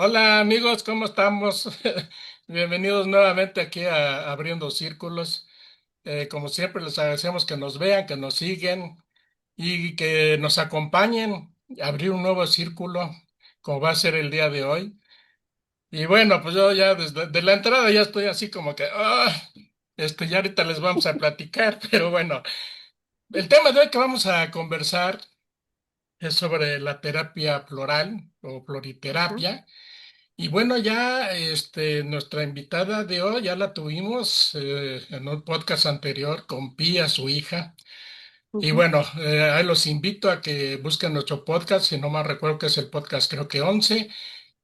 Hola amigos, ¿cómo estamos? Bienvenidos nuevamente aquí a Abriendo Círculos. Como siempre, les agradecemos que nos vean, que nos siguen y que nos acompañen a abrir un nuevo círculo, como va a ser el día de hoy. Y bueno, pues yo ya desde de la entrada ya estoy así como que, ya ahorita les vamos a platicar, pero bueno, el tema de hoy que vamos a conversar es sobre la terapia floral o Ajá, floriterapia. Y bueno, ya nuestra invitada de hoy ya la tuvimos en un podcast anterior con Pía, su hija. Y ujú. bueno, ahí los invito a que busquen nuestro podcast, si no mal recuerdo que es el podcast creo que 11.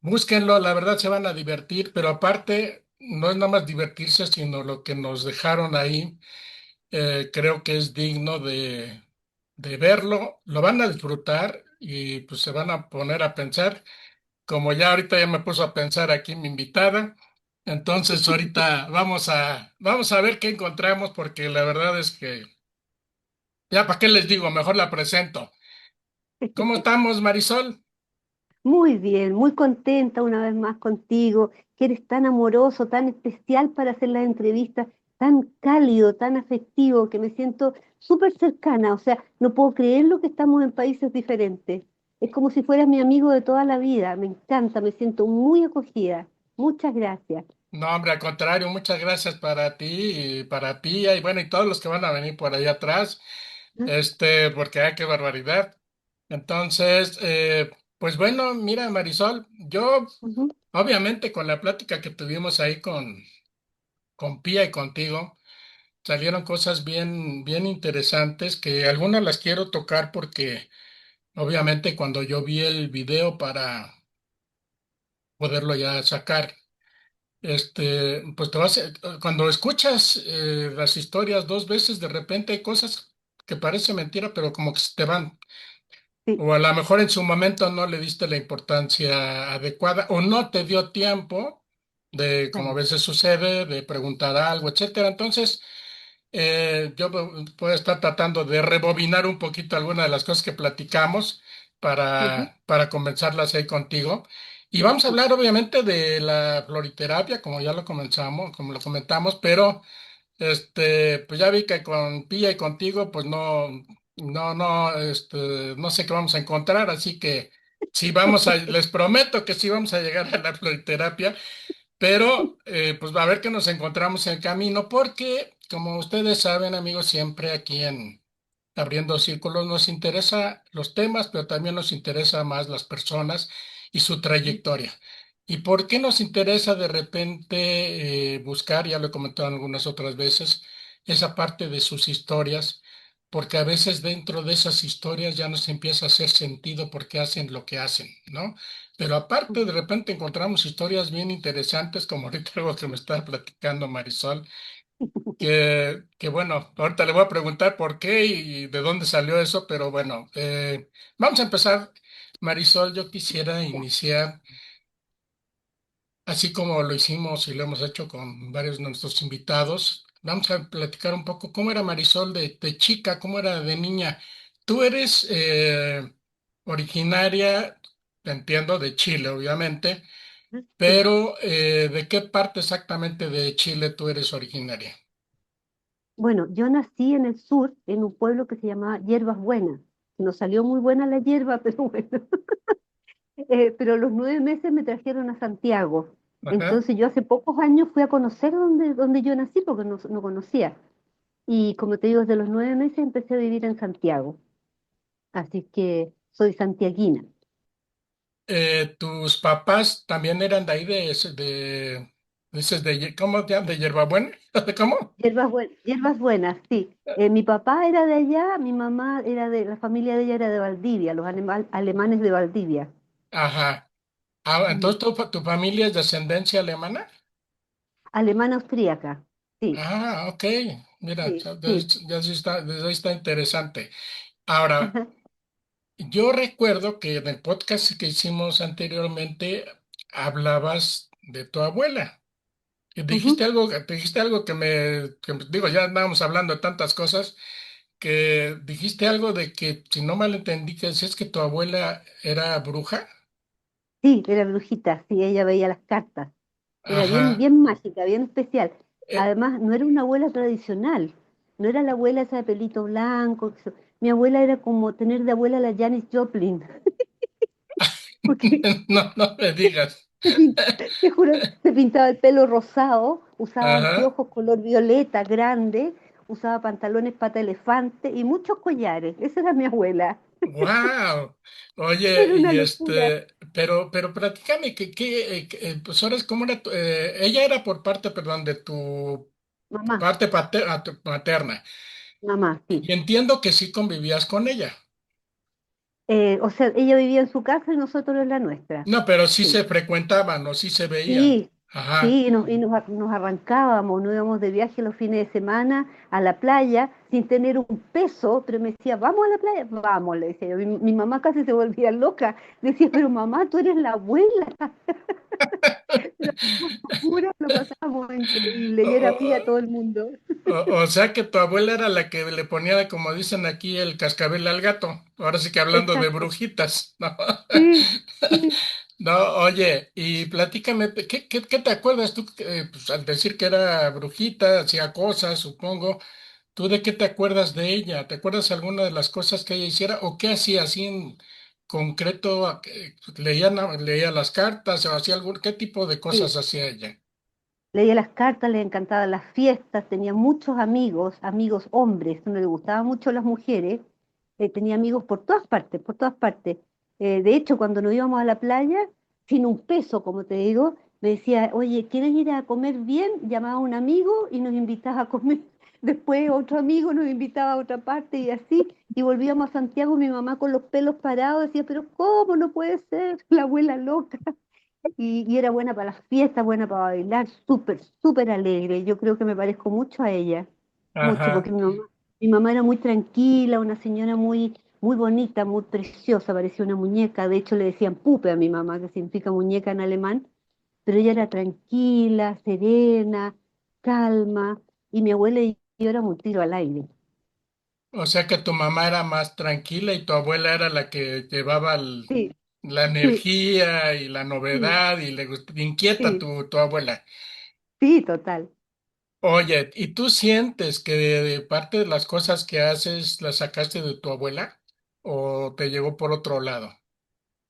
Búsquenlo, la verdad se van a divertir, pero aparte no es nada más divertirse, sino lo que nos dejaron ahí, creo que es digno de verlo, lo van a disfrutar y pues se van a poner a pensar como ya ahorita ya me puso a pensar aquí mi invitada, entonces ahorita vamos a ver qué encontramos porque la verdad es que ya para qué les digo, mejor la presento. ¿Cómo estamos, Marisol? Muy bien, muy contenta una vez más contigo, que eres tan amoroso, tan especial para hacer las entrevistas, tan cálido, tan afectivo, que me siento súper cercana. O sea, no puedo creerlo que estamos en países diferentes. Es como si fueras mi amigo de toda la vida. Me encanta, me siento muy acogida. Muchas gracias. No, hombre, al contrario, muchas gracias para ti y para Pía y bueno, y todos los que van a venir por ahí atrás, ¿Ah? porque qué barbaridad. Entonces, pues bueno, mira, Marisol, yo Ujú. obviamente con la plática que tuvimos ahí con Pía y contigo, salieron cosas bien, bien interesantes que algunas las quiero tocar porque obviamente cuando yo vi el video para poderlo ya sacar, pues cuando escuchas las historias dos veces, de repente hay cosas que parecen mentira, pero como que se te van. Sí, O a lo mejor en su momento no le diste la importancia adecuada o no te dio tiempo de, como a claro. veces sucede, de preguntar algo, etcétera. Entonces, yo puedo estar tratando de rebobinar un poquito algunas de las cosas que platicamos Ujú. para comenzarlas ahí contigo. Y vamos a Sí. hablar obviamente de la floriterapia, como ya lo comenzamos, como lo comentamos, pero pues ya vi que con Pilla y contigo, pues no sé qué vamos a encontrar, así que les prometo que sí vamos a llegar a la floriterapia. Pero, pues a ver qué nos encontramos en el camino, porque como ustedes saben, amigos, siempre aquí en Abriendo Círculos nos interesa los temas, pero también nos interesa más las personas y su trayectoria. ¿Y por qué nos interesa de repente buscar, ya lo he comentado algunas otras veces, esa parte de sus historias? Porque a veces dentro de esas historias ya nos empieza a hacer sentido por qué hacen lo que hacen, ¿no? Pero aparte, de repente encontramos historias bien interesantes, como ahorita algo que me estaba platicando Marisol, que bueno, ahorita le voy a preguntar por qué y de dónde salió eso, pero bueno, vamos a empezar. Marisol, yo quisiera Ya. iniciar, así como lo hicimos y lo hemos hecho con varios de nuestros invitados. Vamos a platicar un poco cómo era Marisol de chica, cómo era de niña. Tú eres originaria, entiendo, de Chile, obviamente. Sí. Pero, ¿de qué parte exactamente de Chile tú eres originaria? Bueno, yo nací en el sur, en un pueblo que se llamaba Hierbas Buenas. Nos salió muy buena la hierba, pero bueno. Pero a los 9 meses me trajeron a Santiago. Ajá. Entonces yo hace pocos años fui a conocer donde yo nací porque no conocía. Y como te digo, desde los 9 meses empecé a vivir en Santiago. Así que soy santiaguina. ¿Tus papás también eran de ahí, dices, ¿cómo te llaman? ¿De Yerbabuena? ¿De cómo? Hierbas Buenas, sí. Mi papá era de allá, mi mamá era la familia de ella era de Valdivia, los alemanes de Valdivia. Ajá. Ah, Ujú. entonces tu familia es de ascendencia alemana. Alemana austríaca, sí, Ah, ok. Mira, sí, sí. ya sí está, desde ahí está interesante. Ahora, Ajá. yo recuerdo que en el podcast que hicimos anteriormente hablabas de tu abuela. Y Ujú. dijiste algo digo, ya andábamos hablando de tantas cosas, que dijiste algo de que, si no mal entendí, que decías que tu abuela era bruja. Sí, era brujita, sí, ella veía las cartas. Era bien, Ajá. bien mágica, bien especial. Eh, Además, no era una abuela tradicional, no era la abuela esa de pelito blanco. Mi abuela era como tener de abuela a la Janis Joplin, porque no, no me digas. se pin- te juro, se pintaba el pelo rosado, usaba Ajá. anteojos color violeta grande, usaba pantalones pata elefante y muchos collares. Esa era mi abuela. Wow. Oye, Era una y locura. pero platícame pues ahora es cómo era ella era por parte, perdón, de tu Mamá, parte materna. mamá, sí. Y entiendo que sí convivías con ella. O sea, ella vivía en su casa y nosotros en la nuestra. No, pero sí Sí. se frecuentaban o sí se veían. Sí, Ajá. sí, nos arrancábamos, nos íbamos de viaje los fines de semana a la playa sin tener un peso, pero me decía, ¿vamos a la playa? Vamos, le decía yo. Mi mamá casi se volvía loca. Decía, pero mamá, tú eres la abuela. Pero juro, lo pasábamos increíble O, y era amiga de o- todo el mundo. o sea que tu abuela era la que le ponía, como dicen aquí, el cascabel al gato. Ahora sí que hablando de Exacto. brujitas, ¿no? Sí, sí. No, oye, y platícame, ¿qué te acuerdas tú? Pues, al decir que era brujita, hacía cosas, supongo. ¿Tú de qué te acuerdas de ella? ¿Te acuerdas alguna de las cosas que ella hiciera o qué hacía así en concreto? ¿Leía las cartas o hacía algún, qué tipo de Sí. cosas hacía ella? Leía las cartas, le encantaban las fiestas, tenía muchos amigos, amigos hombres, no le gustaban mucho las mujeres, tenía amigos por todas partes, por todas partes. De hecho, cuando nos íbamos a la playa, sin un peso, como te digo, me decía, oye, ¿quieres ir a comer bien? Llamaba a un amigo y nos invitaba a comer. Después otro amigo nos invitaba a otra parte y así, y volvíamos a Santiago, mi mamá con los pelos parados decía, pero ¿cómo no puede ser? La abuela loca. Y era buena para las fiestas, buena para bailar, súper, súper alegre. Yo creo que me parezco mucho a ella, mucho, porque Ajá, mi mamá era muy tranquila, una señora muy, muy bonita, muy preciosa, parecía una muñeca. De hecho, le decían pupe a mi mamá, que significa muñeca en alemán, pero ella era tranquila, serena, calma, y mi abuela y yo éramos un tiro al aire. o sea que tu mamá era más tranquila y tu abuela era la que llevaba Sí, la sí, energía y la sí, novedad y inquieta sí, tu abuela. sí, total. Oye, ¿y tú sientes que de parte de las cosas que haces las sacaste de tu abuela o te llegó por otro lado?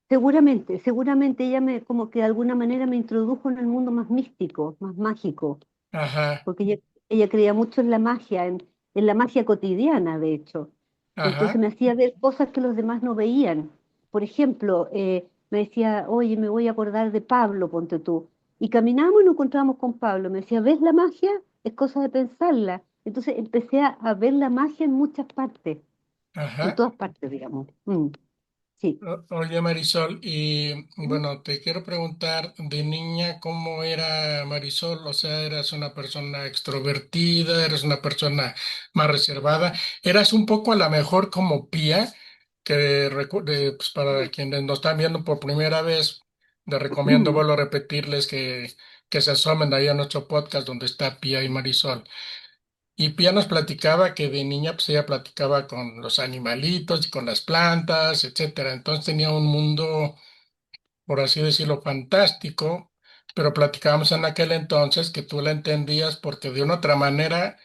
Seguramente, seguramente ella me, como que de alguna manera me introdujo en el mundo más místico, más mágico, Ajá, porque ella creía mucho en la magia cotidiana, de hecho. Entonces ajá, me hacía ver cosas que los demás no veían. Por ejemplo, me decía, oye, me voy a acordar de Pablo, ponte tú. Y caminábamos y nos encontrábamos con Pablo. Me decía, ¿ves la magia? Es cosa de pensarla. Entonces empecé a ver la magia en muchas partes, en ajá. todas partes, digamos. Sí. Oye, Marisol, y ¿Mm? bueno, te quiero preguntar de niña, ¿cómo era Marisol? O sea, ¿eras una persona extrovertida? ¿Eras una persona más reservada? ¿Eras un poco a lo mejor como Pía? Pues para quienes nos están viendo por primera vez, les recomiendo, vuelvo a repetirles que se asomen ahí a nuestro podcast donde está Pía y Marisol. Y Pia nos platicaba que de niña pues ella platicaba con los animalitos y con las plantas, etcétera. Entonces tenía un mundo, por así decirlo, fantástico, pero platicábamos en aquel entonces que tú la entendías porque de una otra manera,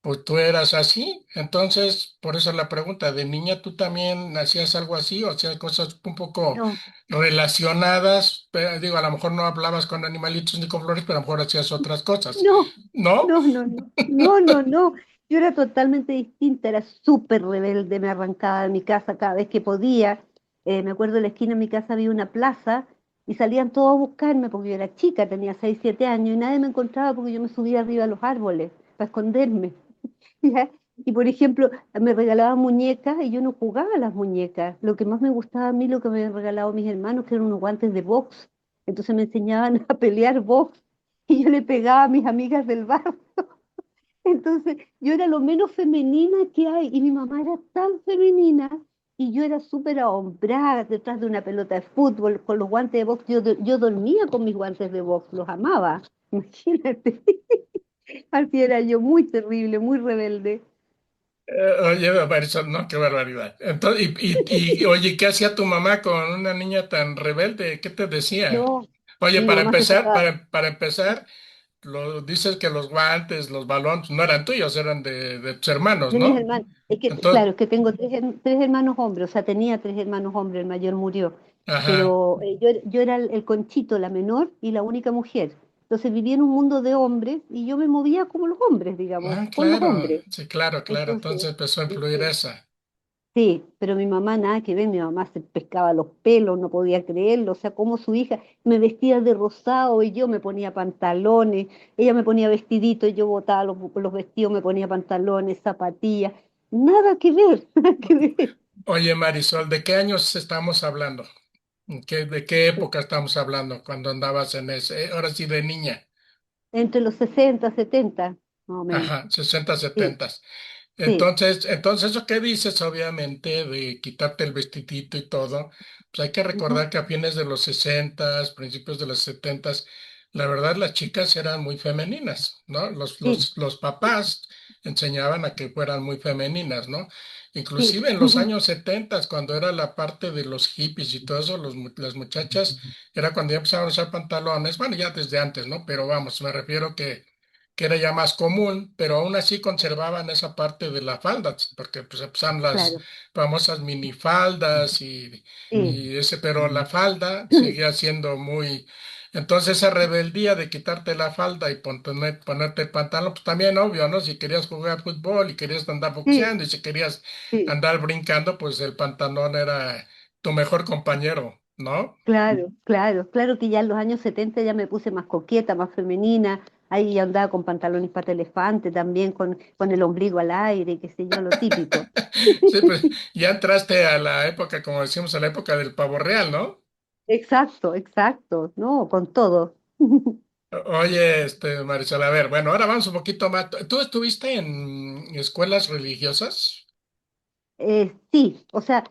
pues tú eras así. Entonces, por eso la pregunta, ¿de niña tú también hacías algo así o hacías cosas un poco No, relacionadas? Digo, a lo mejor no hablabas con animalitos ni con flores, pero a lo mejor hacías otras cosas, no, ¿no? no, no, no, no, no, no. Yo era totalmente distinta, era súper rebelde, me arrancaba de mi casa cada vez que podía. Me acuerdo en la esquina de mi casa había una plaza y salían todos a buscarme porque yo era chica, tenía 6 7 años y nadie me encontraba porque yo me subía arriba a los árboles para esconderme. ¿Ya? Y por ejemplo, me regalaban muñecas y yo no jugaba a las muñecas. Lo que más me gustaba a mí, lo que me habían regalado mis hermanos, que eran unos guantes de box. Entonces me enseñaban a pelear box y yo le pegaba a mis amigas del barrio. Entonces yo era lo menos femenina que hay y mi mamá era tan femenina y yo era súper ahombrada detrás de una pelota de fútbol con los guantes de box. Yo dormía con mis guantes de box, los amaba. Imagínate, así era yo, muy terrible, muy rebelde. Oye, Marisol, no, qué barbaridad. Entonces, oye, ¿qué hacía tu mamá con una niña tan rebelde? ¿Qué te decía? No, Oye, mi para mamá se empezar, sacaba para empezar, dices que los guantes, los balones no eran tuyos, eran de tus hermanos, de mis ¿no? hermanos. Es que, Entonces, claro, es que tengo tres hermanos hombres, o sea, tenía tres hermanos hombres, el mayor murió, ajá. pero yo era el conchito, la menor y la única mujer. Entonces vivía en un mundo de hombres y yo me movía como los hombres, digamos, Ah, con los claro, hombres. sí, claro, claro. Entonces, Entonces empezó a influir este, esa. sí, pero mi mamá nada que ver, mi mamá se pescaba los pelos, no podía creerlo, o sea, como su hija me vestía de rosado y yo me ponía pantalones, ella me ponía vestiditos, yo botaba los vestidos, me ponía pantalones, zapatillas, nada que ver, nada que ver. Oye, Marisol, ¿de qué años estamos hablando? De qué época estamos hablando cuando andabas en ese? Ahora sí, de niña. Entre los 60, 70, más o menos. Ajá, 60, Sí, 70. sí, Entonces, eso que dices, obviamente, de quitarte el vestidito y todo, pues hay que ujú, recordar que a fines de los 60, principios de los 70, la verdad las chicas eran muy femeninas, ¿no? sí, Los papás enseñaban a que fueran muy femeninas, ¿no? sí, Inclusive en los años 70, cuando era la parte de los hippies y todo eso, las muchachas, era cuando ya empezaban a usar pantalones, bueno, ya desde antes, ¿no? Pero vamos, me refiero que era ya más común, pero aún así conservaban esa parte de la falda, porque pues empezaron las claro, famosas minifaldas sí, y ese, pero la falda seguía siendo muy... Entonces esa rebeldía de quitarte la falda y ponerte el pantalón, pues también obvio, ¿no? Si querías jugar fútbol y querías andar sí, boxeando y si querías sí. andar brincando, pues el pantalón era tu mejor compañero, ¿no? Claro, claro, claro que ya en los años 70 ya me puse más coqueta, más femenina, ahí ya andaba con pantalones pata elefante también, con el ombligo al aire, qué sé yo, lo típico. Sí, pues ya entraste a la época, como decimos, a la época del pavo real, ¿no? Exacto, exacto, no, con todo. Oye, Marisol, a ver, bueno, ahora vamos un poquito más. ¿Tú estuviste en escuelas religiosas? Sí, o sea,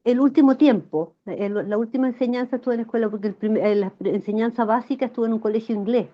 el último tiempo, la última enseñanza estuve en la escuela, porque la enseñanza básica estuve en un colegio inglés.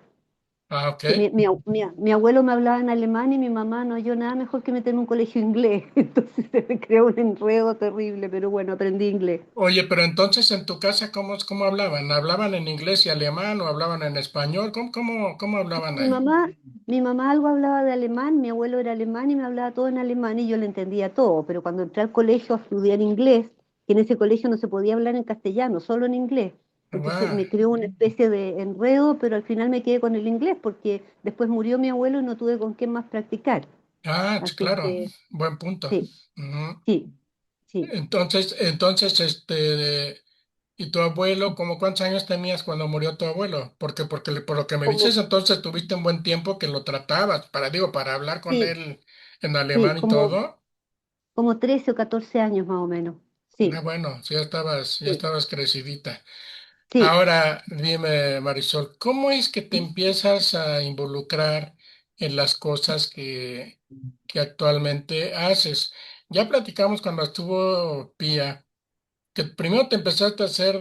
Ah, ok. Que mi abuelo me hablaba en alemán y mi mamá no oyó nada mejor que meterme en un colegio inglés. Entonces se me creó un enredo terrible, pero bueno, aprendí inglés. Oye, pero entonces en tu casa, ¿cómo hablaban? ¿Hablaban en inglés y alemán o hablaban en español? ¿Cómo hablaban Mi ahí? mamá, mi mamá algo hablaba de alemán, mi abuelo era alemán y me hablaba todo en alemán y yo le entendía todo, pero cuando entré al colegio a estudiar inglés, que en ese colegio no se podía hablar en castellano, solo en inglés. Entonces Ah, me creó una especie de enredo, pero al final me quedé con el inglés porque después murió mi abuelo y no tuve con quién más practicar. sí, Así claro, que buen punto. sí, Ujú. sí, sí. Entonces, ¿y tu abuelo, como cuántos años tenías cuando murió tu abuelo? Porque por lo que me Como, dices, entonces tuviste un buen tiempo que lo tratabas, para hablar con sí, él en sí, alemán y todo. como 13 o 14 años más o menos. Ah, Sí, bueno, sí, ya sí, estabas crecidita. sí. Ahora, dime, Marisol, ¿cómo es que te empiezas a involucrar en las cosas que actualmente haces? Ya platicamos cuando estuvo Pía, que primero te empezaste a hacer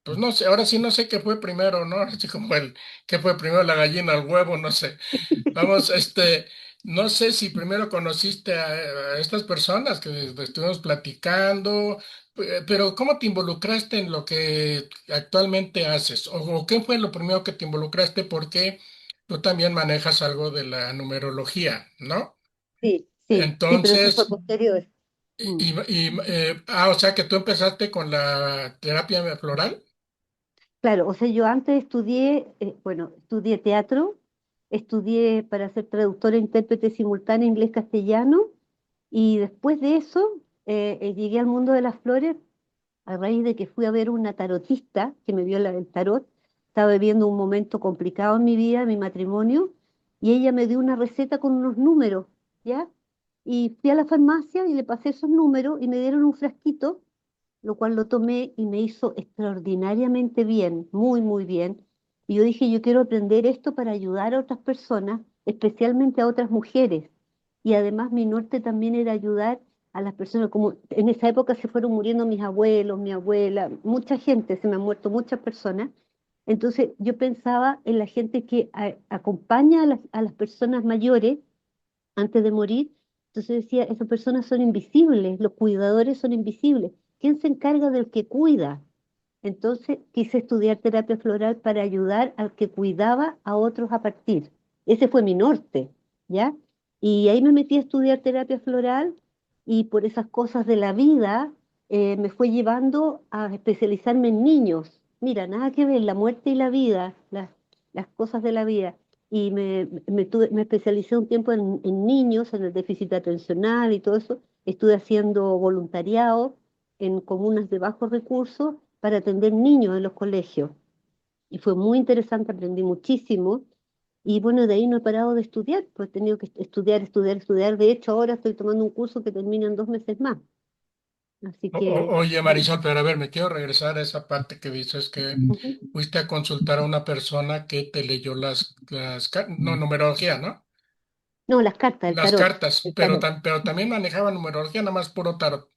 pues no sé, ahora sí no sé qué fue primero, ¿no? Así como qué fue primero la gallina, el huevo, no sé. Vamos, no sé si primero conociste a estas personas que estuvimos platicando, pero ¿cómo te involucraste en lo que actualmente haces? O qué fue lo primero que te involucraste? Porque tú también manejas algo de la numerología, ¿no? Sí, sí, sí, pero eso fue Entonces, posterior. Mm. o sea que tú empezaste con la terapia floral. Claro, o sea, yo antes estudié, bueno, estudié teatro, estudié para ser traductora e intérprete simultánea inglés-castellano, y después de eso llegué al mundo de las flores a raíz de que fui a ver una tarotista que me vio el tarot. Estaba viviendo un momento complicado en mi vida, en mi matrimonio, y ella me dio una receta con unos números, ¿ya? Y fui a la farmacia y le pasé esos números y me dieron un frasquito, lo cual lo tomé y me hizo extraordinariamente bien, muy, muy bien. Y yo dije, yo quiero aprender esto para ayudar a otras personas, especialmente a otras mujeres. Y además mi norte también era ayudar a las personas, como en esa época se fueron muriendo mis abuelos, mi abuela, mucha gente, se me han muerto muchas personas. Entonces yo pensaba en la gente que acompaña a las personas mayores antes de morir Entonces decía, esas personas son invisibles, los cuidadores son invisibles. ¿Quién se encarga del que cuida? Entonces quise estudiar terapia floral para ayudar al que cuidaba a otros a partir. Ese fue mi norte, ¿ya? Y ahí me metí a estudiar terapia floral y por esas cosas de la vida me fue llevando a especializarme en niños. Mira, nada que ver, la muerte y la vida, las cosas de la vida. Y me especialicé un tiempo en niños, en el déficit atencional y todo eso. Estuve haciendo voluntariado en comunas de bajos recursos para atender niños en los colegios. Y fue muy interesante, aprendí muchísimo. Y bueno, de ahí no he parado de estudiar, pues he tenido que estudiar, estudiar, estudiar. De hecho, ahora estoy tomando un curso que termina en 2 meses más. Así que, Oye, Marisol, pero a ver, me quiero regresar a esa parte que dices que ujú. fuiste a consultar a una persona que te leyó no, numerología, ¿no? No, las cartas, el Las tarot, cartas, el tarot. pero también manejaba numerología, nada más puro tarot.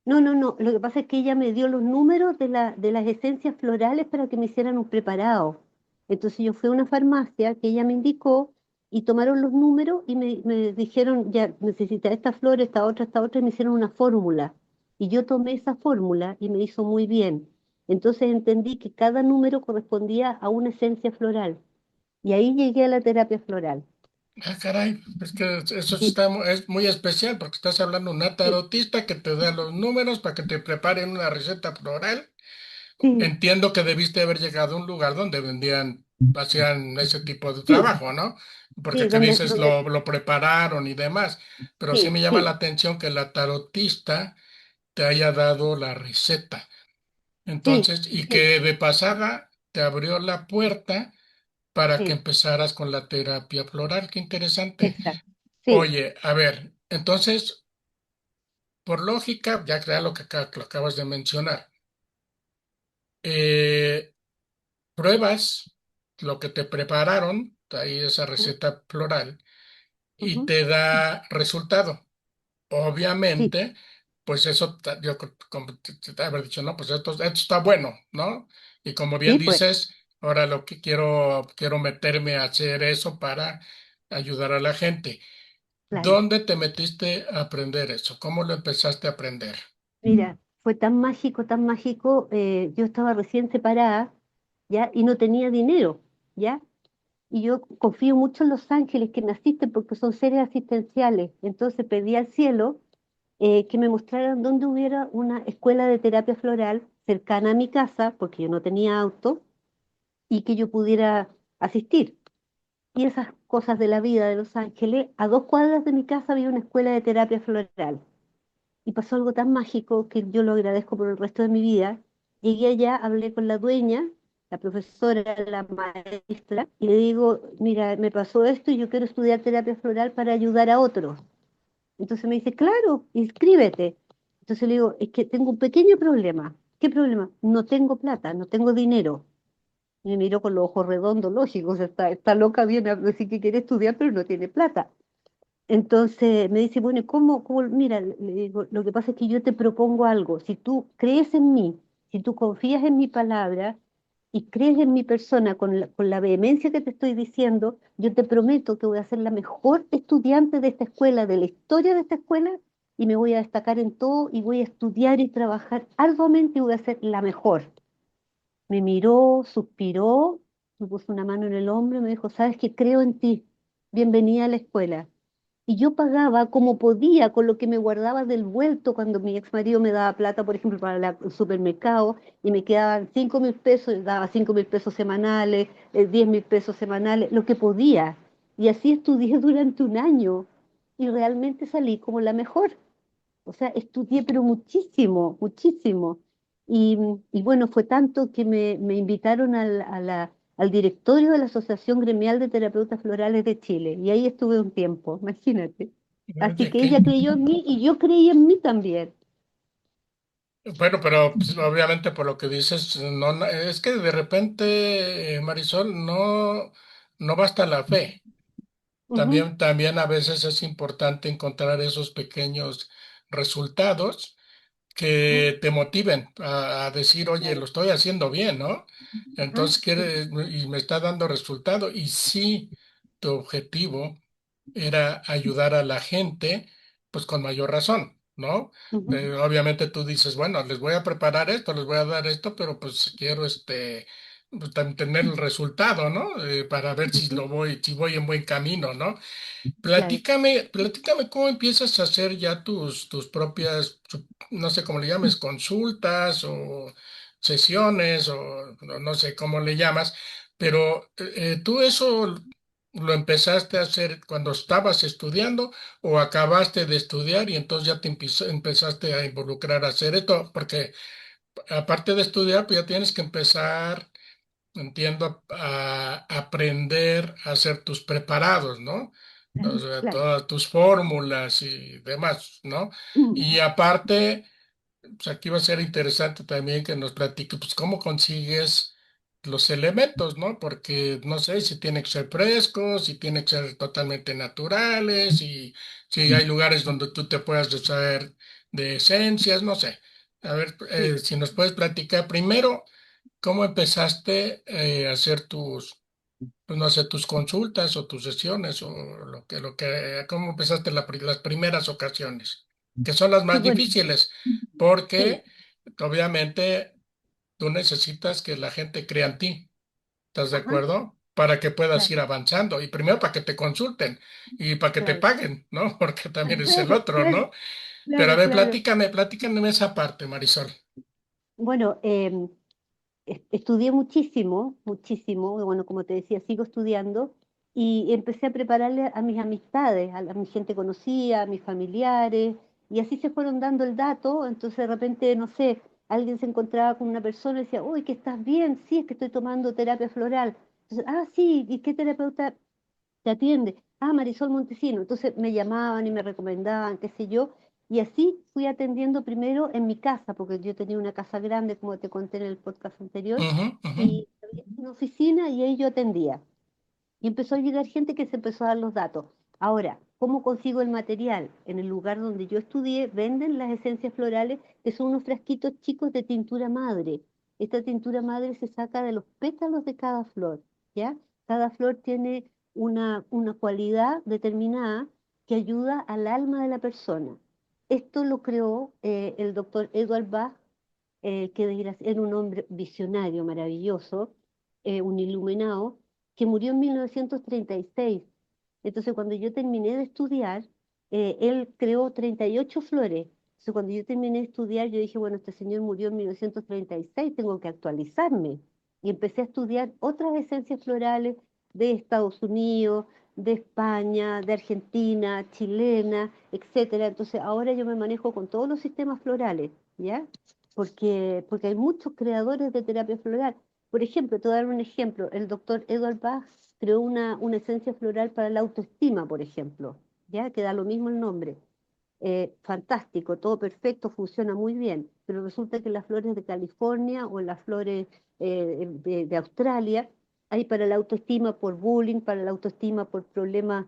No, no, no. Lo que pasa es que ella me dio los números de las esencias florales para que me hicieran un preparado. Entonces yo fui a una farmacia que ella me indicó y tomaron los números y me dijeron, ya, necesita esta flor, esta otra, y me hicieron una fórmula. Y yo tomé esa fórmula y me hizo muy bien. Entonces entendí que cada número correspondía a una esencia floral. Y ahí llegué a la terapia floral. Ah, caray, es que eso Sí, es muy especial porque estás hablando de una sí, tarotista que te da los números para que te preparen una receta floral. sí, Entiendo que debiste haber llegado a un lugar donde hacían ese tipo de sí, trabajo, ¿no? Porque sí, que donde, dices donde, lo prepararon y demás, pero sí sí, me llama la sí, atención que la tarotista te haya dado la receta. sí, Entonces, y sí, que de pasada te abrió la puerta para que sí, empezaras con la terapia floral. Qué interesante. exacto. Sí. Oye, a ver, entonces, por lógica, ya crea lo acabas de mencionar. Eh, Pruebas lo que te prepararon, ahí esa Ujú, receta floral, y ujú. te da resultado. Sí, Obviamente, pues eso, yo como te haber dicho, no, pues esto está bueno, ¿no? Y como bien sí, pues, dices, ahora lo que quiero meterme a hacer eso para ayudar a la gente. claro. ¿Dónde te metiste a aprender eso? ¿Cómo lo empezaste a aprender? Mira, fue tan mágico, yo estaba recién separada, ¿ya? Y no tenía dinero, ¿ya? Y yo confío mucho en los ángeles que me asisten porque son seres asistenciales. Entonces pedí al cielo que me mostraran dónde hubiera una escuela de terapia floral cercana a mi casa, porque yo no tenía auto, y que yo pudiera asistir. Y esas cosas de la vida de los ángeles, a 2 cuadras de mi casa había una escuela de terapia floral. Y pasó algo tan mágico que yo lo agradezco por el resto de mi vida. Llegué allá, hablé con la dueña, la profesora, la maestra, y le digo, mira, me pasó esto y yo quiero estudiar terapia floral para ayudar a otros. Entonces me dice, claro, inscríbete. Entonces le digo, es que tengo un pequeño problema. ¿Qué problema? No tengo plata, no tengo dinero. Y me miró con los ojos redondos, lógicos, está loca, viene a decir que quiere estudiar, pero no tiene plata. Entonces me dice, bueno, ¿cómo? Mira, le digo, lo que pasa es que yo te propongo algo. Si tú crees en mí, si tú confías en mi palabra y crees en mi persona con la vehemencia que te estoy diciendo, yo te prometo que voy a ser la mejor estudiante de esta escuela, de la historia de esta escuela, y me voy a destacar en todo y voy a estudiar y trabajar arduamente y voy a ser la mejor. Me miró, suspiró, me puso una mano en el hombro y me dijo, sabes que creo en ti. Bienvenida a la escuela. Y yo pagaba como podía con lo que me guardaba del vuelto cuando mi ex marido me daba plata, por ejemplo, para el supermercado y me quedaban 5.000 pesos, daba 5.000 pesos semanales, 10.000 pesos semanales, lo que podía. Y así estudié durante un año y realmente salí como la mejor. O sea, estudié pero muchísimo, muchísimo. Y bueno, fue tanto que me invitaron al directorio de la Asociación Gremial de Terapeutas Florales de Chile. Y ahí estuve un tiempo, imagínate. Así Oye, que ella creyó en mí y yo creí en mí también. bueno, pero pues, obviamente por lo que dices, es que de repente, Marisol, no basta la fe. Ujú, También a veces es importante encontrar esos pequeños resultados ujú, que te motiven a decir, oye, lo claro. estoy haciendo bien, ¿no? Ah, Entonces sí, y me está dando resultado. Y si tu objetivo era ayudar a la gente, pues con mayor razón, ¿no? Ujú, Obviamente tú dices, bueno, les voy a preparar esto, les voy a dar esto, pero pues quiero pues, tener el resultado, ¿no? Para ver ujú, si voy en buen camino, ¿no? claro. Platícame cómo empiezas a hacer ya tus propias, no sé cómo le llames, consultas o sesiones o no sé cómo le llamas, pero ¿tú eso lo empezaste a hacer cuando estabas estudiando o acabaste de estudiar y entonces ya empezaste a involucrar a hacer esto? Porque aparte de estudiar, pues ya tienes que empezar, entiendo, a aprender a hacer tus preparados, ¿no? O sea, Claro. todas tus fórmulas y demás, ¿no? Y aparte, pues aquí va a ser interesante también que nos platique, pues cómo consigues los elementos, ¿no? Porque no sé si tienen que ser frescos, si tienen que ser totalmente naturales, y si hay lugares donde tú te puedas deshacer de esencias, no sé. A ver, Sí. si nos puedes platicar primero. ¿Cómo empezaste a hacer pues no sé, tus consultas o tus sesiones o cómo empezaste las primeras ocasiones, que son las Sí, más bueno, difíciles, sí. porque obviamente tú necesitas que la gente crea en ti, ¿estás de Ajá, acuerdo? Para que puedas claro, ir avanzando y primero para que te consulten y para que te claro. paguen, ¿no? Porque también es el otro, Claro, ¿no? Pero a claro, ver, claro. platícame esa parte, Marisol. Bueno, estudié muchísimo, muchísimo, y bueno, como te decía, sigo estudiando y empecé a prepararle a mis amistades, a mi gente conocida, a mis familiares, y así se fueron dando el dato, entonces de repente, no sé, alguien se encontraba con una persona y decía, uy, que estás bien, sí, es que estoy tomando terapia floral. Entonces, ah, sí, ¿y qué terapeuta te atiende? Ah, Marisol Montesino. Entonces me llamaban y me recomendaban, qué sé yo, y así fui atendiendo primero en mi casa, porque yo tenía una casa grande, como te conté en el podcast anterior, Ujú, ujú. y había una oficina y ahí yo atendía. Y empezó a llegar gente que se empezó a dar los datos. Ahora, ¿cómo consigo el material? En el lugar donde yo estudié venden las esencias florales, que son unos frasquitos chicos de tintura madre. Esta tintura madre se saca de los pétalos de cada flor, ¿ya? Cada flor tiene una cualidad determinada que ayuda al alma de la persona. Esto lo creó el doctor Edward Bach, era un hombre visionario, maravilloso, un iluminado, que murió en 1936. Entonces, cuando yo terminé de estudiar, él creó 38 flores. Entonces, cuando yo terminé de estudiar, yo dije, bueno, este señor murió en 1936, tengo que actualizarme. Y empecé a estudiar otras esencias florales de Estados Unidos, de España, de Argentina, chilena, etcétera. Entonces, ahora yo me manejo con todos los sistemas florales, ¿ya? Porque hay muchos creadores de terapia floral. Por ejemplo, te voy a dar un ejemplo. El doctor Edward Bach creó una esencia floral para la autoestima, por ejemplo, ¿ya? Que da lo mismo el nombre. Fantástico, todo perfecto, funciona muy bien, pero resulta que las flores de California o las flores de Australia hay para la autoestima por bullying, para la autoestima por problemas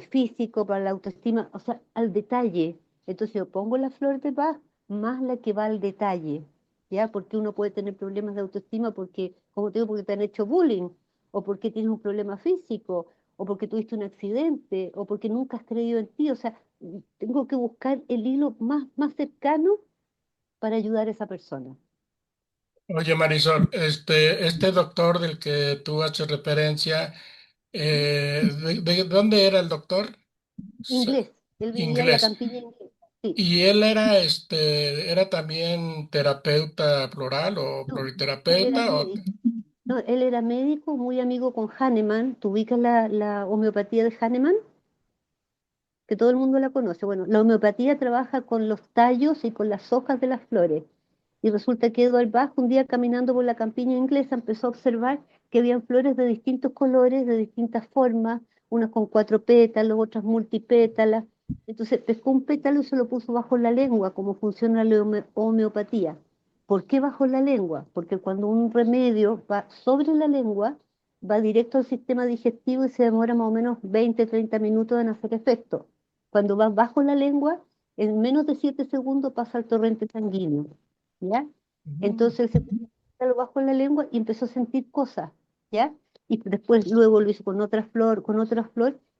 físicos, para la autoestima, o sea, al detalle. Entonces yo pongo la flor de paz más la que va al detalle, ¿ya? Porque uno puede tener problemas de autoestima porque, como te digo, porque te han hecho bullying, o porque tienes un problema físico, o porque tuviste un accidente, o porque nunca has creído en ti, o sea, tengo que buscar el hilo más cercano para ayudar a esa persona. Oye, Marisol, este doctor del que tú haces referencia, ¿Mm? ¿de dónde era el doctor? S- Inglés, él vivía en la Inglés. campiña inglesa. Sí, ¿Y él era también terapeuta floral o no, él era pluriterapeuta? médico. No, él era médico, muy amigo con Hahnemann. ¿Tú ubicas la homeopatía de Hahnemann? Que todo el mundo la conoce. Bueno, la homeopatía trabaja con los tallos y con las hojas de las flores. Y resulta que Edward Bach, un día caminando por la campiña inglesa, empezó a observar que habían flores de distintos colores, de distintas formas, unas con 4 pétalos, otras multipétalas. Entonces pescó un pétalo y se lo puso bajo la lengua, como funciona la homeopatía. ¿Por qué bajo la lengua? Porque cuando un remedio va sobre la lengua, va directo al sistema digestivo y se demora más o menos 20, 30 minutos en hacer efecto. Cuando va bajo la lengua, en menos de 7 segundos pasa al torrente sanguíneo, ¿ya? Mm. Entonces él se puso lo bajo en la lengua y empezó a sentir cosas, ¿ya? Y después luego lo hizo con otra flor,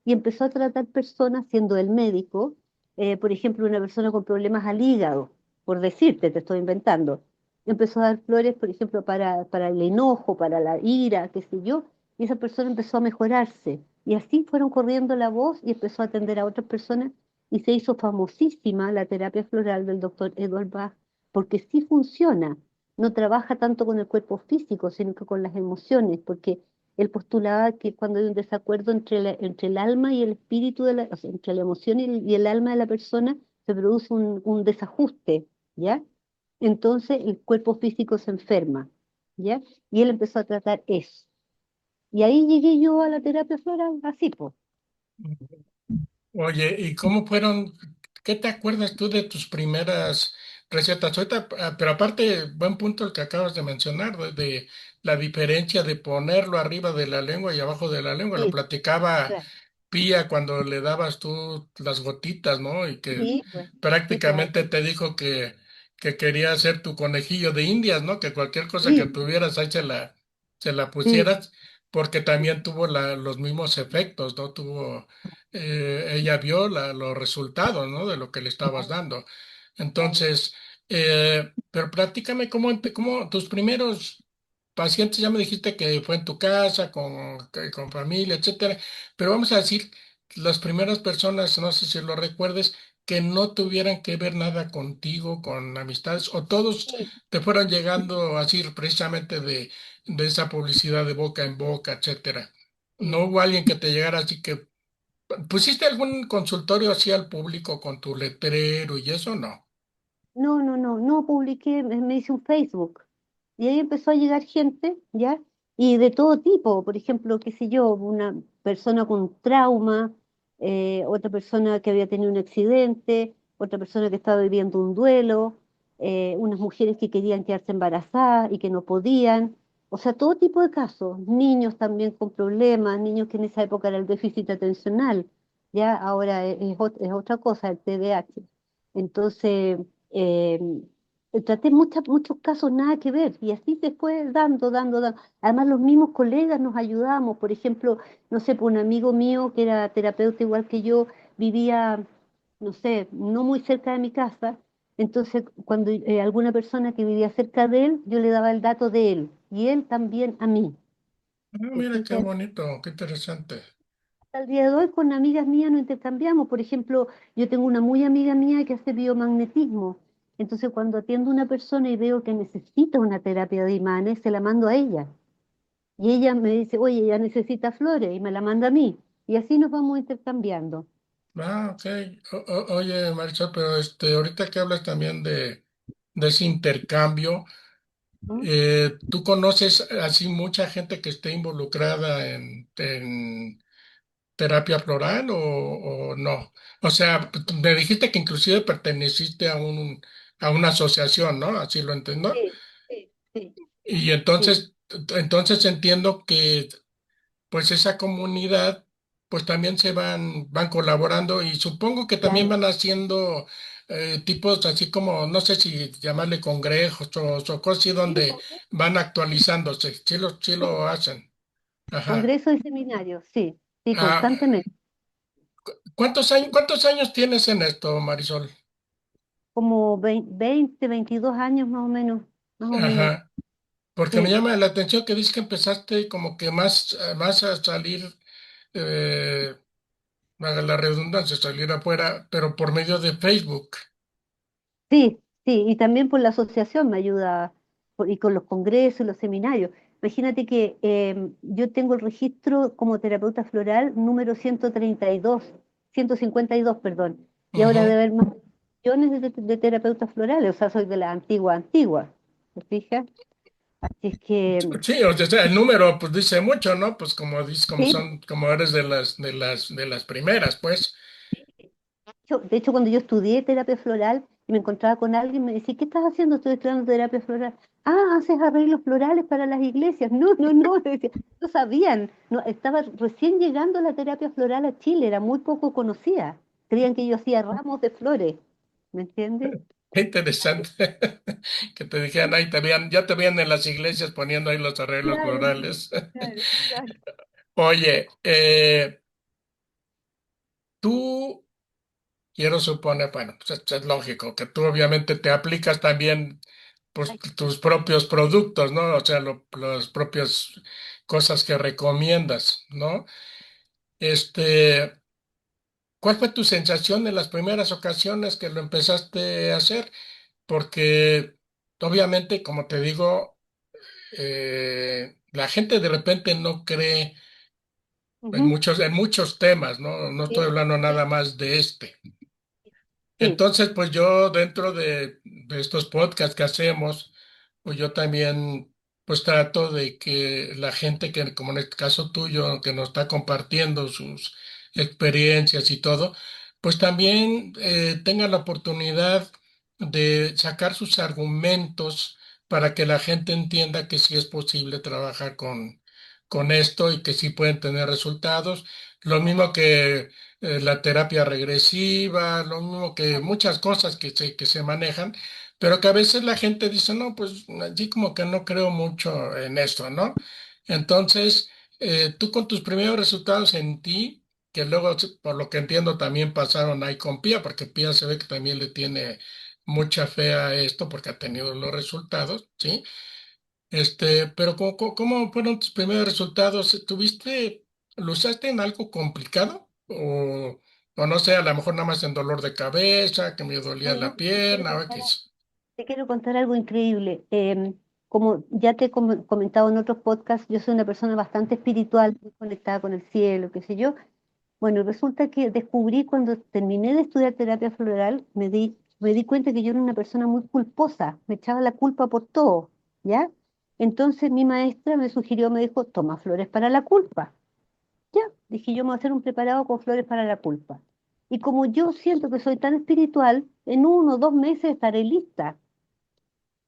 y empezó a tratar personas, siendo el médico, por ejemplo, una persona con problemas al hígado, por decirte, te estoy inventando, empezó a dar flores, por ejemplo, para el enojo, para la ira, qué sé yo, y esa persona empezó a mejorarse. Y así fueron corriendo la voz y empezó a atender a otras personas y se hizo famosísima la terapia floral del doctor Edward Bach, porque sí funciona, no trabaja tanto con el cuerpo físico, sino que con las emociones, porque él postulaba que cuando hay un desacuerdo entre el alma y el espíritu, o sea, entre la emoción y el alma de la persona, se produce un desajuste, ¿ya? Entonces el cuerpo físico se enferma, ¿ya? Y él empezó a tratar eso. Y ahí llegué yo a la terapia floral, así pues. Oye, ¿y cómo fueron? ¿Qué te acuerdas tú de tus primeras recetas? Ahorita, pero aparte, buen punto el que acabas de mencionar, de la diferencia de ponerlo arriba de la lengua y abajo de la lengua. Lo Sí, platicaba claro. Pía cuando le dabas tú las gotitas, ¿no? Y que Sí, pues. Sí, claro. prácticamente te dijo que quería ser tu conejillo de Indias, ¿no? Que cualquier cosa que Sí, tuvieras ahí se la sí, pusieras, porque también tuvo los mismos efectos, ¿no? Ella vio los resultados, ¿no? De lo que le estabas claro, dando. claro. Entonces, pero platícame cómo tus primeros pacientes, ya me dijiste que fue en tu casa, con familia, etcétera, pero vamos a decir, las primeras personas, no sé si lo recuerdes, que no tuvieran que ver nada contigo, con amistades, o todos Sí, te fueron llegando así precisamente de esa publicidad de boca en boca, etcétera. sí. ¿No hubo alguien que te llegara así que pusiste algún consultorio así al público con tu letrero y eso? No. No, no, no, no publiqué, me hice un Facebook. Y ahí empezó a llegar gente, ¿ya? Y de todo tipo, por ejemplo, qué sé yo, una persona con trauma, otra persona que había tenido un accidente, otra persona que estaba viviendo un duelo, unas mujeres que querían quedarse embarazadas y que no podían. O sea, todo tipo de casos. Niños también con problemas, niños que en esa época era el déficit atencional, ya ahora es otra cosa, el TDAH. Entonces eh, traté muchos casos nada que ver y así se fue dando. Además, los mismos colegas nos ayudamos. Por ejemplo, no sé, pues un amigo mío que era terapeuta igual que yo, vivía, no sé, no muy cerca de mi casa. Entonces, cuando alguna persona que vivía cerca de él, yo le daba el dato de él y él también a mí. Ah, ¿Te mira qué fijas? bonito, qué interesante. Hasta el día de hoy con amigas mías nos intercambiamos. Por ejemplo, yo tengo una muy amiga mía que hace biomagnetismo. Entonces, cuando atiendo a una persona y veo que necesita una terapia de imanes, se la mando a ella. Y ella me dice, oye, ella necesita flores y me la manda a mí. Y así nos vamos intercambiando. Ah, ok. Oye, Marisol, pero ahorita que hablas también de ese intercambio, ¿No? ¿tú conoces así mucha gente que esté involucrada en terapia floral o no? O sea, me dijiste que inclusive perteneciste a una asociación, ¿no? Así lo entiendo. Sí, sí, sí, Y sí, entonces entiendo que pues esa comunidad pues también van colaborando y supongo que también claro. van haciendo tipos así como, no sé si llamarle congresos o cosas así Sí, donde congreso, van actualizándose. Sí lo hacen. Ajá. congreso y seminario, sí, sí, Ah, constantemente. cuántos años tienes en esto, Marisol? Como 20, 22 años más o menos, más o menos. Ajá. Porque me Sí. llama la atención que dices que empezaste como que más a salir, eh, haga la redundancia, salir afuera, pero por medio de Facebook. Sí, sí, y también por la asociación me ayuda, y con los congresos y los seminarios. Imagínate que yo tengo el registro como terapeuta floral número 132, 152, perdón, y ahora Ujú. debe haber más millones de terapeutas florales, o sea, soy de la antigua, ¿te fijas? Así es que, Sí, o sea, el número pues dice mucho, ¿no? Pues como dices, sí, como eres de las primeras, pues. de hecho, cuando yo estudié terapia floral y me encontraba con alguien, me decía, ¿qué estás haciendo? Estoy estudiando terapia floral. Ah, haces arreglos florales para las iglesias. No, no, no, le decía, no sabían. No, estaba recién llegando la terapia floral a Chile, era muy poco conocida. Creían que yo hacía ramos de flores. ¿Me entiendes? Qué interesante que te dijeran ahí, ya te veían en las iglesias poniendo ahí los arreglos Claro, florales. claro, claro. Oye, tú quiero suponer, bueno, pues es lógico que tú obviamente te aplicas también pues, tus propios productos, ¿no? O sea, las propias cosas que recomiendas, ¿no? Este, ¿Cuál fue tu sensación en las primeras ocasiones que lo empezaste a hacer? Porque obviamente, como te digo, la gente de repente no cree Ujú. en muchos temas, ¿no? No estoy Sí, hablando sí, nada más de este. sí. Entonces, pues yo dentro de estos podcasts que hacemos, pues yo también pues trato de que la gente que, como en este caso tuyo, que nos está compartiendo sus experiencias y todo, pues también tenga la oportunidad de sacar sus argumentos para que la gente entienda que sí es posible trabajar con esto y que sí pueden tener resultados. Lo mismo que la terapia regresiva, lo mismo que muchas cosas que se manejan, pero que a veces la gente dice, no, pues allí como que no creo mucho en esto, ¿no? Entonces, tú con tus primeros resultados en ti, que luego, por lo que entiendo, también pasaron ahí con Pía, porque Pía se ve que también le tiene mucha fe a esto porque ha tenido los resultados, ¿sí? Pero ¿cómo fueron tus primeros resultados? ¿Lo usaste en algo complicado? O no sé, a lo mejor nada más en dolor de cabeza, que me dolía No, la no, pierna, o X. te quiero contar algo increíble. Como ya te he comentado en otros podcasts, yo soy una persona bastante espiritual, muy conectada con el cielo, qué sé yo. Bueno, resulta que descubrí cuando terminé de estudiar terapia floral, me di cuenta que yo era una persona muy culposa, me echaba la culpa por todo, ¿ya? Entonces mi maestra me sugirió, me dijo, toma flores para la culpa. Ya, dije yo me voy a hacer un preparado con flores para la culpa. Y como yo siento que soy tan espiritual, en 1 o 2 meses estaré lista.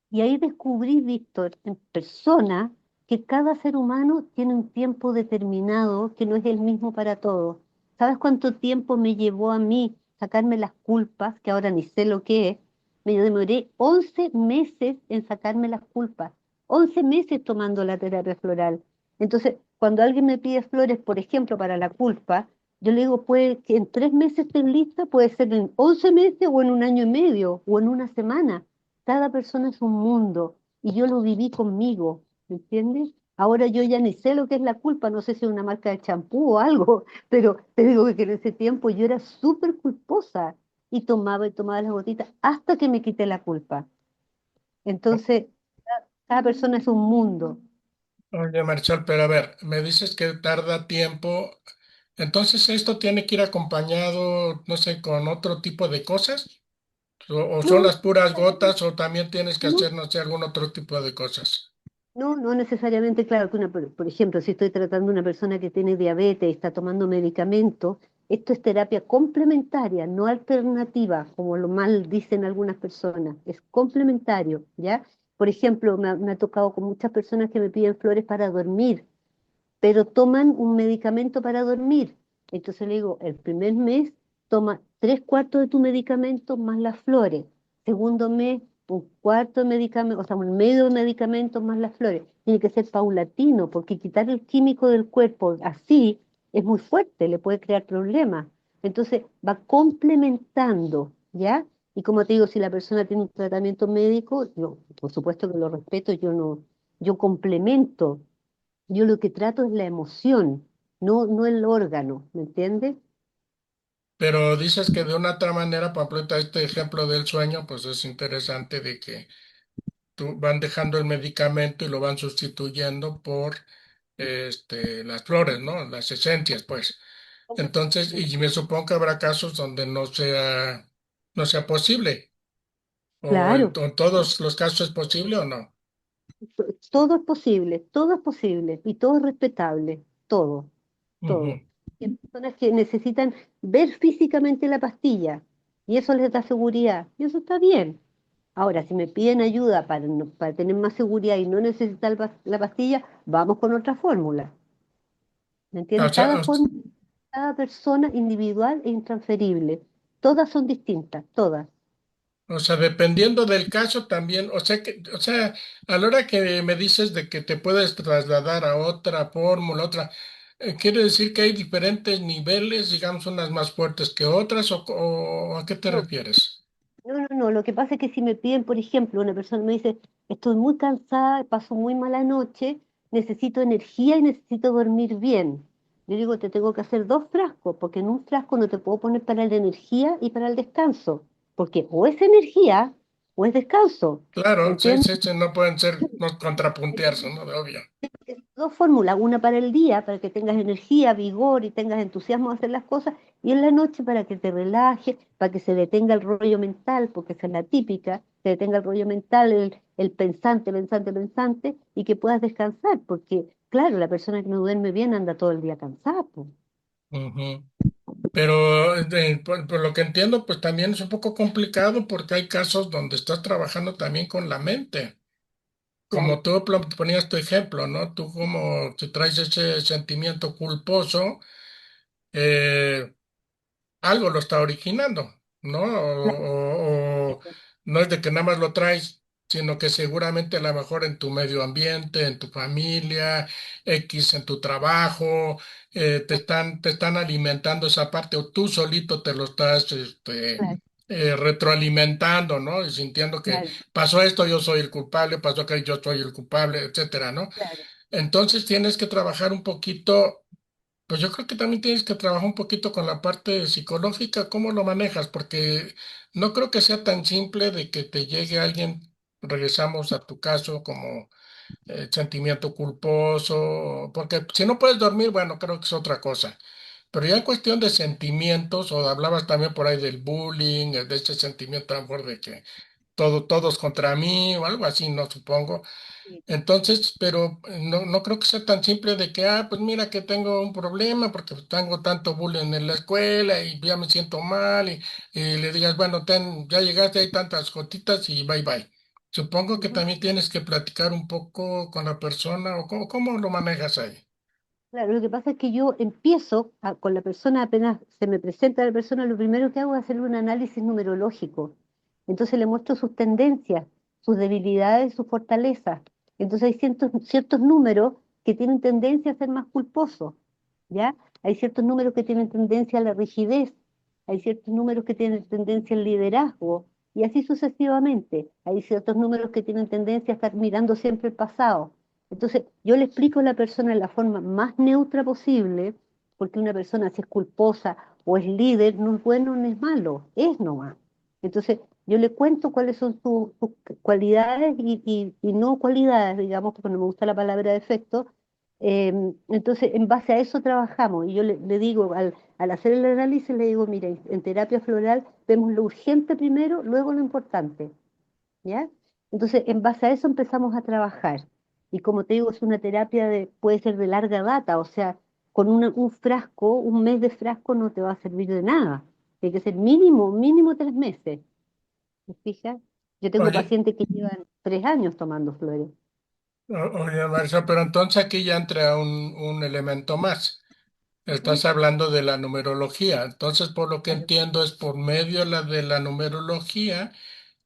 Y ahí descubrí, Víctor, en persona, que cada ser humano tiene un tiempo determinado que no es el mismo para todos. ¿Sabes cuánto tiempo me llevó a mí sacarme las culpas, que ahora ni sé lo que es? Me demoré 11 meses en sacarme las culpas, 11 meses tomando la terapia floral. Entonces, cuando alguien me pide flores, por ejemplo, para la culpa, yo le digo, puede que en 3 meses estén lista, puede ser en 11 meses o en 1 año y medio o en una semana. Cada persona es un mundo y yo lo viví conmigo, ¿me entiendes? Ahora yo ya ni sé lo que es la culpa, no sé si es una marca de champú o algo, pero te digo que en ese tiempo yo era súper culposa y tomaba las gotitas hasta que me quité la culpa. Entonces, cada persona es un mundo. Oye, Marcial, pero a ver, me dices que tarda tiempo. Entonces, ¿esto tiene que ir acompañado, no sé, con otro tipo de cosas? ¿O son No, las puras gotas o también tienes que no, hacer, no sé, algún otro tipo de cosas? no, no necesariamente, claro, que por ejemplo, si estoy tratando a una persona que tiene diabetes y está tomando medicamentos, esto es terapia complementaria, no alternativa, como lo mal dicen algunas personas, es complementario, ¿ya? Por ejemplo, me ha tocado con muchas personas que me piden flores para dormir, pero toman un medicamento para dormir. Entonces le digo, el primer mes toma 3/4 de tu medicamento más las flores. Segundo mes, 1/4 de medicamento, o sea, 1/2 de medicamento más las flores. Tiene que ser paulatino, porque quitar el químico del cuerpo así es muy fuerte, le puede crear problemas. Entonces va complementando, ¿ya? Y como te digo, si la persona tiene un tratamiento médico, yo por supuesto que lo respeto, yo no, yo complemento, yo lo que trato es la emoción, no, no el órgano, ¿me entiendes? Pero dices que de una otra manera, por ejemplo, este ejemplo del sueño, pues es interesante de que van dejando el medicamento y lo van sustituyendo por las flores, ¿no? Las esencias, pues. Entonces, y me supongo que habrá casos donde no sea posible, o Claro, en todos los casos es posible o no. todo es posible y todo es respetable, todo, Ujú. todo. Hay personas que necesitan ver físicamente la pastilla y eso les da seguridad y eso está bien. Ahora, si me piden ayuda para, para tener más seguridad y no necesitar la pastilla, vamos con otra fórmula, ¿me O entiendes? sea, Cada fórmula, cada persona individual e intransferible, todas son distintas, todas. dependiendo del caso también, o sea, a la hora que me dices de que te puedes trasladar a otra fórmula, otra. ¿Quiere decir que hay diferentes niveles, digamos, unas más fuertes que otras, o a qué te No, refieres? no. Lo que pasa es que si me piden, por ejemplo, una persona me dice, estoy muy cansada, paso muy mala noche, necesito energía y necesito dormir bien. Yo digo, te tengo que hacer dos frascos, porque en un frasco no te puedo poner para la energía y para el descanso, porque o es energía o es descanso. Claro, sí, ¿Entiendes? sí, sí, no pueden ser, no contrapuntearse, ¿no? De obvio. Dos fórmulas, una para el día, para que tengas energía, vigor y tengas entusiasmo de hacer las cosas, y en la noche para que te relajes, para que se detenga el rollo mental, porque esa es la típica, se detenga el rollo mental, el pensante, y que puedas descansar, porque claro, la persona que no duerme bien anda todo el día cansada, po. Ujú. Pero por lo que entiendo, pues también es un poco complicado porque hay casos donde estás trabajando también con la mente. Claro, Como tú ponías tu ejemplo, ¿no? Tú como si traes ese sentimiento culposo, eh, algo lo está originando, ¿no? claro, O no es de que nada más lo traes, sino que seguramente a lo mejor en tu medio ambiente, en tu familia, X, en tu trabajo, te están alimentando esa parte, o tú solito te lo estás claro, retroalimentando, ¿no? Y sintiendo que claro, pasó esto, yo soy el culpable, pasó aquello, yo soy el culpable, etcétera, ¿no? claro. Entonces tienes que trabajar un poquito. Pues yo creo que también tienes que trabajar un poquito con la parte psicológica, cómo lo manejas, porque no creo que sea tan simple de que te llegue alguien, regresamos a tu caso, como sentimiento culposo, porque si no puedes dormir, bueno, creo que es otra cosa. Pero ya en cuestión de sentimientos, o hablabas también por ahí del bullying, de ese sentimiento a lo mejor de que todos contra mí, o algo así, no supongo. Sí. Entonces, pero no creo que sea tan simple de que, pues mira que tengo un problema porque tengo tanto bullying en la escuela y ya me siento mal y le digas, bueno, ya llegaste, hay tantas gotitas y bye bye. Supongo que Ujú. también tienes que platicar un poco con la persona o cómo lo manejas ahí. Claro, lo que pasa es que yo empiezo con la persona, apenas se me presenta la persona, lo primero que hago es hacerle un análisis numerológico. Entonces le muestro sus tendencias, sus debilidades, sus fortalezas. Entonces hay ciertos números que tienen tendencia a ser más culposos, ¿ya? Hay ciertos números que tienen tendencia a la rigidez, hay ciertos números que tienen tendencia al liderazgo, y así sucesivamente. Hay ciertos números que tienen tendencia a estar mirando siempre el pasado. Entonces, yo le explico a la persona de la forma más neutra posible, porque una persona si es culposa o es líder, no es bueno ni es malo, es nomás. Entonces, yo le cuento cuáles son sus cualidades y no cualidades, digamos, porque no me gusta la palabra defecto. Entonces, en base a eso trabajamos. Y yo le digo, al hacer el análisis, le digo, mire, en terapia floral vemos lo urgente primero, luego lo importante. ¿Ya? Entonces, en base a eso empezamos a trabajar. Y como te digo, es una terapia puede ser de larga data, o sea, con un frasco, un mes de frasco no te va a servir de nada. Tiene que ser mínimo 3 meses. ¿Te fijas? Yo tengo Oye, pacientes que llevan 3 años tomando flores. oye, Marisa, pero entonces aquí ya entra un elemento más. Ujú. Estás hablando de la numerología. Entonces, por lo que Claro. entiendo, es por medio de la numerología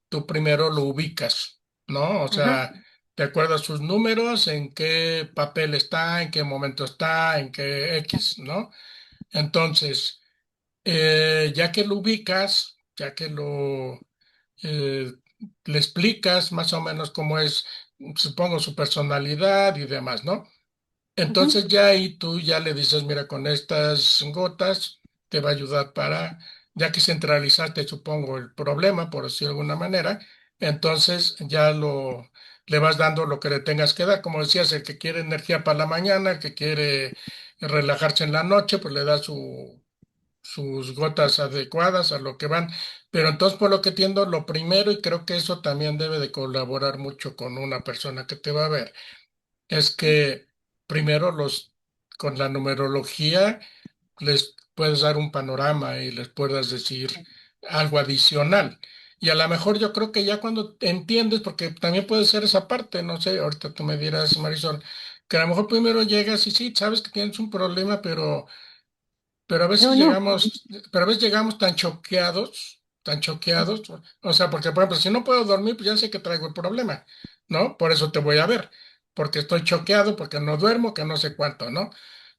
tú primero lo ubicas, ¿no? O Ajá. sea, te acuerdas sus números, en qué papel está, en qué momento está, en qué X, ¿no? Entonces, ya que lo ubicas, ya que eh, le explicas más o menos cómo es, supongo, su personalidad y demás, ¿no? Ujú. Entonces ya ahí tú ya le dices, mira, con estas gotas te va a ayudar ya que centralizaste, supongo, el problema, por decirlo de alguna manera, entonces ya le vas dando lo que le tengas que dar. Como decías, el que quiere energía para la mañana, el que quiere relajarse en la noche, pues le da sus gotas adecuadas a lo que van. Pero entonces, por lo que entiendo, lo primero, y creo que eso también debe de colaborar mucho con una persona que te va a ver es que primero con la numerología les puedes dar un panorama y les puedas decir algo adicional. Y a lo mejor yo creo que ya cuando entiendes, porque también puede ser esa parte, no sé, ahorita tú me dirás, Marisol, que a lo mejor primero llegas y sí, sabes que tienes un problema, pero a veces No, no. llegamos tan choqueados, o sea, porque por ejemplo, si no puedo dormir, pues ya sé que traigo el problema, ¿no? Por eso te voy a ver, porque estoy choqueado, porque no duermo, que no sé cuánto, ¿no?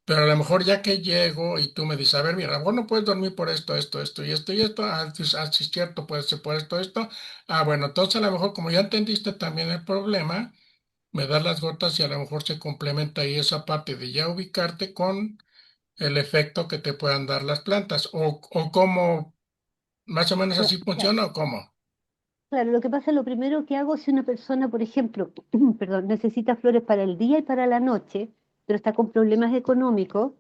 Pero a lo mejor ya que llego y tú me dices, a ver, mira, a lo mejor no puedes dormir por esto, esto y esto y esto, sí es cierto, puede ser por esto, esto. Ah, bueno, entonces a lo mejor como ya entendiste también el problema, me das las gotas y a lo mejor se complementa ahí esa parte de ya ubicarte con el efecto que te puedan dar las plantas. O cómo, más o menos así funciona o cómo. Claro, lo que pasa, lo primero que hago si una persona, por ejemplo, perdón, necesita flores para el día y para la noche, pero está con problemas económicos,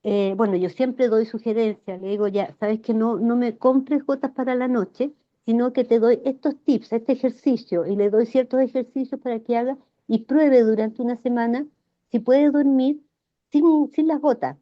bueno, yo siempre doy sugerencias, le digo ya, sabes que no me compres gotas para la noche, sino que te doy estos tips, este ejercicio, y le doy ciertos ejercicios para que haga y pruebe durante una semana si puede dormir sin las gotas,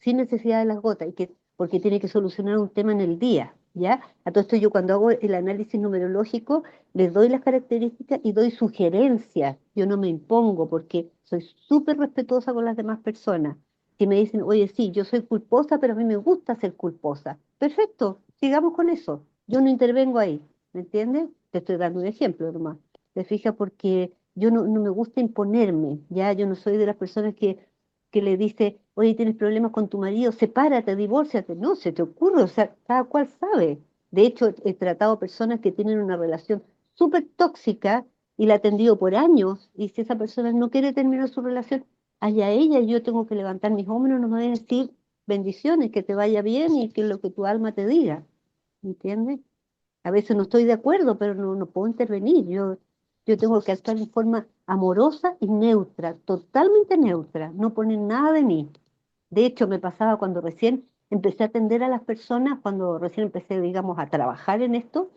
sin necesidad de las gotas, porque tiene que solucionar un tema en el día, ¿ya? A todo esto yo cuando hago el análisis numerológico, les doy las características y doy sugerencias. Yo no me impongo porque soy súper respetuosa con las demás personas. Si me dicen, oye, sí, yo soy culposa, pero a mí me gusta ser culposa. Perfecto, sigamos con eso. Yo no intervengo ahí, ¿me entiendes? Te estoy dando un ejemplo nomás. ¿Te fijas? Porque yo no me gusta imponerme, ¿ya? Yo no soy de las personas que le dice, oye, tienes problemas con tu marido, sepárate, divórciate. No, se te ocurre, o sea, cada cual sabe. De hecho, he tratado personas que tienen una relación súper tóxica y la he atendido por años, y si esa persona no quiere terminar su relación, allá ella, yo tengo que levantar mis hombros, no me voy a decir bendiciones, que te vaya bien y que lo que tu alma te diga, ¿entiendes? A veces no estoy de acuerdo, pero no puedo intervenir. Yo tengo que actuar de forma amorosa y neutra, totalmente neutra, no poner nada de mí. De hecho, me pasaba cuando recién empecé a atender a las personas, cuando recién empecé, digamos, a trabajar en esto,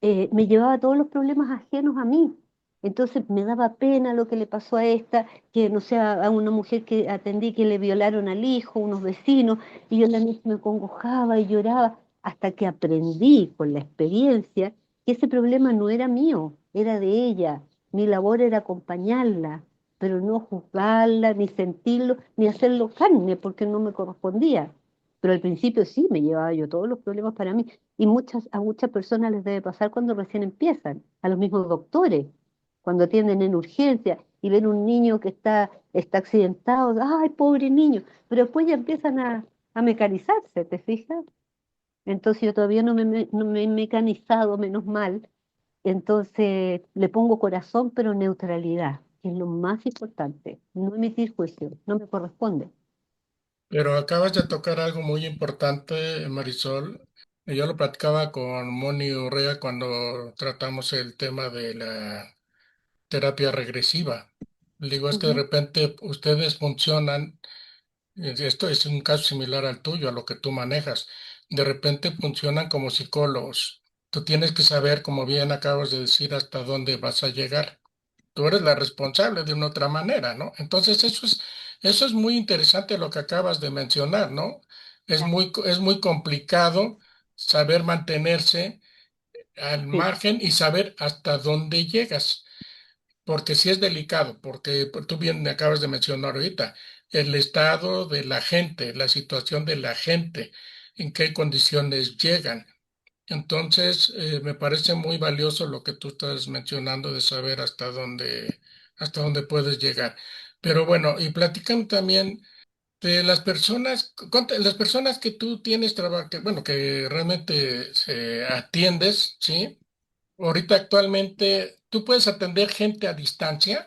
me llevaba todos los problemas ajenos a mí. Entonces me daba pena lo que le pasó a esta, que no sé, a una mujer que atendí que le violaron al hijo, unos vecinos, y yo la noche me congojaba y lloraba, hasta que aprendí con la experiencia que ese problema no era mío, era de ella. Mi labor era acompañarla, pero no juzgarla, ni sentirlo, ni hacerlo carne, porque no me correspondía. Pero al principio sí, me llevaba yo todos los problemas para mí. Y a muchas personas les debe pasar cuando recién empiezan, a los mismos doctores, cuando atienden en urgencia y ven un niño que está accidentado, ¡ay, pobre niño! Pero después ya empiezan a mecanizarse, ¿te fijas? Entonces yo todavía no me he mecanizado, menos mal. Entonces le pongo corazón, pero neutralidad, que es lo más importante. No emitir juicio, no me corresponde. Pero acabas de tocar algo muy importante, Marisol. Yo lo platicaba con Moni Urrea cuando tratamos el tema de la terapia regresiva. Le digo, es que de Ujú. repente ustedes funcionan, esto es un caso similar al tuyo, a lo que tú manejas. De repente funcionan como psicólogos. Tú tienes que saber, como bien acabas de decir, hasta dónde vas a llegar. Tú eres la responsable de una otra manera, ¿no? Entonces eso es muy interesante lo que acabas de mencionar, ¿no? Ya, Es muy complicado saber mantenerse al sí, margen y saber hasta dónde llegas, porque sí es delicado, porque pues, tú bien me acabas de mencionar ahorita, el estado de la gente, la situación de la gente, en qué condiciones llegan. Entonces, me parece muy valioso lo que tú estás mencionando de saber hasta dónde puedes llegar. Pero bueno, y platican también de las personas, las personas que tú tienes trabajo, bueno, que realmente atiendes, ¿sí? Ahorita actualmente, ¿tú puedes atender gente a distancia?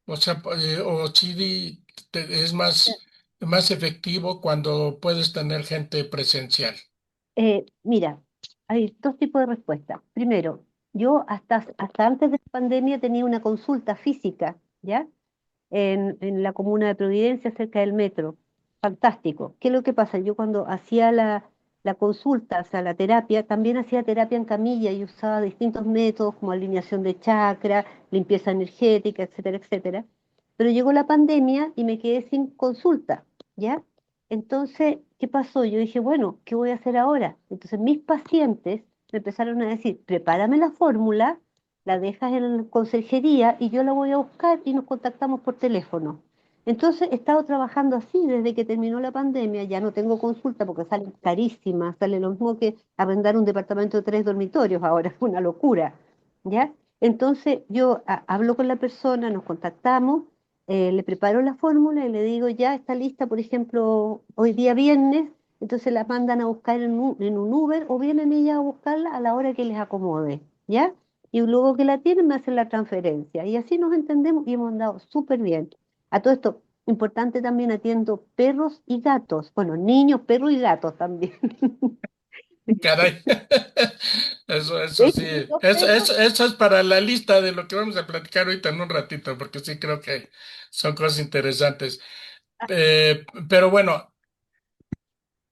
O sea, o si es más efectivo cuando puedes tener gente presencial. Mira, hay dos tipos de respuestas. Primero, yo hasta antes de la pandemia tenía una consulta física, ¿ya? En la comuna de Providencia, cerca del metro. Fantástico. ¿Qué es lo que pasa? Yo cuando hacía la consulta, o sea, la terapia, también hacía terapia en camilla y usaba distintos métodos como alineación de chakra, limpieza energética, etcétera, etcétera. Pero llegó la pandemia y me quedé sin consulta, ¿ya? Entonces, ¿qué pasó? Yo dije, bueno, ¿qué voy a hacer ahora? Entonces mis pacientes me empezaron a decir, prepárame la fórmula, la dejas en la conserjería y yo la voy a buscar y nos contactamos por teléfono. Entonces he estado trabajando así desde que terminó la pandemia, ya no tengo consulta porque salen carísimas, sale lo mismo que arrendar un departamento de 3 dormitorios ahora, es una locura, ¿ya? Entonces yo hablo con la persona, nos contactamos le preparo la fórmula y le digo, ya está lista, por ejemplo, hoy día viernes, entonces la mandan a buscar en un Uber o vienen ellas a buscarla a la hora que les acomode, ¿ya? Y luego que la tienen me hacen la transferencia. Y así nos entendemos y hemos andado súper bien. A todo esto, importante también atiendo perros y gatos. Bueno, niños, perros y gatos también. Caray. De Eso hecho, sí. mis dos Eso, perros, eso, eso es para la lista de lo que vamos a platicar ahorita en un ratito, porque sí creo que son cosas interesantes. Pero bueno,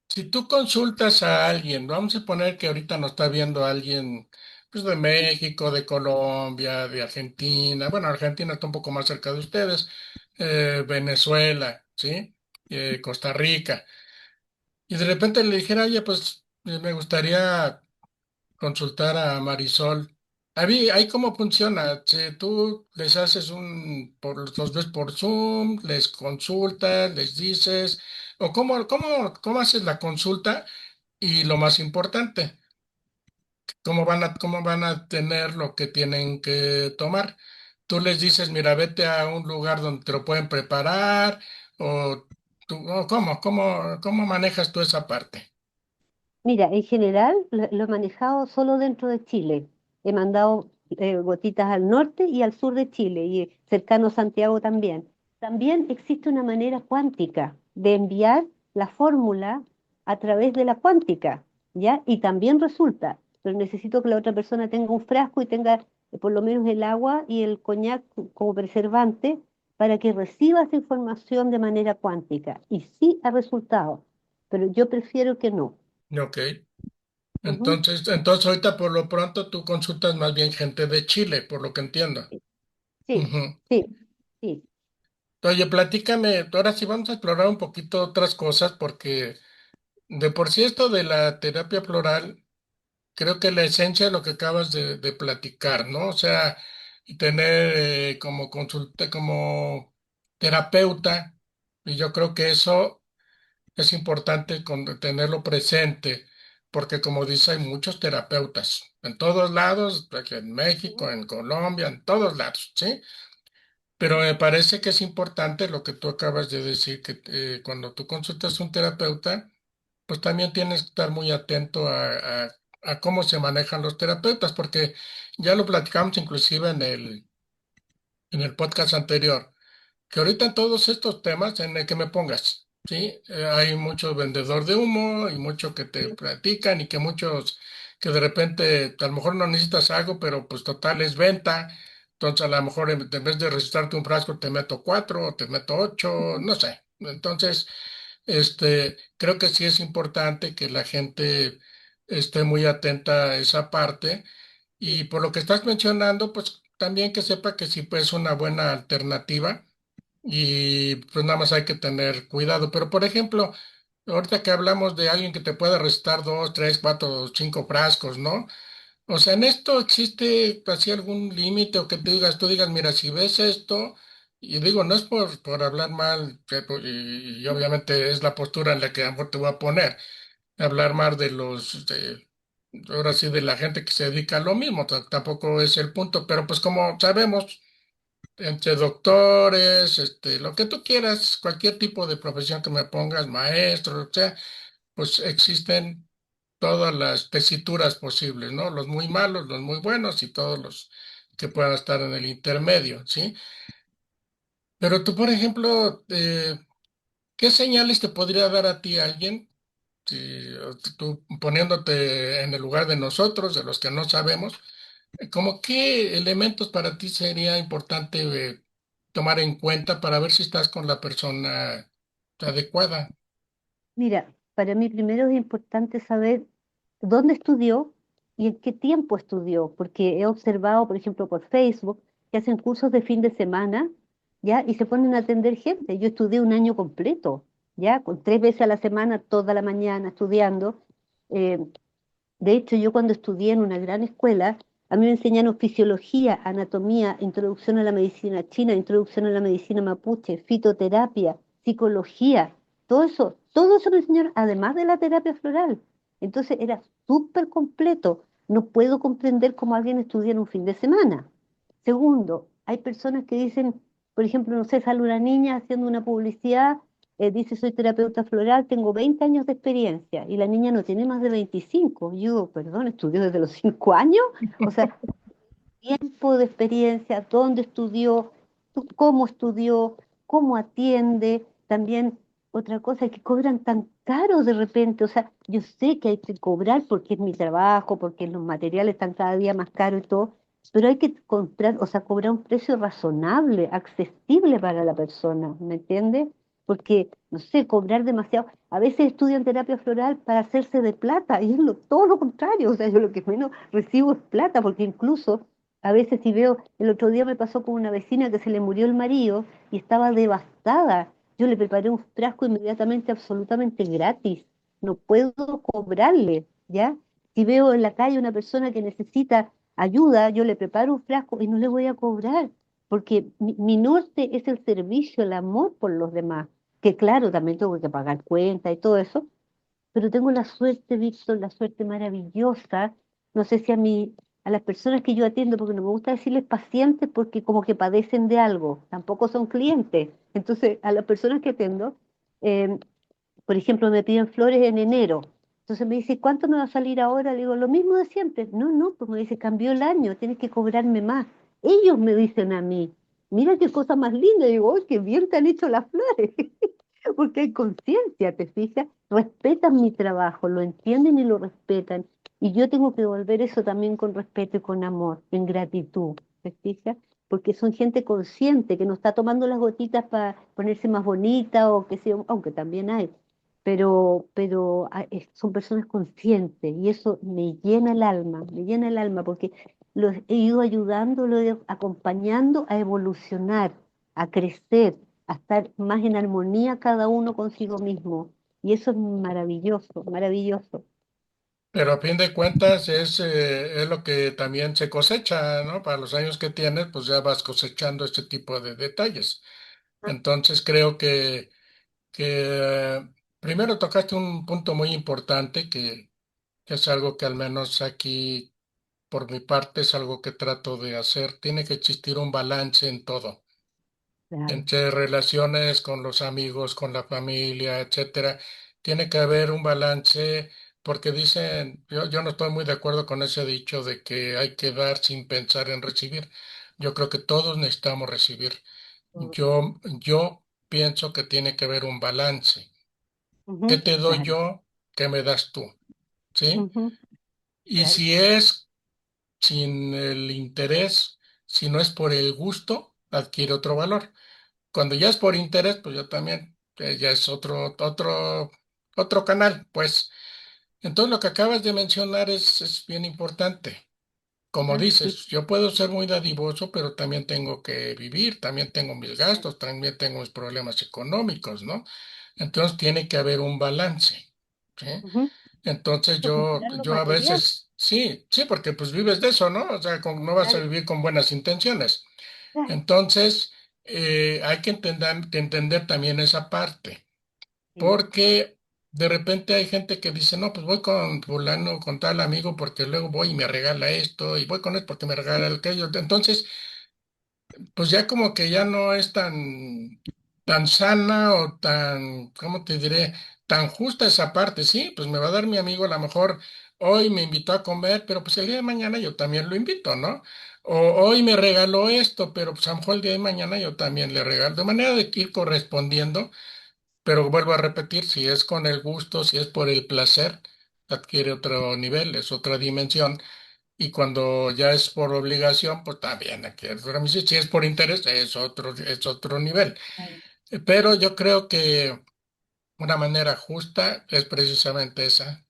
si tú consultas a alguien, vamos a poner que ahorita nos está viendo alguien pues, de México, de Colombia, de Argentina. Bueno, Argentina está un poco más cerca de ustedes. Venezuela, ¿sí? Costa Rica. Y de repente le dijera, oye, pues me gustaría consultar a Marisol. Ahí cómo funciona. Si tú les haces los ves por Zoom, les consultas, les dices, o cómo haces la consulta y lo más importante, cómo van a tener lo que tienen que tomar. Tú les dices, mira, vete a un lugar donde te lo pueden preparar, o cómo manejas tú esa parte. mira, en general lo he manejado solo dentro de Chile. He mandado gotitas al norte y al sur de Chile y cercano a Santiago también. También existe una manera cuántica de enviar la fórmula a través de la cuántica, ¿ya? Y también resulta, pero necesito que la otra persona tenga un frasco y tenga por lo menos el agua y el coñac como preservante para que reciba esa información de manera cuántica. Y sí ha resultado, pero yo prefiero que no. Ok. Ujú. Entonces ahorita por lo pronto tú consultas más bien gente de Chile, por lo que entiendo. Sí, Ujú. sí, sí. Oye, platícame, ahora sí vamos a explorar un poquito otras cosas porque de por sí esto de la terapia floral, creo que la esencia de lo que acabas de platicar, ¿no? O sea, tener como consulta, como terapeuta, y yo creo que eso es importante tenerlo presente, porque como dice, hay muchos terapeutas en todos lados, aquí en México, Ujú. en Colombia, en todos lados, ¿sí? Pero me parece que es importante lo que tú acabas de decir, que cuando tú consultas a un terapeuta, pues también tienes que estar muy atento a cómo se manejan los terapeutas, porque ya lo platicamos inclusive en el podcast anterior que ahorita todos estos temas en el que me pongas, ¿sí? Hay mucho vendedor de humo y mucho que te platican y que muchos que de repente a lo mejor no necesitas algo, pero pues total es venta. Entonces a lo mejor en vez de recetarte un frasco te meto 4 o te meto 8, Ujú. no sé. Entonces, creo que sí es importante que la gente esté muy atenta a esa parte Sí. y por lo que estás mencionando, pues también que sepa que sí pues, es una buena alternativa y pues nada más hay que tener cuidado. Pero por ejemplo, ahorita que hablamos de alguien que te pueda recetar 2, 3, 4, 5 frascos, ¿no? O sea, ¿en esto existe así algún límite o que tú digas, mira, si ves esto, y digo, no es por hablar mal, y obviamente es la postura en la que a lo mejor te voy a poner, hablar mal ahora sí, de la gente que se dedica a lo mismo, tampoco es el punto, pero pues como sabemos, entre doctores, lo que tú quieras, cualquier tipo de profesión que me pongas, maestro, o sea, pues existen todas las tesituras posibles, ¿no? Los muy malos, los muy buenos y todos los que puedan estar en el intermedio, ¿sí? Pero tú, por ejemplo, ¿qué señales te podría dar a ti alguien, si, tú poniéndote en el lugar de nosotros, de los que no sabemos? ¿Cómo qué elementos para ti sería importante tomar en cuenta para ver si estás con la persona adecuada? Mira, para mí primero es importante saber dónde estudió y en qué tiempo estudió, porque he observado, por ejemplo, por Facebook, que hacen cursos de fin de semana, ¿ya? Y se ponen a atender gente. Yo estudié un año completo, ¿ya? Con 3 veces a la semana, toda la mañana estudiando. Eh, De hecho, yo cuando estudié en una gran escuela, a mí me enseñaron fisiología, anatomía, introducción a la medicina china, introducción a la medicina mapuche, fitoterapia, psicología, todo eso me enseñaron, además de la terapia floral. Entonces era súper completo. No puedo comprender cómo alguien estudia en un fin de semana. Segundo, hay personas que dicen, Por ejemplo, no sé, sale una niña haciendo una publicidad, dice soy terapeuta floral, tengo 20 años de experiencia y la niña no tiene más de 25. Yo digo, perdón, estudió desde los 5 años. O sea, tiempo de experiencia, dónde estudió, cómo estudió, cómo atiende. También otra cosa es que cobran tan caro de repente. O sea, yo sé que hay que cobrar porque es mi trabajo, porque los materiales están cada día más caros y todo, pero hay que comprar, o sea, cobrar un precio razonable, accesible para la persona, ¿me entiendes? Porque, no sé, cobrar demasiado. A veces estudian terapia floral para hacerse de plata y es todo lo contrario. O sea, yo lo que menos recibo es plata, porque incluso a veces si veo, el otro día me pasó con una vecina que se le murió el marido y estaba devastada. Yo le preparé un frasco inmediatamente, absolutamente gratis. No puedo cobrarle, ¿ya? Si veo en la calle una persona que necesita ayuda, yo le preparo un frasco y no le voy a cobrar, porque mi norte es el servicio, el amor por los demás. Que claro, también tengo que pagar cuentas y todo eso, pero tengo la suerte, Víctor, la suerte maravillosa. No sé si a las personas que yo atiendo, porque no me gusta decirles pacientes porque como que padecen de algo, tampoco son clientes. Entonces, a las personas que atiendo, eh, por ejemplo, me piden flores en enero. Entonces me dice, ¿cuánto me va a salir ahora? Le digo, lo mismo de siempre. No, no, pues me dice, cambió el año, tienes que cobrarme más. Ellos me dicen a mí, mira qué cosa más linda. Y digo, ¡ay, qué bien te han hecho las flores! Porque hay conciencia, ¿te fijas? Respetan mi trabajo, lo entienden y lo respetan. Y yo tengo que devolver eso también con respeto y con amor, en gratitud, ¿te fijas? Porque son gente consciente que no está tomando las gotitas para ponerse más bonita o que sea, aunque también hay, son personas conscientes y eso me llena el alma porque los he ido ayudando, los he ido acompañando a evolucionar, a crecer, a estar más en armonía cada uno consigo mismo. Y eso es maravilloso, maravilloso. Pero a fin de cuentas es lo que también se cosecha, ¿no? Para los años que tienes, pues ya vas cosechando este tipo de detalles. Entonces creo que primero tocaste un punto muy importante que es algo que al menos aquí por mi parte es algo que trato de hacer. Tiene que existir un balance en todo, Claro. entre relaciones con los amigos, con la familia, etcétera. Tiene que haber un balance porque dicen, yo no estoy muy de acuerdo con ese dicho de que hay que dar sin pensar en recibir. Yo creo que todos necesitamos recibir. Yo pienso que tiene que haber un balance. ¿Qué Ujú, te doy claro. yo? ¿Qué me das tú? ¿Sí? Ujú, Y claro. si es sin el interés, si no es por el gusto, adquiere otro valor. Cuando ya es por interés, pues yo también, ya es otro canal, pues. Entonces lo que acabas de mencionar es bien importante. Como Ah, sí. dices, yo puedo ser muy dadivoso, pero también tengo que vivir, también tengo mis gastos, también tengo mis problemas económicos, ¿no? Entonces tiene que haber un balance, ¿sí? Ujú. Entonces Recuperar lo yo a material. veces, sí, sí, porque pues vives de eso, ¿no? O sea, no vas a Claro, vivir con buenas intenciones. claro. Entonces, hay que entender también esa parte, Sí. porque de repente hay gente que dice, no, pues voy con fulano, con tal amigo, porque luego voy y me regala esto, y voy con él porque me regala aquello. Entonces, pues ya como que ya no es tan sana o tan, ¿cómo te diré? Tan justa esa parte, sí, pues me va a dar mi amigo, a lo mejor hoy me invitó a comer, pero pues el día de mañana yo también lo invito, ¿no? O hoy me regaló esto, pero pues a lo mejor el día de mañana yo también le regalo, de manera de ir correspondiendo, pero vuelvo a repetir, si es con el gusto, si es por el placer, adquiere otro nivel, es otra dimensión. Y cuando ya es por obligación, pues también aquí si es por interés, es otro nivel. Claro. Pero yo creo que una manera justa es precisamente esa,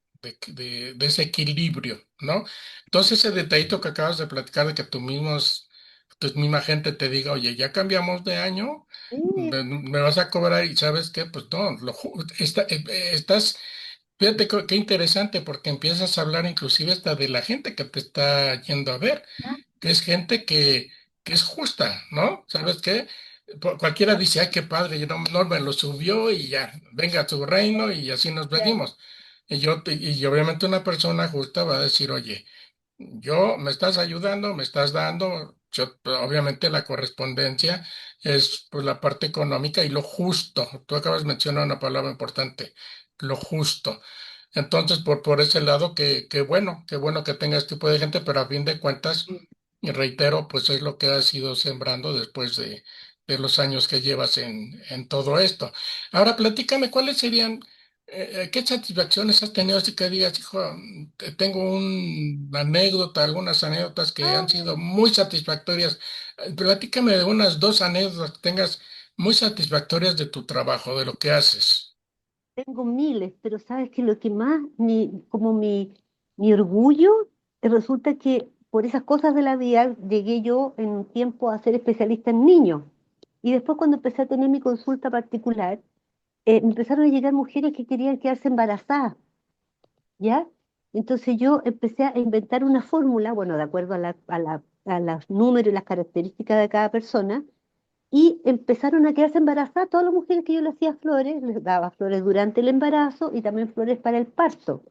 de ese equilibrio, ¿no? Entonces ese detallito que acabas de platicar de que tu misma gente te diga, oye, ya cambiamos de año, Sí. me vas a cobrar y sabes qué, pues no, estás. Fíjate qué interesante, porque empiezas a hablar inclusive hasta de la gente que te está yendo a ver, Ah, que es gente que es justa, ¿no? ¿Sabes qué? Cualquiera dice, ay, qué padre, y no me lo subió y ya, venga a tu reino y así nos claro. venimos. Y obviamente una persona justa va a decir, oye, Yo, me estás ayudando, me estás dando, obviamente la correspondencia es pues la parte económica y lo justo. Tú acabas de mencionar una palabra importante, lo justo. Entonces, por ese lado, qué bueno que tengas este tipo de gente, pero a fin de cuentas, y reitero, pues es lo que has ido sembrando después de los años que llevas en todo esto. Ahora, platícame, ¿cuáles serían, qué satisfacciones has tenido? Así que digas, hijo, tengo una anécdota, algunas anécdotas que han Ah, sido muy satisfactorias. Platícame de unas dos anécdotas que tengas muy satisfactorias de tu trabajo, de lo que haces. tengo miles, pero sabes que lo que más, como mi orgullo, resulta que por esas cosas de la vida llegué yo en un tiempo a ser especialista en niños. Y después cuando empecé a tener mi consulta particular, me empezaron a llegar mujeres que querían quedarse embarazadas, ¿ya? Entonces yo empecé a inventar una fórmula, bueno, de acuerdo a los números y las características de cada persona, y empezaron a quedarse embarazadas todas las mujeres que yo les hacía flores, les daba flores durante el embarazo y también flores para el parto.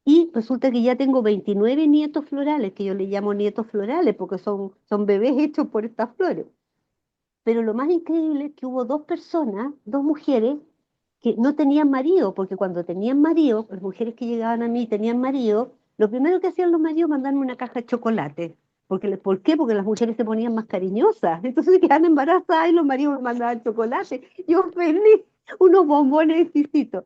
Y resulta que ya tengo 29 nietos florales, que yo les llamo nietos florales porque son bebés hechos por estas flores. Pero lo más increíble es que hubo dos personas, dos mujeres, que no tenían marido, porque cuando tenían marido, las mujeres que llegaban a mí tenían marido, lo primero que hacían los maridos mandarme una caja de chocolate. ¿Por qué? Porque las mujeres se ponían más cariñosas. Entonces se quedaban embarazadas y los maridos me mandaban chocolate. Yo feliz, unos bombones exquisitos.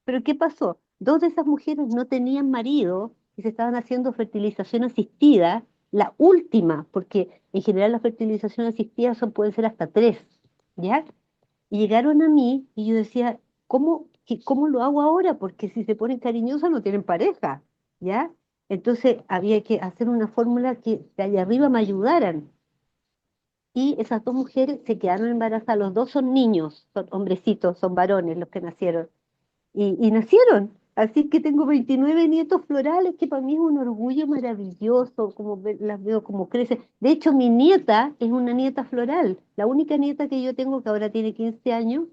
Pero ¿qué pasó? Dos de esas mujeres no tenían marido y se estaban haciendo fertilización asistida, la última, porque en general la fertilización asistida pueden ser hasta tres, ¿ya? Y llegaron a mí y yo decía, ¿cómo lo hago ahora? Porque si se ponen cariñosas no tienen pareja, ¿ya? Entonces había que hacer una fórmula que de allá arriba me ayudaran. Y esas dos mujeres se quedaron embarazadas, los dos son niños, son hombrecitos, son varones los que nacieron y nacieron. Así que tengo 29 nietos florales, que para mí es un orgullo maravilloso, las veo como crecen. De hecho, mi nieta es una nieta floral. La única nieta que yo tengo, que ahora tiene 15 años,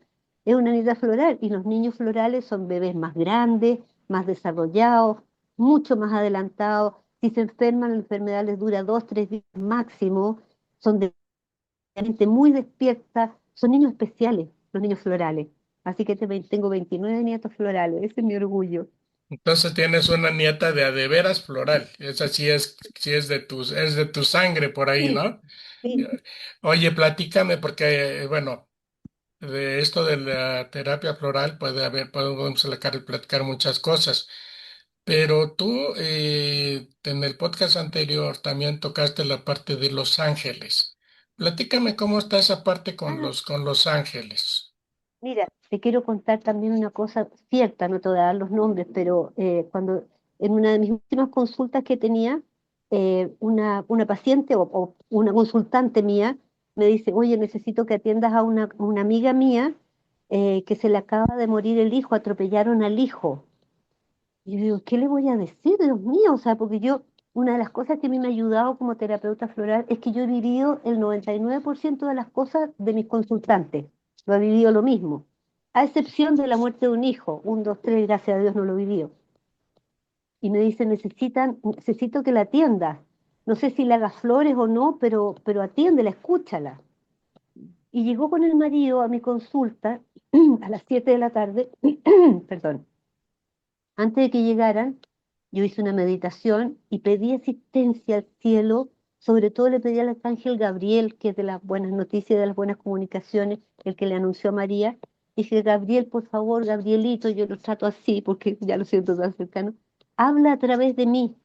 es una nieta floral. Y los niños florales son bebés más grandes, más desarrollados, mucho más adelantados. Si se enferman, la enfermedad les dura 2, 3 días máximo. Son de gente muy despierta, son niños especiales, los niños florales. Así que tengo 29 nietos florales, ese es mi orgullo. Entonces tienes una nieta de a de veras floral. Esa sí es es de tu sangre por ahí, Sí, ¿no? sí. Oye, platícame, porque, bueno, de esto de la terapia floral podemos platicar muchas cosas. Pero tú, en el podcast anterior también tocaste la parte de Los Ángeles. Platícame cómo está esa parte Ah, con Los Ángeles. mira, te quiero contar también una cosa cierta, no te voy a dar los nombres, pero cuando en una de mis últimas consultas que tenía, una paciente o una consultante mía me dice, oye, necesito que atiendas a una amiga mía que se le acaba de morir el hijo, atropellaron al hijo. Y yo digo, ¿qué le voy a decir, Dios mío? O sea, porque una de las cosas que a mí me ha ayudado como terapeuta floral es que yo he vivido el 99% de las cosas de mis consultantes. Lo he vivido lo mismo. A excepción de la muerte de un hijo. Un, dos, tres, gracias a Dios no lo he vivido. Y me dice, necesito que la atiendas. No sé si le hagas flores o no, pero atiéndela, escúchala. Y llegó con el marido a mi consulta a las 7 de la tarde, perdón. Antes de que llegaran, yo hice una meditación y pedí asistencia al cielo. Sobre todo le pedí al arcángel Gabriel, que es de las buenas noticias, de las buenas comunicaciones, el que le anunció a María. Dije, Gabriel, por favor, Gabrielito, yo lo trato así porque ya lo siento tan cercano. Habla a través de mí,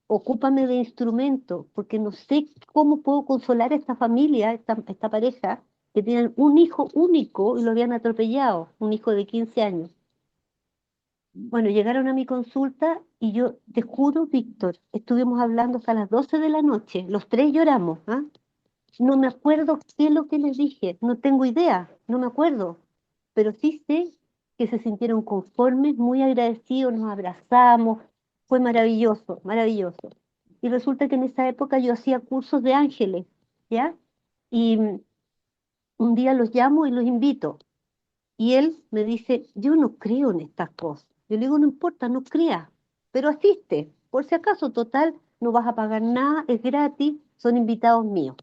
ocúpame de instrumento, porque no sé cómo puedo consolar a esta familia, esta pareja, que tienen un hijo único y lo habían atropellado, un hijo de 15 años. Bueno, llegaron a mi consulta y yo te juro, Víctor, estuvimos hablando hasta las 12 de la noche, los tres lloramos, ¿ah? No me acuerdo qué es lo que les dije, no tengo idea, no me acuerdo, pero sí sé que se sintieron conformes, muy agradecidos, nos abrazamos, fue maravilloso, maravilloso. Y resulta que en esa época yo hacía cursos de ángeles, ¿ya? Y un día los llamo y los invito. Y él me dice, yo no creo en estas cosas. Yo le digo, no importa, no crea, pero asiste. Por si acaso, total, no vas a pagar nada, es gratis, son invitados míos.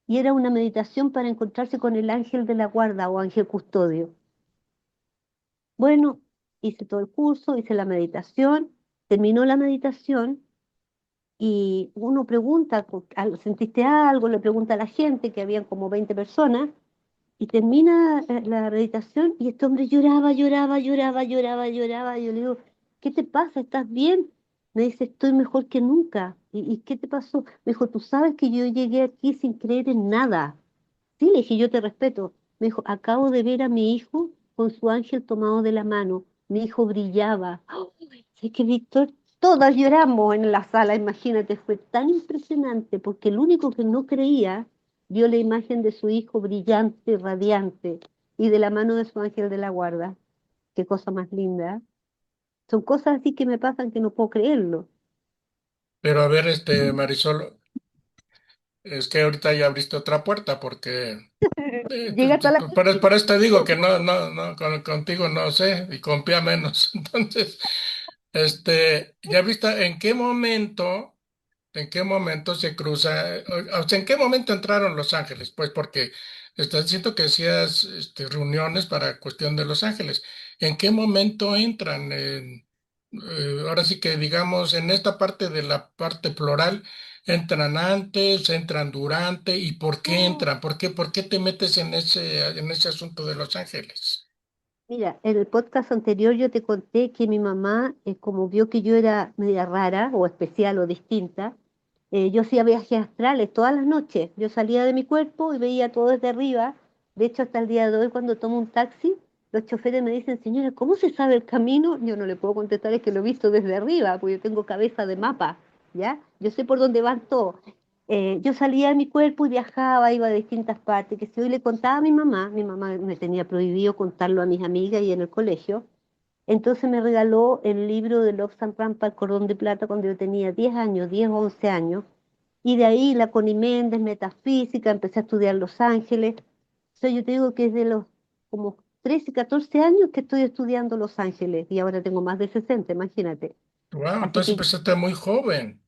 Y era una meditación para encontrarse con el ángel de la guarda o ángel custodio. Bueno, hice todo el curso, hice la meditación, terminó la meditación y uno pregunta, ¿sentiste algo? Le pregunta a la gente, que habían como 20 personas, y termina la meditación y este hombre lloraba, lloraba, lloraba, lloraba, lloraba. Y yo le digo, ¿qué te pasa? ¿Estás bien? Me dice, estoy mejor que nunca. ¿Y qué te pasó? Me dijo, tú sabes que yo llegué aquí sin creer en nada. Sí, le dije, yo te respeto. Me dijo, acabo de ver a mi hijo con su ángel tomado de la mano. Mi hijo brillaba. ¡Ay! Sé que Víctor, todas lloramos en la sala, imagínate, fue tan impresionante porque el único que no creía vio la imagen de su hijo brillante, radiante y de la mano de su ángel de la guarda. Qué cosa más linda. ¿Eh? Son cosas así que me pasan que no puedo creerlo. Pero a ver, Marisol, es que ahorita ya abriste otra puerta porque Llega hasta la para esto digo que no, contigo no sé y con Pía menos. Entonces, ¿ya viste en qué momento se cruza, o sea, en qué momento entraron Los Ángeles? Pues porque estás diciendo que hacías reuniones para cuestión de Los Ángeles. ¿En qué momento entran? Ahora sí que digamos, en esta parte de la parte plural, ¿entran antes, entran durante? ¿Y por qué No, entran? ¿Por qué te metes en ese asunto de Los Ángeles? mira, en el podcast anterior yo te conté que mi mamá, como vio que yo era media rara o especial o distinta, yo hacía viajes astrales todas las noches. Yo salía de mi cuerpo y veía todo desde arriba. De hecho, hasta el día de hoy, cuando tomo un taxi, los choferes me dicen, señora, ¿cómo se sabe el camino? Yo no le puedo contestar, es que lo he visto desde arriba, porque yo tengo cabeza de mapa, ¿ya? Yo sé por dónde van todos. Yo salía de mi cuerpo y viajaba, iba a distintas partes, que si hoy le contaba a mi mamá me tenía prohibido contarlo a mis amigas y en el colegio, entonces me regaló el libro de Love and Rampa, El Cordón de Plata, cuando yo tenía 10 años, 10 o 11 años, y de ahí la Connie Méndez, metafísica, empecé a estudiar Los Ángeles. O sea, yo te digo que desde los como 13, 14 años que estoy estudiando Los Ángeles, y ahora tengo más de 60, imagínate. Wow, Así entonces que empezaste muy joven.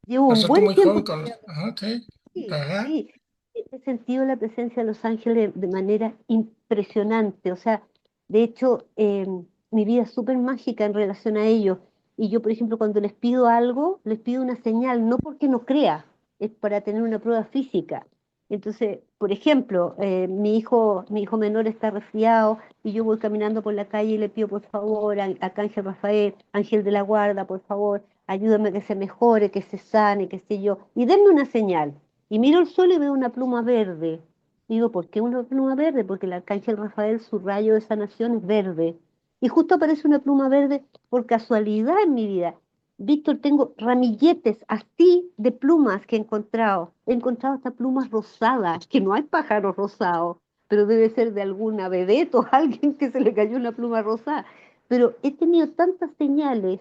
llevo un Empezaste buen muy tiempo. joven con los... Ajá, ok. Sí, Ajá. sí, he sentido la presencia de los ángeles de manera impresionante. O sea, de hecho, mi vida es súper mágica en relación a ellos. Y yo, por ejemplo, cuando les pido algo, les pido una señal, no porque no crea, es para tener una prueba física. Entonces, por ejemplo, mi hijo menor está resfriado y yo voy caminando por la calle y le pido, por favor, a Arcángel Rafael, ángel de la guarda, por favor, ayúdame a que se mejore, que se sane, qué sé yo, y denme una señal. Y miro el suelo y veo una pluma verde. Digo, ¿por qué una pluma verde? Porque el arcángel Rafael, su rayo de sanación es verde. Y justo aparece una pluma verde por casualidad en mi vida. Víctor, tengo ramilletes así de plumas que he encontrado. He encontrado hasta plumas rosadas, que no hay pájaros rosados, pero debe ser de alguna vedette o alguien que se le cayó una pluma rosada. Pero he tenido tantas señales.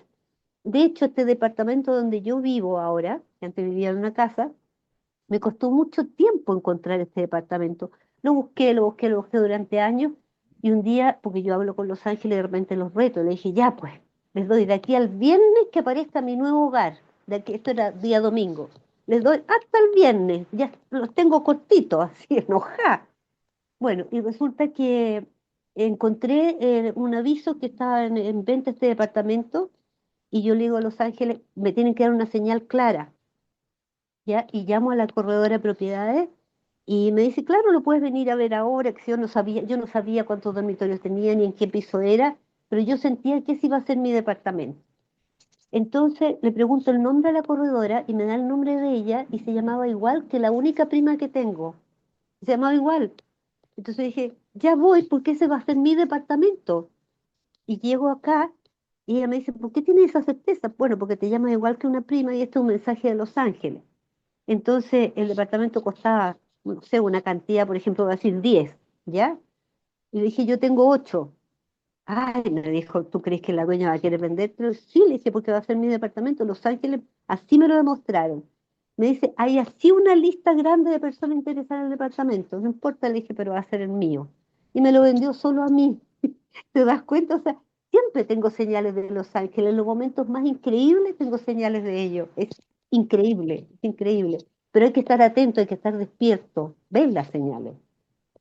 De hecho, este departamento donde yo vivo ahora, que antes vivía en una casa, me costó mucho tiempo encontrar este departamento. Lo busqué, lo busqué, lo busqué durante años y un día, porque yo hablo con Los Ángeles, de repente los reto, le dije, ya pues, les doy de aquí al viernes que aparezca mi nuevo hogar. De aquí, esto era día domingo. Les doy hasta el viernes, ya los tengo cortitos, así enojada. Bueno, y resulta que encontré un aviso que estaba en venta este departamento y yo le digo a Los Ángeles, me tienen que dar una señal clara. ¿Ya? Y llamo a la corredora de propiedades y me dice, claro, lo puedes venir a ver ahora, que yo no sabía cuántos dormitorios tenía ni en qué piso era, pero yo sentía que ese iba a ser mi departamento. Entonces le pregunto el nombre a la corredora y me da el nombre de ella y se llamaba igual que la única prima que tengo. Se llamaba igual. Entonces dije, ya voy porque ese va a ser mi departamento. Y llego acá y ella me dice, ¿por qué tienes esa certeza? Bueno, porque te llamas igual que una prima y esto es un mensaje de Los Ángeles. Entonces el departamento costaba, no sé, una cantidad, por ejemplo, voy a decir 10, ¿ya? Y le dije, yo tengo 8. Ay, me dijo, ¿tú crees que la dueña va a querer vendértelo? Sí, le dije, porque va a ser mi departamento. Los Ángeles, así me lo demostraron. Me dice, hay así una lista grande de personas interesadas en el departamento. No importa, le dije, pero va a ser el mío. Y me lo vendió solo a mí. ¿Te das cuenta? O sea, siempre tengo señales de Los Ángeles. En los momentos más increíbles tengo señales de ellos. increíble, es increíble. Pero hay que estar atento, hay que estar despierto, ver las señales.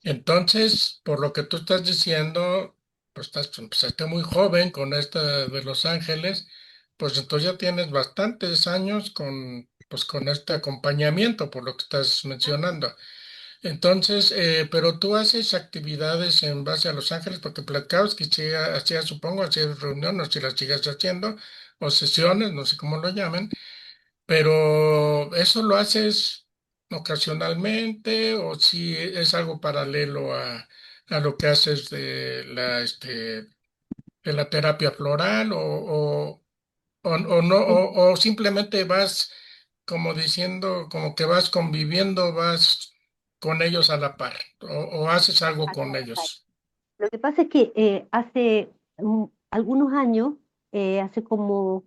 Entonces, por lo que tú estás diciendo, pues empezaste muy joven con esta de Los Ángeles, pues entonces ya tienes bastantes años pues con este acompañamiento, por lo que estás mencionando. Entonces, pero tú haces actividades en base a Los Ángeles, porque platicabas que sí hacías, supongo, hacías reuniones, si las sigues haciendo, o sesiones, no sé cómo lo llamen. Pero ¿eso lo haces ocasionalmente o si es algo paralelo a lo que haces de la terapia floral o no, Sí, o simplemente vas como diciendo, como que vas conviviendo, vas con ellos a la par o haces algo algo con a la par. ellos? Lo que pasa es que hace algunos años, hace como,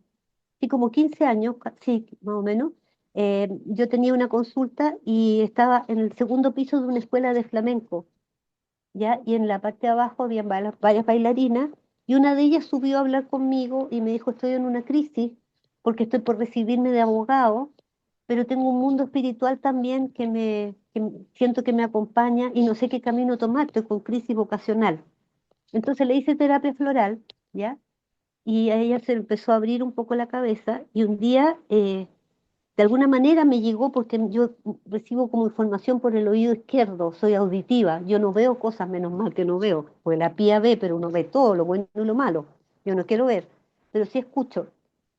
sí, como 15 años, sí, más o menos, yo tenía una consulta y estaba en el segundo piso de una escuela de flamenco. ¿Ya? Y en la parte de abajo habían varias bailarinas y una de ellas subió a hablar conmigo y me dijo, estoy en una crisis porque estoy por recibirme de abogado, pero tengo un mundo espiritual también siento que me acompaña y no sé qué camino tomar, estoy con crisis vocacional. Entonces le hice terapia floral, ¿ya? Y a ella se le empezó a abrir un poco la cabeza y un día de alguna manera me llegó porque yo recibo como información por el oído izquierdo, soy auditiva, yo no veo cosas, menos mal que no veo, porque la pía ve, pero uno ve todo, lo bueno y lo malo, yo no quiero ver, pero sí escucho.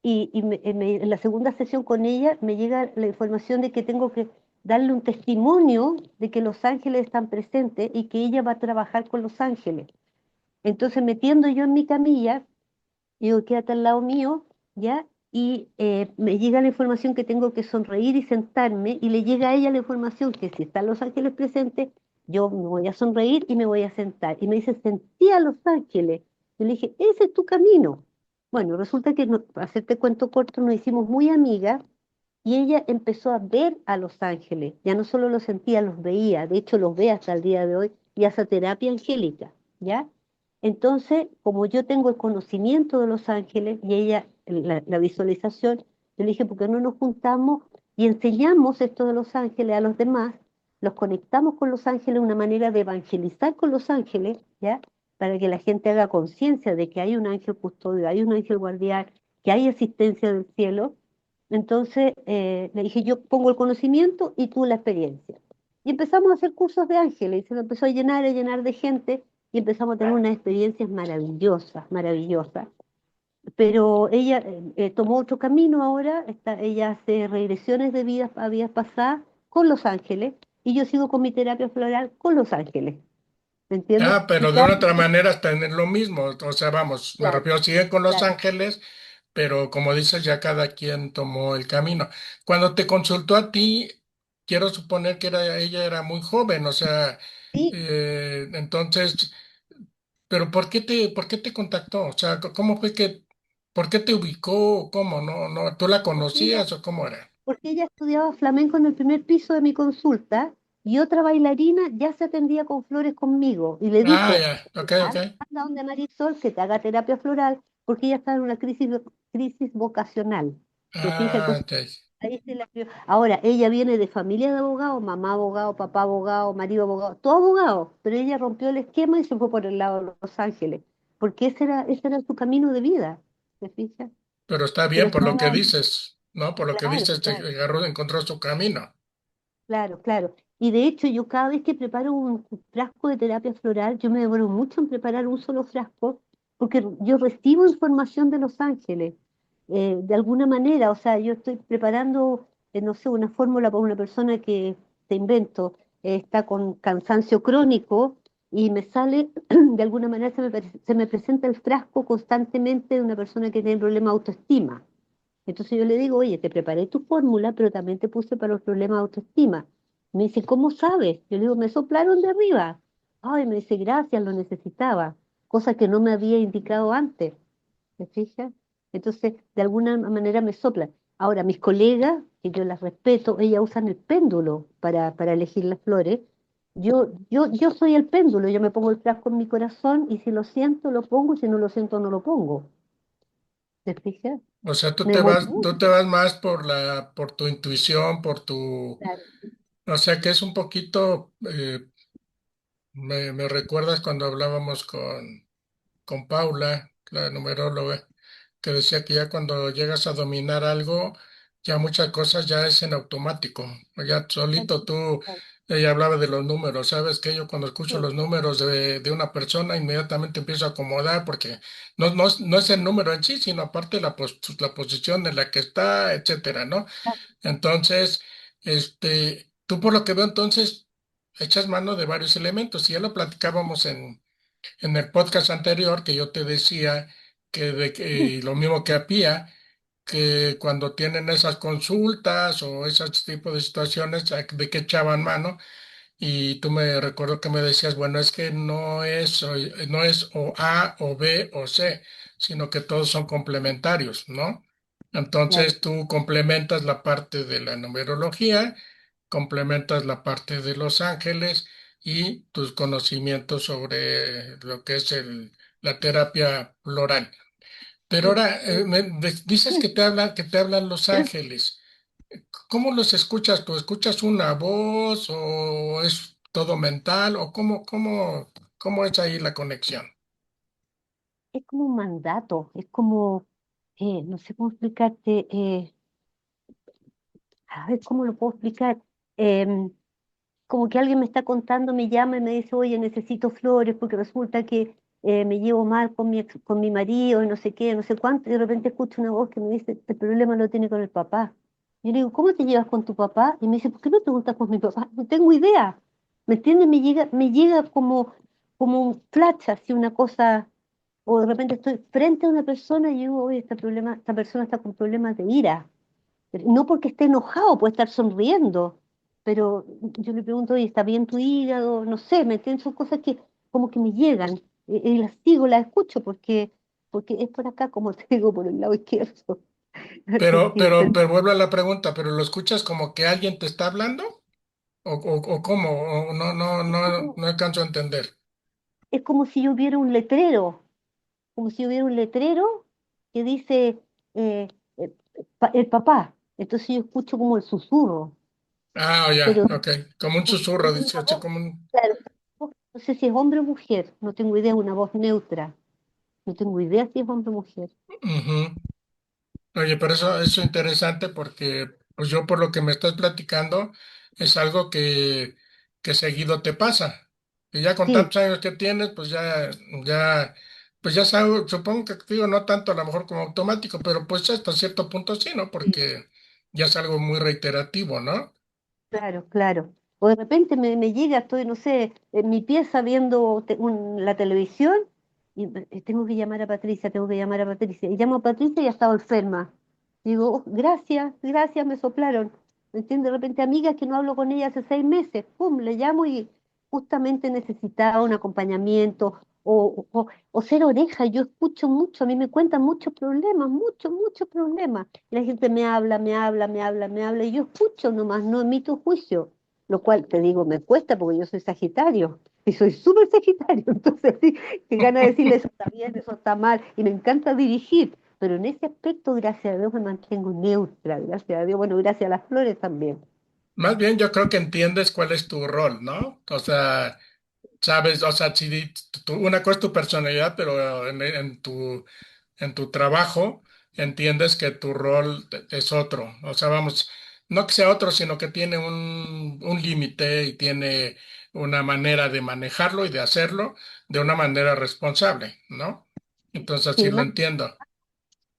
En la segunda sesión con ella me llega la información de que tengo que darle un testimonio de que los ángeles están presentes y que ella va a trabajar con los ángeles. Entonces metiendo yo en mi camilla, y digo, quédate al lado mío, ¿ya? Y me llega la información que tengo que sonreír y sentarme, y le llega a ella la información que si están los ángeles presentes, yo me voy a sonreír y me voy a sentar. Y me dice, sentí a los ángeles. Y le dije, ese es tu camino. Bueno, resulta que, para hacerte cuento corto, nos hicimos muy amigas y ella empezó a ver a los ángeles. Ya no solo los sentía, los veía. De hecho, los ve hasta el día de hoy y hace terapia angélica, ¿ya? Entonces, como yo tengo el conocimiento de los ángeles y ella la visualización, yo le dije, ¿por qué no nos juntamos y enseñamos esto de los ángeles a los demás? Los conectamos con los ángeles, una manera de evangelizar con los ángeles, ¿ya? Para que la gente haga conciencia de que hay un ángel custodio, hay un ángel guardián, que hay asistencia del cielo. Entonces, le dije, yo pongo el conocimiento y tú la experiencia. Y empezamos a hacer cursos de ángeles y se lo empezó a llenar de gente y empezamos a tener unas experiencias maravillosas, maravillosas. Pero ella tomó otro camino ahora, ella hace regresiones de vidas a vidas pasadas con los ángeles y yo sigo con mi terapia floral con los ángeles, ¿me entiendes? Ah, Y pero de cada una otra manera está en lo mismo. O sea, vamos, me claro, refiero, siguen con Los claro. Ángeles, pero como dices, ya cada quien tomó el camino. Cuando te consultó a ti, quiero suponer que ella era muy joven, o sea, Sí, entonces, pero por qué te contactó? O sea, ¿cómo fue por qué te ubicó? ¿Cómo? No, ¿tú la porque ella conocías o cómo era? porque ella estudiaba flamenco en el primer piso de mi consulta y otra bailarina ya se atendía con flores conmigo y le Ah, dijo, ya, ok, ok. anda donde Marisol que te haga terapia floral porque ella está en una crisis vocacional. ¿Te fijas? Ah, Entonces, ok. ahí se la crió. Ahora, ella viene de familia de abogados, mamá abogado, papá abogado, marido abogado, todo abogado, pero ella rompió el esquema y se fue por el lado de Los Ángeles, porque ese era su camino de vida. ¿Te fijas? Pero está Pero bien por lo que estaba, dices, ¿no? Por lo que claro, dices, claro. encontró su camino. Claro, claro. Y de hecho, yo cada vez que preparo un frasco de terapia floral, yo me demoro mucho en preparar un solo frasco, porque yo recibo información de Los Ángeles, de alguna manera. O sea, yo estoy preparando, no sé, una fórmula para una persona que, te invento, está con cansancio crónico y me sale, de alguna manera se me presenta el frasco constantemente de una persona que tiene problema de autoestima. Entonces yo le digo, oye, te preparé tu fórmula, pero también te puse para los problemas de autoestima. Me dice, ¿cómo sabes? Yo le digo, me soplaron de arriba. Ay, me dice, gracias, lo necesitaba. Cosa que no me había indicado antes. ¿Me fijas? Entonces, de alguna manera me soplan. Ahora, mis colegas, que yo las respeto, ellas usan el péndulo para elegir las flores. Yo soy el péndulo, yo me pongo el frasco en mi corazón y si lo siento, lo pongo, y si no lo siento, no lo pongo. ¿te fijas? O sea, Me muero tú mucho. te vas más por por tu intuición, Claro, o sea, que es un poquito, me recuerdas cuando hablábamos con Paula, la numeróloga, que decía que ya cuando llegas a dominar algo, ya muchas cosas ya es en automático, ya claro, solito tú, claro, ella hablaba de los números, ¿sabes? Que yo cuando escucho sí, los números de una persona, inmediatamente empiezo a acomodar, porque no es el número en sí, sino aparte la posición en la que está, etcétera, ¿no? claro, Entonces, tú por lo que veo, entonces, echas mano de varios elementos, y ya lo platicábamos en el podcast anterior que yo te decía y lo mismo que a Pía, que cuando tienen esas consultas o esos tipos de situaciones, de que echaban mano, y tú me recuerdo que me decías, bueno, es que no es o A o B o C, sino que todos son complementarios, ¿no? claro, Entonces tú complementas la parte de la numerología, complementas la parte de los ángeles y tus conocimientos sobre lo que es la terapia floral. Pero sí, ahora sí. dices que te hablan los ángeles. ¿Cómo los escuchas tú? ¿Escuchas una voz o es todo mental o cómo es ahí la conexión? Es como un mandato, es como, no sé cómo explicarte, a ver cómo lo puedo explicar. Em, Como que alguien me está contando, me llama y me dice, oye, necesito flores porque resulta que me llevo mal con mi marido y no sé qué, no sé cuánto, y de repente escucho una voz que me dice, el problema lo tiene con el papá. Yo le digo, ¿cómo te llevas con tu papá? Y me dice, ¿por qué me preguntas por mi papá? No tengo idea. ¿Me entiendes? Me llega como, como un flash, así una cosa, o de repente estoy frente a una persona y digo, oye, esta persona está con problemas de ira. No porque esté enojado, puede estar sonriendo, pero yo le pregunto, oye, ¿está bien tu hígado? No sé, ¿me entiendes? Son cosas que como que me llegan y las sigo, las escucho porque es por acá, como te digo, por el lado izquierdo. Así que, Pero vuelvo a la pregunta, ¿pero lo escuchas como que alguien te está hablando? O cómo? ¿O no alcanzo a entender? es como si yo hubiera un letrero, como si hubiera un letrero que dice eh, el papá. Entonces yo escucho como el susurro, Ah, ya, pero ok. Como un susurro, es dice, una oye, voz, como un... claro, no sé si es hombre o mujer, no tengo idea, una voz neutra. No tengo idea si es hombre o mujer. Ujú. Oye, pero eso es interesante porque, pues yo por lo que me estás platicando, es algo que seguido te pasa. Y ya con Sí, tantos años que tienes, pues ya sabes, supongo que digo, no tanto a lo mejor como automático, pero pues hasta cierto punto sí, ¿no? sí, Porque ya es algo muy reiterativo, ¿no? claro, claro. O de repente me llega, estoy, no sé, en mi pieza viendo la televisión y tengo que llamar a Patricia, tengo que llamar a Patricia. Y llamo a Patricia y ha estado enferma. Digo, "Oh, gracias, gracias, me soplaron. ¿Me entiendes? De repente amigas que no hablo con ella hace 6 meses, pum, le llamo y justamente necesitaba un acompañamiento o ser oreja. Yo escucho mucho, a mí me cuentan muchos problemas, muchos, muchos problemas. La gente me habla, me habla, me habla, me habla y yo escucho nomás, no emito juicio, lo cual te digo, me cuesta porque yo soy Sagitario y soy súper Sagitario, entonces sí, que gana de decirle eso está bien, eso está mal y me encanta dirigir, pero en ese aspecto, gracias a Dios, me mantengo neutra, gracias a Dios, bueno, gracias a las flores también. Más bien yo creo que entiendes cuál es tu rol, ¿no? O sea, sabes, o sea, si una cosa es tu personalidad, pero en tu trabajo entiendes que tu rol es otro. O sea, vamos, no que sea otro, sino que tiene un límite y tiene una manera de manejarlo y de hacerlo de una manera responsable, ¿no? Entonces así Sí, lo entiendo.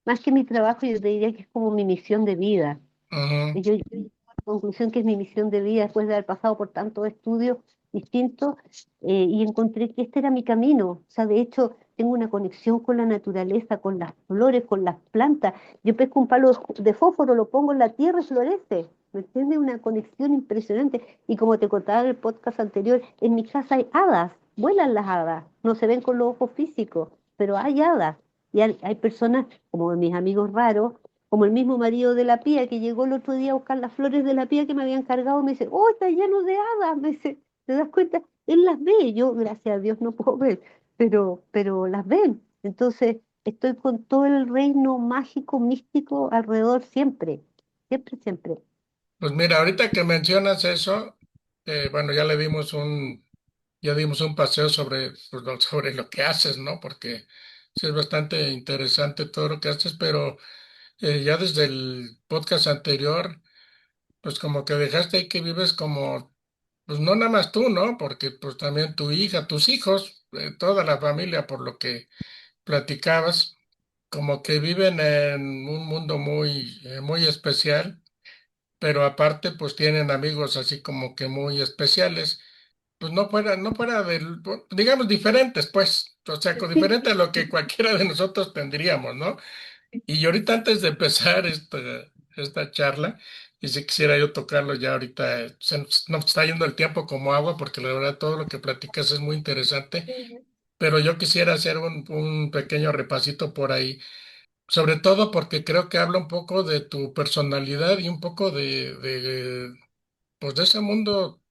más que mi trabajo, yo te diría que es como mi misión de vida. Ujú. Yo llego a la conclusión que es mi misión de vida después de haber pasado por tantos estudios distintos y encontré que este era mi camino. O sea, de hecho, tengo una conexión con la naturaleza, con las flores, con las plantas. Yo pesco un palo de fósforo, lo pongo en la tierra y florece. ¿Me entiendes? Una conexión impresionante. Y como te contaba en el podcast anterior, en mi casa hay hadas, vuelan las hadas. No se ven con los ojos físicos, pero hay hadas. Y hay personas, como mis amigos raros, como el mismo marido de la pía que llegó el otro día a buscar las flores de la pía que me habían cargado, me dice, oh, está lleno de hadas, me dice, ¿te das cuenta? Él las ve, yo, gracias a Dios, no puedo ver, pero las ven. Entonces, estoy con todo el reino mágico, místico alrededor siempre, siempre, siempre. Pues mira, ahorita que mencionas eso, bueno, ya dimos un paseo sobre, pues, sobre lo que haces, ¿no? Porque sí es bastante interesante todo lo que haces, pero ya desde el podcast anterior, pues como que dejaste ahí que vives como, pues no nada más tú, ¿no? Porque pues también tu hija, tus hijos, toda la familia, por lo que platicabas, como que viven en un mundo muy especial, pero aparte pues tienen amigos así como que muy especiales, pues no fuera del, digamos diferentes, pues, o sea, diferente a lo que cualquiera de nosotros tendríamos, ¿no? Y ahorita antes de empezar esta charla, y si quisiera yo tocarlo ya ahorita, nos está yendo el tiempo como agua, porque la verdad todo lo que platicas es muy interesante, pero yo quisiera hacer un pequeño repasito por ahí, sobre todo porque creo que habla un poco de tu personalidad y un poco pues de ese mundo,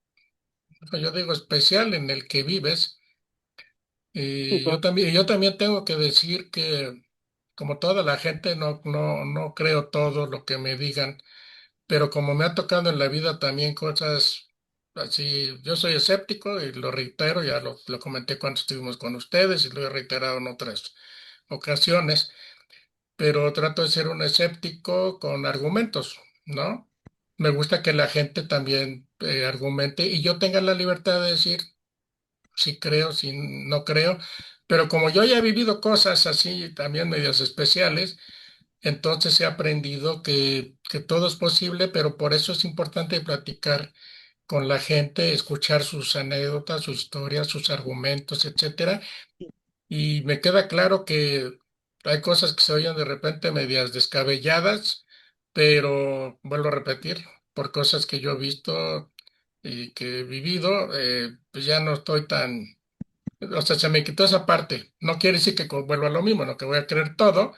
yo digo, especial en el que vives. Sí, Y pues, yo también tengo que decir que, como toda la gente, no creo todo lo que me digan, pero como me ha tocado en la vida también cosas así, yo soy escéptico y lo reitero, ya lo comenté cuando estuvimos con ustedes y lo he reiterado en otras ocasiones, pero trato de ser un escéptico con argumentos, ¿no? Me gusta que la gente también argumente y yo tenga la libertad de decir si creo, si no creo, pero como yo ya he vivido cosas así también medias especiales, entonces he aprendido que todo es posible, pero por eso es importante platicar con la gente, escuchar sus anécdotas, sus historias, sus argumentos, etcétera. sí, Y me queda claro que hay cosas que se oyen de repente medias descabelladas, pero vuelvo a repetir, por cosas que yo he visto y que he vivido, pues ya no estoy tan, o sea, se me quitó esa parte. No quiere decir que vuelva a lo mismo, no que voy a creer todo,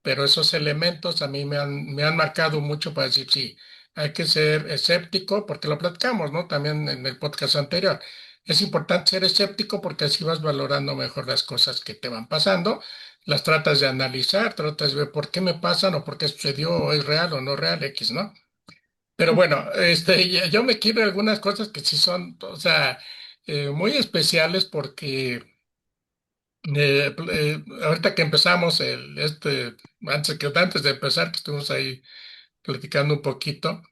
pero esos elementos a mí me han marcado mucho para decir, sí, hay que ser escéptico, porque lo platicamos, ¿no? También en el podcast anterior. Es importante ser escéptico porque así vas valorando mejor las cosas que te van pasando, las tratas de analizar, tratas de ver por qué me pasan o por qué sucedió, o es real o no real, X, ¿no? Pero bueno, yo me quiero algunas cosas que sí son, o sea, muy especiales porque ahorita que empezamos antes de empezar, que estuvimos ahí platicando un poquito,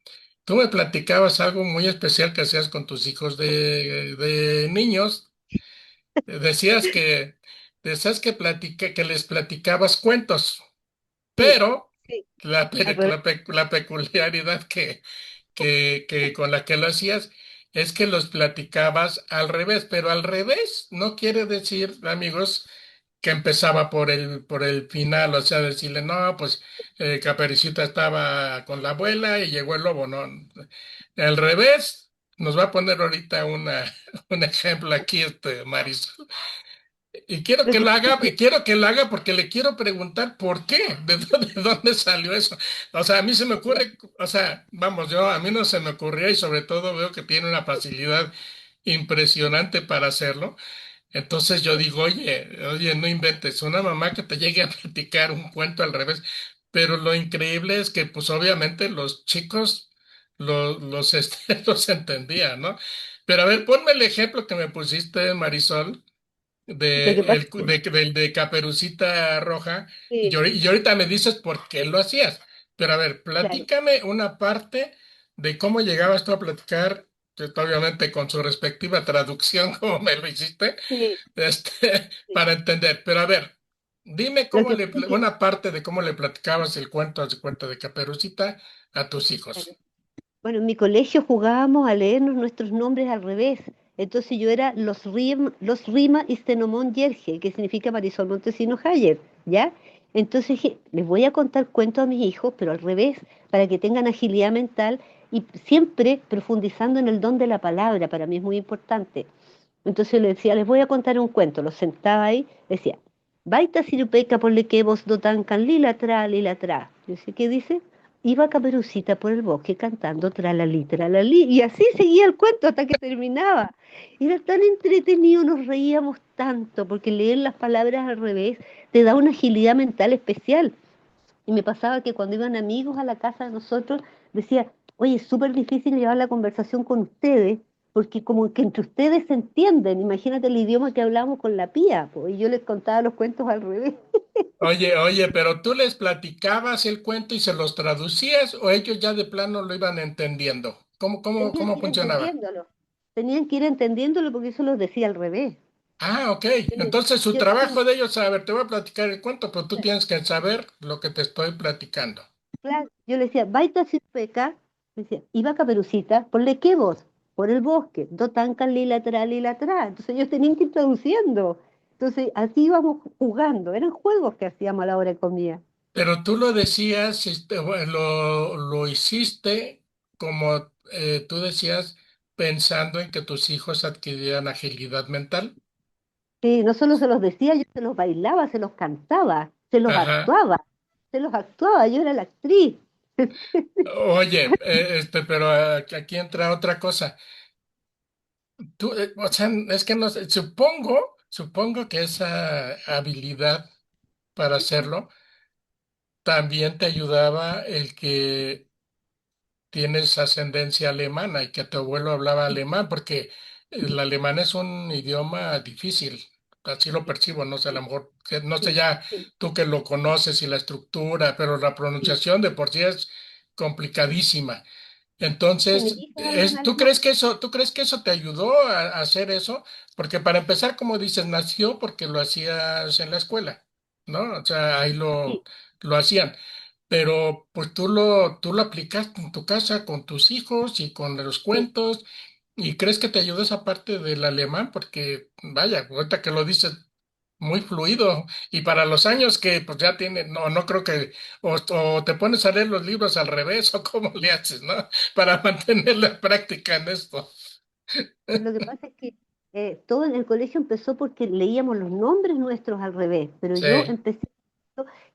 tú me platicabas algo muy especial que hacías con tus hijos de niños. Decías que les platicabas cuentos, sí, pero sí. la, Al pe- revés. la, pe- la peculiaridad que con la que lo hacías es que los platicabas al revés, pero al revés no quiere decir, amigos, que empezaba por el final, o sea, decirle, no, pues Caperucita estaba con la abuela y llegó el lobo, no. Al revés, nos va a poner ahorita un ejemplo aquí, Marisol. Y quiero Lo que que lo pasa es haga, y que, quiero que lo haga porque le quiero preguntar por qué, de dónde salió eso. O sea, a mí se me ya, ocurre, o sea, vamos, a mí no se me ocurría y sobre todo veo que tiene una facilidad impresionante para hacerlo. Entonces yo digo, oye, no inventes, una mamá que te llegue a platicar un cuento al revés. Pero lo increíble es que, pues obviamente los chicos los entendían, ¿no? Pero a ver, ponme el ejemplo que me pusiste, Marisol lo que pasa es que, del de Caperucita Roja, sí, y ahorita me dices por qué lo hacías. Pero a ver, claro, platícame una parte de cómo llegabas tú a platicar, obviamente con su respectiva traducción, como me lo hiciste, sí, sí. para entender. Pero a ver, dime Lo que pasa es que, una parte de cómo le platicabas el cuento de Caperucita a tus claro. hijos. Bueno, en mi colegio jugábamos a leernos nuestros nombres al revés. Entonces yo era los Rima y Stenomón Yerge, que significa Marisol Montesino Hayer, ¿ya? Entonces dije, les voy a contar cuentos a mis hijos, pero al revés, para que tengan agilidad mental y siempre profundizando en el don de la palabra, para mí es muy importante. Entonces le decía, les voy a contar un cuento, los sentaba ahí, decía, Baita sirupeca por le que vos dotan can lila tra. Yo decía, ¿qué dice? iba Caperucita por el bosque cantando tralalí, tralalí, y así seguía el cuento hasta que terminaba. Era tan entretenido, nos reíamos tanto, porque leer las palabras al revés te da una agilidad mental especial. Y me pasaba que cuando iban amigos a la casa de nosotros, decía, oye, es súper difícil llevar la conversación con ustedes, porque como que entre ustedes se entienden. Imagínate el idioma que hablamos con la pía, pues, y yo les contaba los cuentos al revés. Oye, oye, pero tú les platicabas el cuento y se los traducías o ellos ya de plano lo iban entendiendo. Tenían Cómo que ir funcionaba? entendiéndolo. Tenían que ir entendiéndolo porque eso los decía al revés. Ah, ok. Yo les, Entonces su yo les trabajo de ellos, a ver, te voy a platicar el cuento, pero tú tienes que saber lo que te estoy platicando. claro, yo le decía, baita sin peca, me decía, iba Caperucita, ¿por qué vos? Por el bosque, do tan lila tra, lila tra. Entonces ellos tenían que ir traduciendo. Entonces así íbamos jugando, eran juegos que hacíamos a la hora de comida. Pero tú lo decías, bueno, lo hiciste como tú decías, pensando en que tus hijos adquirieran agilidad mental. Sí, no solo se los decía, yo se los bailaba, se los cantaba, Ajá. se los actuaba, yo era la actriz. Oye, pero aquí entra otra cosa. Tú, o sea, es que no sé, supongo que esa habilidad para hacerlo también te ayudaba el que tienes ascendencia alemana y que tu abuelo hablaba alemán, porque el alemán es un idioma difícil, así lo Sí, percibo, no sé, a lo sí, mejor, no sé sí, ya sí, tú que lo conoces y la estructura, pero la sí. pronunciación de por sí es complicadísima. Sí, mis Entonces, hijas hablan ¿tú alemán. tú crees que eso te ayudó a hacer eso? Porque para empezar, como dices, nació porque lo hacías en la escuela, ¿no? O sea, Sí, lo hacían. Pero pues tú lo aplicaste en tu casa con tus hijos y con los sí, cuentos. ¿Y crees que te ayudó esa parte del alemán? Porque, vaya, ahorita que lo dices, muy fluido. Y para los años que pues ya tiene, no creo que, o te pones a leer los libros al revés, o cómo le haces, ¿no? Para mantener la práctica en esto. lo que pasa es que todo en el colegio empezó porque leíamos los nombres nuestros al revés, pero Sí, yo empecé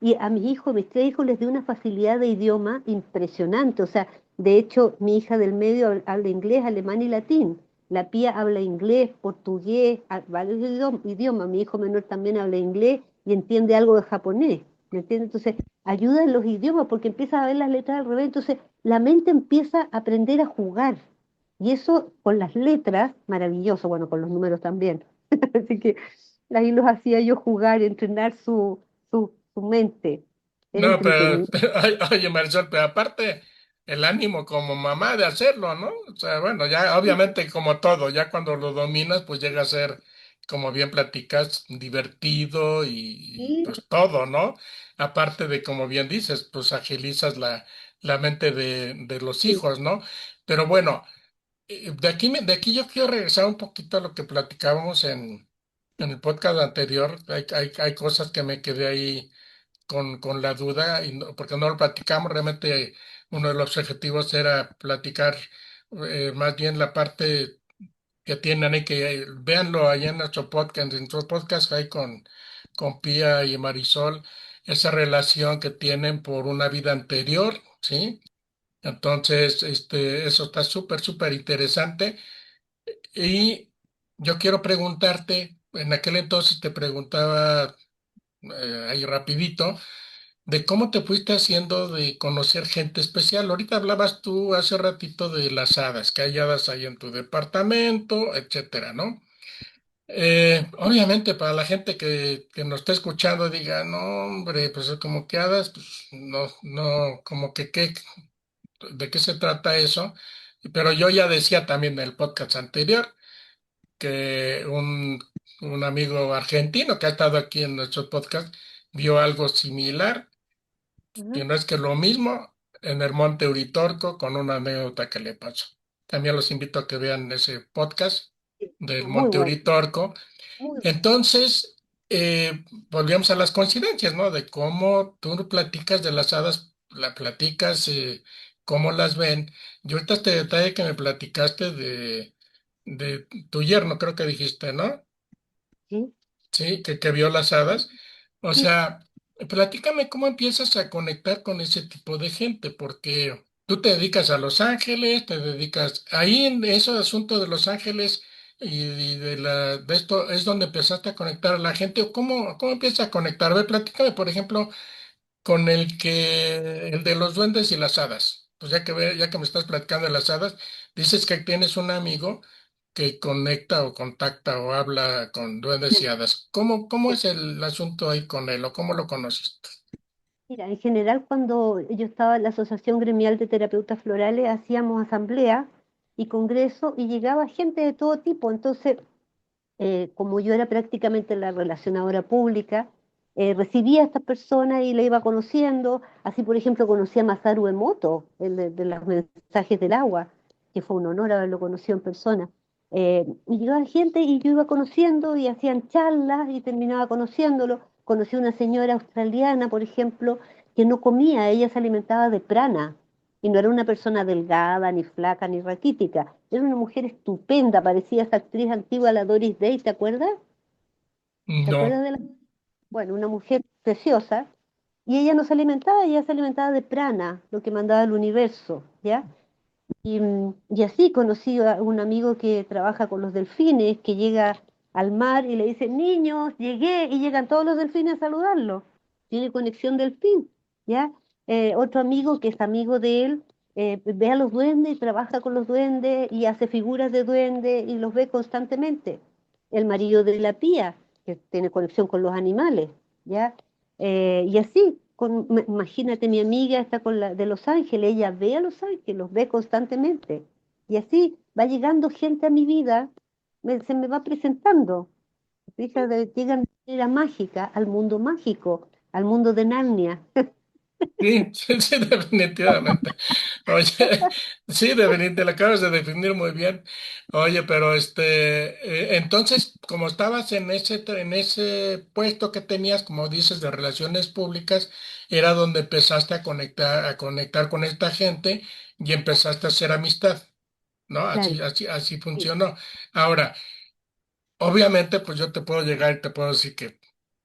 y a mis hijos, mis tres hijos, les di una facilidad de idioma impresionante. O sea, de hecho, mi hija del medio habla inglés, alemán y latín. La Pía habla inglés, portugués, varios idiomas. Mi hijo menor también habla inglés y entiende algo de japonés. ¿Me entiendes? Entonces, ayuda en los idiomas porque empieza a ver las letras al revés. Entonces, la mente empieza a aprender a jugar. Y eso con las letras, maravilloso. Bueno, con los números también. Así que ahí los hacía yo jugar, entrenar su mente. Era no, entretenido. oye, Marisol, pero aparte el ánimo como mamá de hacerlo, ¿no? O sea, bueno, ya Sí, obviamente como todo, ya cuando lo dominas, pues llega a ser, como bien platicas, divertido sí, pues todo, ¿no? Aparte de, como bien dices, pues agilizas la mente de los sí, hijos, ¿no? Pero bueno, de aquí yo quiero regresar un poquito a lo que platicábamos en el podcast anterior. Hay cosas que me quedé ahí con la duda, porque no lo platicamos, realmente uno de los objetivos era platicar más bien la parte que tienen y que véanlo allá en nuestro podcast hay con Pía y Marisol, esa relación que tienen por una vida anterior, ¿sí? Entonces, eso está súper interesante. Y yo quiero preguntarte, en aquel entonces te preguntaba ahí rapidito, de cómo te fuiste haciendo de conocer gente especial. Ahorita hablabas tú hace ratito de las hadas, que hay hadas ahí en tu departamento, etcétera, ¿no? Obviamente para la gente que nos está escuchando diga, no, hombre, pues como que hadas, pues no, como que qué, ¿de qué se trata eso? Pero yo ya decía también en el podcast anterior que un amigo argentino que ha estado aquí en nuestro podcast vio algo similar ajá, que no es que lo mismo en el Monte Uritorco con una anécdota que le pasó. También los invito a que vean ese podcast sí, del no, muy Monte bueno, Uritorco. muy bueno. Entonces, volvíamos a las coincidencias, ¿no? De cómo tú platicas de las hadas, la platicas, cómo las ven. Y ahorita este detalle que me platicaste de tu yerno, creo que dijiste, ¿no? Sí, Sí, que vio las hadas. O sí, sea, Platícame cómo empiezas a conectar con ese tipo de gente, porque tú te dedicas a Los Ángeles, te dedicas ahí en ese asunto de Los Ángeles y de esto es donde empezaste a conectar a la gente. ¿O cómo empiezas a conectar? A ver, platícame, por ejemplo, con el de los duendes y las hadas. Pues ya que me estás platicando de las hadas, dices que tienes un amigo que conecta o contacta o habla con duendes y hadas. ¿Cómo es el asunto ahí con él o cómo lo conociste? Mira, en general cuando yo estaba en la Asociación Gremial de Terapeutas Florales, hacíamos asamblea y congreso y llegaba gente de todo tipo. Entonces, como yo era prácticamente la relacionadora pública, recibía a estas personas y le iba conociendo. Así, por ejemplo, conocí a Masaru Emoto, el de los mensajes del agua, que fue un honor haberlo conocido en persona. Y llegaba gente y yo iba conociendo y hacían charlas y terminaba conociéndolo. Conocí a una señora australiana, por ejemplo, que no comía, ella se alimentaba de prana. Y no era una persona delgada, ni flaca, ni raquítica. Era una mujer estupenda, parecía esa actriz antigua, la Doris Day, ¿te acuerdas? ¿Te No. acuerdas de la... Bueno, una mujer preciosa. Y ella se alimentaba de prana, lo que mandaba el universo, ¿ya? Y así conocí a un amigo que trabaja con los delfines, que llega al mar y le dice, niños, llegué, y llegan todos los delfines a saludarlo. Tiene conexión delfín, ¿ya? Otro amigo que es amigo de él, ve a los duendes y trabaja con los duendes y hace figuras de duendes y los ve constantemente. El marido de la pía, que tiene conexión con los animales, ¿ya? Y así, imagínate, mi amiga está con la de Los Ángeles, ella ve a Los Ángeles, los ve constantemente. Y así va llegando gente a mi vida, se me va presentando. Llegan de manera mágica al mundo mágico, al mundo de Narnia. Sí, sí, sí, definitivamente. Oye, sí, definitivamente, lo acabas de definir muy bien. Oye, pero entonces, como estabas en ese puesto que tenías, como dices, de relaciones públicas, era donde empezaste a conectar con esta gente y empezaste a hacer amistad, ¿no? Claro, Así sí, funcionó. Ahora, obviamente, pues yo te puedo llegar y te puedo decir que,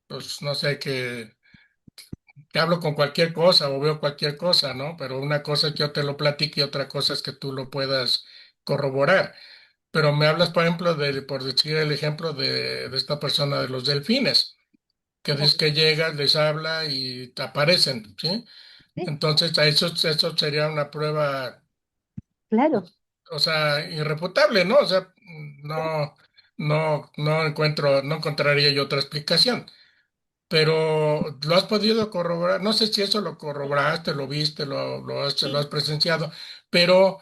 pues, no sé, que hablo con cualquier cosa o veo cualquier cosa, ¿no? Pero una cosa es que yo te lo platique y otra cosa es que tú lo puedas corroborar. Pero me hablas, por ejemplo, por decir el ejemplo de esta persona de los delfines, que dice claro, que llega, les habla y te aparecen, ¿sí? sí, Entonces, eso sería una prueba, claro. pues, o sea, irrefutable, ¿no? O sea, no encontraría yo otra explicación. Pero lo has podido corroborar. No sé si eso lo corroboraste, lo viste, lo has Sí. presenciado, pero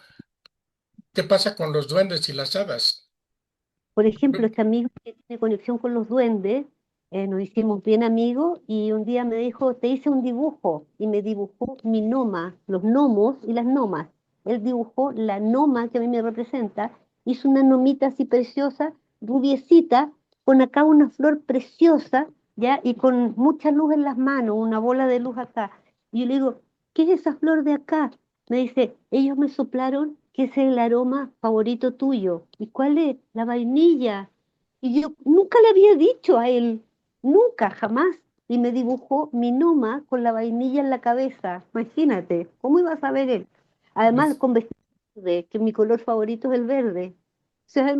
¿qué pasa con los duendes y las hadas? Por ejemplo, este amigo que tiene conexión con los duendes, nos hicimos bien amigos y un día me dijo, te hice un dibujo y me dibujó mi noma, los gnomos y las nomas. Él dibujó la noma que a mí me representa, hizo una nomita así preciosa, rubiecita, con acá una flor preciosa, ¿ya? Y con mucha luz en las manos, una bola de luz acá. Y yo le digo, ¿qué es esa flor de acá? Me dice, ellos me soplaron que ese es el aroma favorito tuyo. ¿Y cuál es? La vainilla. Y yo nunca le había dicho a él, nunca, jamás. Y me dibujó mi noma con la vainilla en la cabeza. Imagínate, ¿cómo iba a saber él? Además, Es- con vestido verde, que mi color favorito es el verde. O sea,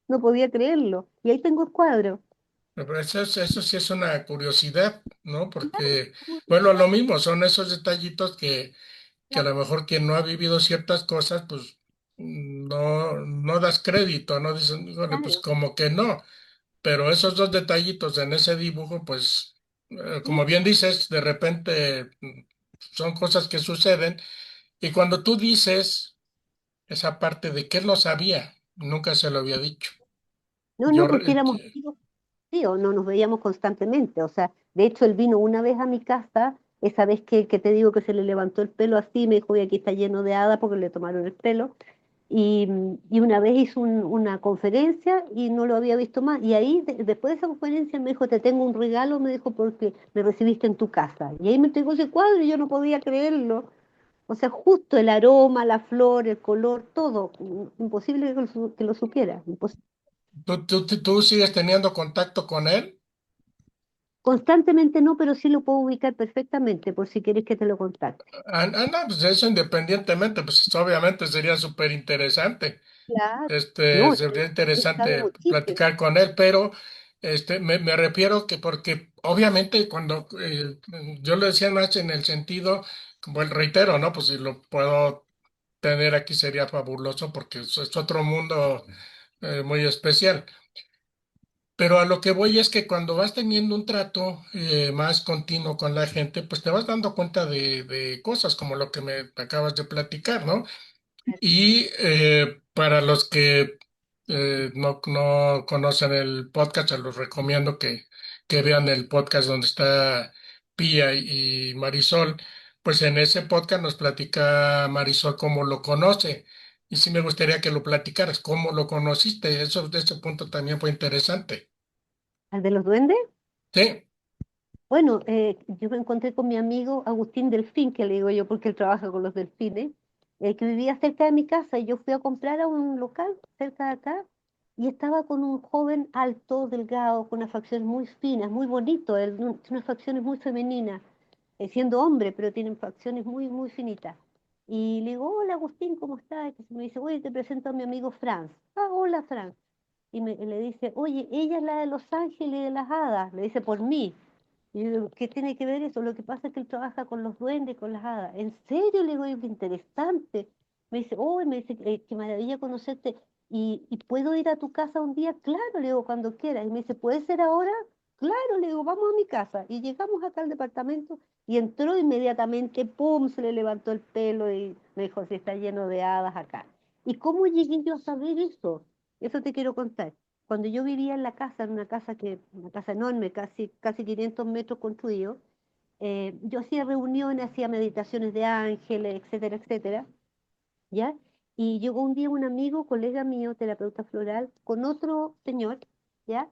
no podía creerlo. Y ahí tengo el cuadro. pero eso sí es una curiosidad, ¿no? Porque, bueno, lo mismo, son esos detallitos que a lo mejor quien no ha vivido ciertas cosas, pues no das crédito, no dicen, híjole, pues Claro, como que no. Pero esos dos detallitos en ese dibujo, pues, sí, como bien dices, de repente son cosas que suceden. Y cuando tú dices esa parte de que él lo sabía, nunca se lo había dicho. no, Yo, no, porque éramos amigos, sí, o no nos veíamos constantemente. O sea, de hecho, él vino una vez a mi casa, esa vez que te digo que se le levantó el pelo así, me dijo, y aquí está lleno de hadas porque le tomaron el pelo. Y una vez hizo una conferencia y no lo había visto más. Y ahí, después de esa conferencia, me dijo, te tengo un regalo, me dijo, porque me recibiste en tu casa. Y ahí me entregó ese cuadro y yo no podía creerlo. O sea, justo el aroma, la flor, el color, todo. Imposible que lo supiera. Imposible. tú sigues teniendo contacto con él. Constantemente no, pero sí lo puedo ubicar perfectamente, por si quieres que te lo contacte. No, pues eso independientemente, pues obviamente sería súper interesante. Claro. No, Sería él sabe interesante muchísimo. platicar con él, pero me refiero que porque obviamente cuando yo lo decía más en el sentido, como el reitero, ¿no? Pues si lo puedo tener aquí sería fabuloso porque es otro mundo muy especial. Pero a lo que voy es que cuando vas teniendo un trato más continuo con la gente, pues te vas dando cuenta de cosas como lo que me acabas de platicar, ¿no? Y para los que no conocen el podcast, se los recomiendo que vean el podcast donde está Pía y Marisol. Pues en ese podcast nos platica Marisol cómo lo conoce. Y sí me gustaría que lo platicaras, cómo lo conociste. Eso de ese punto también fue interesante. ¿Al de los duendes? Sí, Bueno, yo me encontré con mi amigo Agustín Delfín, que le digo yo porque él trabaja con los delfines, que vivía cerca de mi casa y yo fui a comprar a un local cerca de acá y estaba con un joven alto, delgado, con unas facciones muy finas, muy bonito, él, tiene unas facciones muy femeninas, siendo hombre, pero tienen facciones muy, muy finitas. Y le digo, hola Agustín, ¿cómo estás? Y me dice, oye, te presento a mi amigo Franz. Ah, hola Franz. Y le dice, oye, ella es la de Los Ángeles y de las Hadas, le dice por mí. Y yo digo, ¿qué tiene que ver eso? Lo que pasa es que él trabaja con los duendes, con las hadas. ¿En serio? Le digo, qué interesante. Me dice, oh, me dice, qué maravilla conocerte. ¿Y puedo ir a tu casa un día? Claro, le digo, cuando quieras. Y me dice, ¿puede ser ahora? Claro, le digo, vamos a mi casa. Y llegamos acá al departamento y entró inmediatamente, ¡pum! Se le levantó el pelo y me dijo, si está lleno de hadas acá. ¿Y cómo llegué yo a saber eso? Eso te quiero contar. Cuando yo vivía en la casa, en una casa enorme, casi 500 metros construidos, yo hacía reuniones, hacía meditaciones de ángeles, etcétera, etcétera, ¿ya? Y llegó un día un amigo, colega mío, terapeuta floral, con otro señor, ¿ya?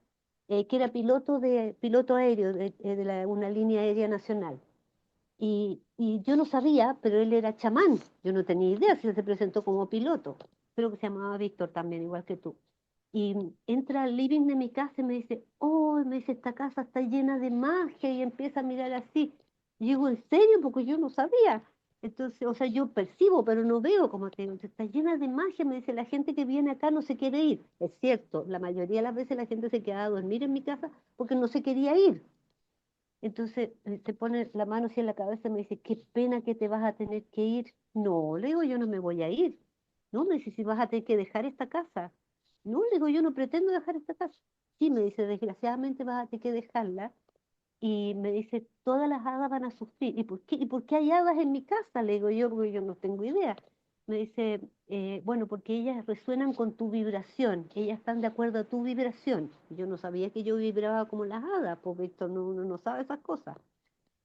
Que era piloto aéreo de una línea aérea nacional. Y yo no sabía, pero él era chamán. Yo no tenía idea si él se presentó como piloto. Creo que se llamaba Víctor también, igual que tú. Y entra al living de mi casa y me dice, oh, me dice, esta casa está llena de magia y empieza a mirar así. Y digo, ¿en serio? Porque yo no sabía. Entonces, o sea, yo percibo, pero no veo, como te digo, está llena de magia. Me dice, la gente que viene acá no se quiere ir. Es cierto, la mayoría de las veces la gente se queda a dormir en mi casa porque no se quería ir. Entonces se pone la mano así en la cabeza y me dice, qué pena que te vas a tener que ir. No, le digo, yo no me voy a ir. No, me dice, si vas a tener que dejar esta casa. No, le digo, yo no pretendo dejar esta casa. Sí, me dice, desgraciadamente vas a tener que dejarla. Y me dice, todas las hadas van a sufrir. ¿Y por qué hay hadas en mi casa? Le digo yo, porque yo no tengo idea. Me dice, bueno, porque ellas resuenan con tu vibración, ellas están de acuerdo a tu vibración. Yo no sabía que yo vibraba como las hadas, pues Víctor no, uno no sabe esas cosas.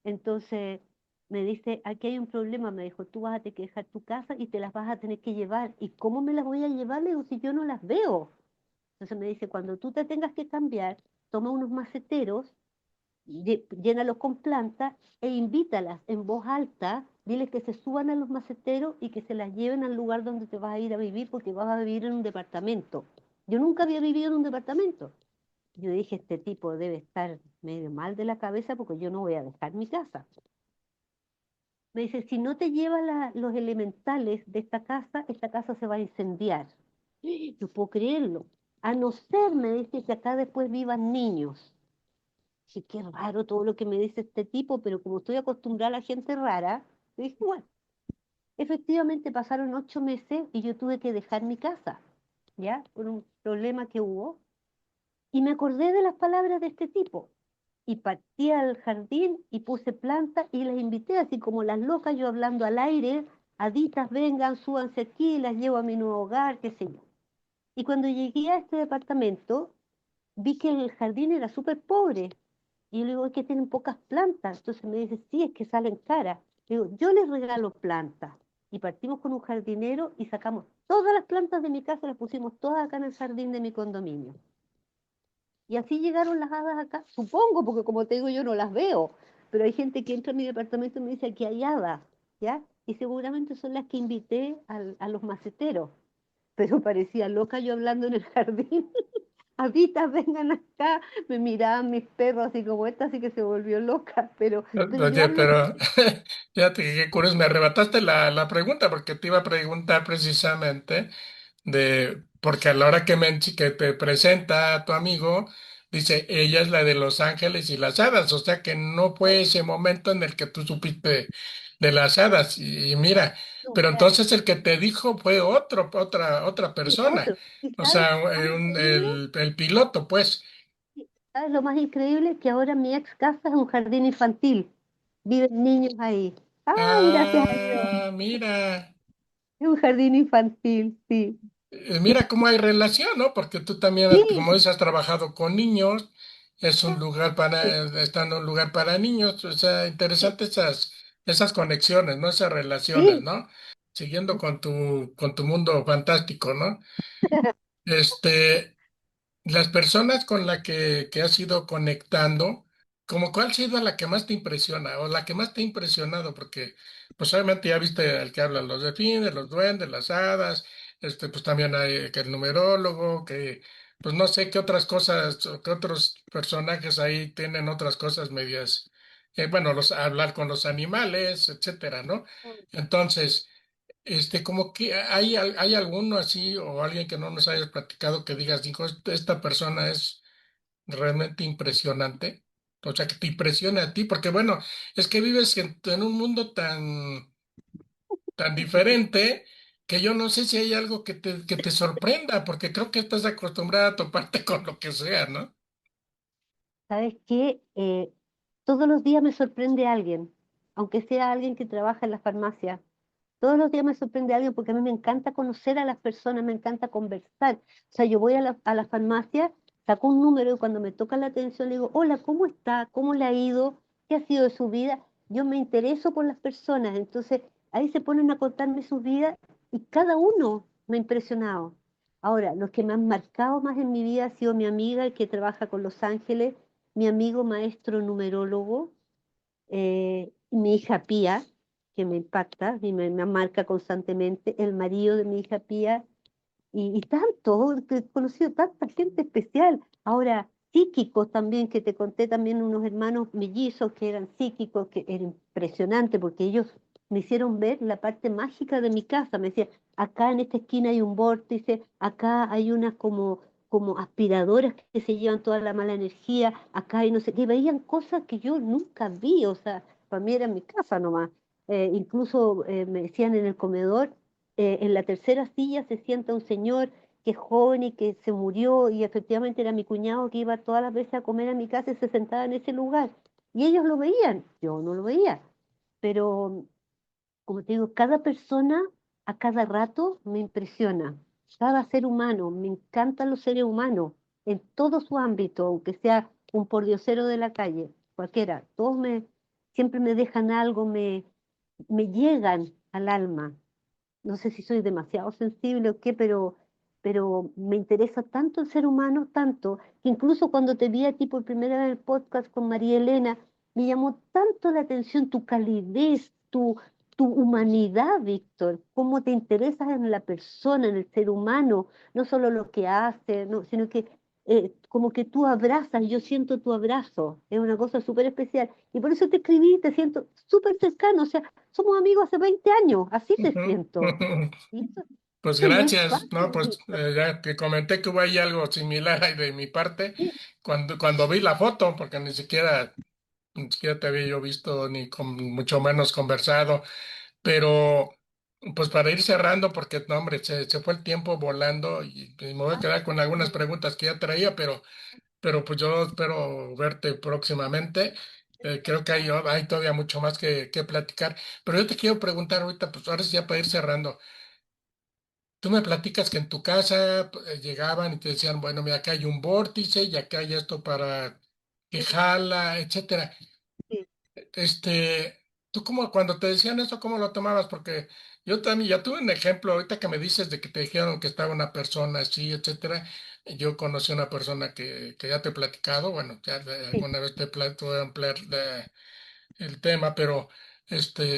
Entonces me dice, aquí hay un problema, me dijo, tú vas a tener que dejar tu casa y te las vas a tener que llevar. ¿Y cómo me las voy a llevar? Le digo, si yo no las veo. Entonces me dice, cuando tú te tengas que cambiar, toma unos maceteros, llénalos con plantas e invítalas en voz alta, diles que se suban a los maceteros y que se las lleven al lugar donde te vas a ir a vivir porque vas a vivir en un departamento. Yo nunca había vivido en un departamento. Yo dije, este tipo debe estar medio mal de la cabeza porque yo no voy a dejar mi casa. Me dice, si no te llevas los elementales de esta casa se va a incendiar. No puedo creerlo. A no ser, me dice, que acá después vivan niños. Dije, qué raro todo lo que me dice este tipo, pero como estoy acostumbrada a la gente rara, dije, bueno, efectivamente pasaron 8 meses y yo tuve que dejar mi casa, ¿ya? Por un problema que hubo. Y me acordé de las palabras de este tipo. Y partí al jardín y puse plantas y las invité, así como las locas, yo hablando al aire, haditas, vengan, súbanse aquí, las llevo a mi nuevo hogar, qué sé yo. Y cuando llegué a este departamento, vi que el jardín era súper pobre. Y yo le digo, es que tienen pocas plantas. Entonces me dice, sí, es que salen caras. Le digo, yo les regalo plantas. Y partimos con un jardinero y sacamos todas las plantas de mi casa, las pusimos todas acá en el jardín de mi condominio. Y así llegaron las hadas acá, supongo, porque como te digo, yo no las veo. Pero hay gente que entra a mi departamento y me dice, aquí hay hadas, ¿ya? Y seguramente son las que invité a los maceteros. Pero parecía loca yo hablando en el jardín. habitas, vengan acá. Me miraban mis perros así como esta, así que se volvió loca, pero Oye, realmente pero fíjate que qué curioso, me arrebataste la pregunta porque te iba a preguntar precisamente porque a la hora que te presenta a tu amigo, dice, ella es la de Los Ángeles y las hadas, o sea que no fue ese momento en el que tú supiste de las hadas, y mira, pero nunca. entonces el que te dijo fue otra Sí, persona, otro. ¿Y o sabes sea, lo más increíble? el piloto, pues. Sí, ¿sabes lo más increíble? Que ahora mi ex casa es un jardín infantil. Viven niños ahí. Ay, gracias a Dios. Ah, mira. Es un jardín infantil, sí. Mira cómo hay relación, ¿no? Porque tú también, Sí, como dices, has trabajado con niños, es un lugar sí, está en un lugar para niños, o sea, sí, interesante esas conexiones, ¿no? Esas relaciones, sí. ¿no? Siguiendo con tu mundo fantástico, ¿no? Este, las personas con las que has ido conectando, ¿como cuál ha sido la que más te impresiona o la que más te ha impresionado? Porque, pues obviamente ya viste el que hablan los delfines, los duendes, las hadas, pues también hay que el numerólogo, que, pues no sé qué otras cosas, o qué otros personajes ahí tienen otras cosas medias, bueno, hablar con los animales, etcétera, ¿no? Entonces, como que hay alguno así o alguien que no nos hayas platicado que digas, dijo, esta persona es realmente impresionante. O sea, que te impresiona a ti, porque bueno, es que vives en un mundo tan diferente que yo no sé si hay algo que te sorprenda, porque creo que estás acostumbrada a toparte con lo que sea, ¿no? ¿Sabes qué? Todos los días me sorprende alguien, aunque sea alguien que trabaja en la farmacia. Todos los días me sorprende alguien porque a mí me encanta conocer a las personas, me encanta conversar. O sea, yo voy a la farmacia, saco un número y cuando me toca la atención le digo, hola, ¿cómo está? ¿Cómo le ha ido? ¿Qué ha sido de su vida? Yo me intereso por las personas, entonces ahí se ponen a contarme sus vidas y cada uno me ha impresionado. Ahora, los que me han marcado más en mi vida ha sido mi amiga que trabaja con Los Ángeles, mi amigo maestro numerólogo, mi hija Pía, que me impacta y me marca constantemente, el marido de mi hija Pía, y tanto, que he conocido tanta gente especial. Ahora, psíquicos también, que te conté también unos hermanos mellizos que eran psíquicos, que era impresionante porque ellos me hicieron ver la parte mágica de mi casa. Me decían, acá en esta esquina hay un vórtice, acá hay unas como aspiradoras que se llevan toda la mala energía, acá hay no sé qué, veían cosas que yo nunca vi, o sea, para mí era mi casa nomás. Incluso me decían en el comedor, en la tercera silla se sienta un señor que es joven y que se murió y efectivamente era mi cuñado que iba todas las veces a comer a mi casa y se sentaba en ese lugar. Y ellos lo veían, yo no lo veía. Pero, como te digo, cada persona a cada rato me impresiona. Cada ser humano, me encantan los seres humanos en todo su ámbito, aunque sea un pordiosero de la calle, cualquiera. Siempre me dejan algo, me llegan al alma. No sé si soy demasiado sensible o qué, pero me interesa tanto el ser humano, tanto, que incluso cuando te vi a ti por primera vez en el podcast con María Elena, me llamó tanto la atención tu calidez, tu humanidad, Víctor, cómo te interesas en la persona, en el ser humano, no solo lo que hace, no, sino que como que tú abrazas, yo siento tu abrazo, es una cosa súper especial. Y por eso te escribí, te siento súper cercano, o sea, somos amigos hace 20 años, así te Ujú. siento. Y Pues eso no es gracias, ¿no? fácil, Pues Víctor. ya te comenté que hubo ahí algo similar ahí de mi parte Sí, cuando vi la foto, porque ni siquiera te había yo visto ni mucho menos conversado, pero pues para ir cerrando, porque no, hombre, se fue el tiempo volando y me voy a ah, quedar con algunas bueno, preguntas que ya traía, pero pues yo espero verte próximamente. Creo que hay todavía mucho más que platicar, pero yo te quiero preguntar ahorita, pues ahora sí ya para ir cerrando. Tú me platicas que en tu casa llegaban y te decían, bueno, mira, acá hay un vórtice y acá hay esto para que sí, jala, etcétera. sí, Este, tú como cuando te decían eso, ¿cómo lo tomabas? Porque yo también ya tuve un ejemplo, ahorita que me dices de que te dijeron que estaba una persona así, etcétera. Yo conocí una persona que ya te he platicado, bueno, ya sí. alguna vez te voy a ampliar el tema, pero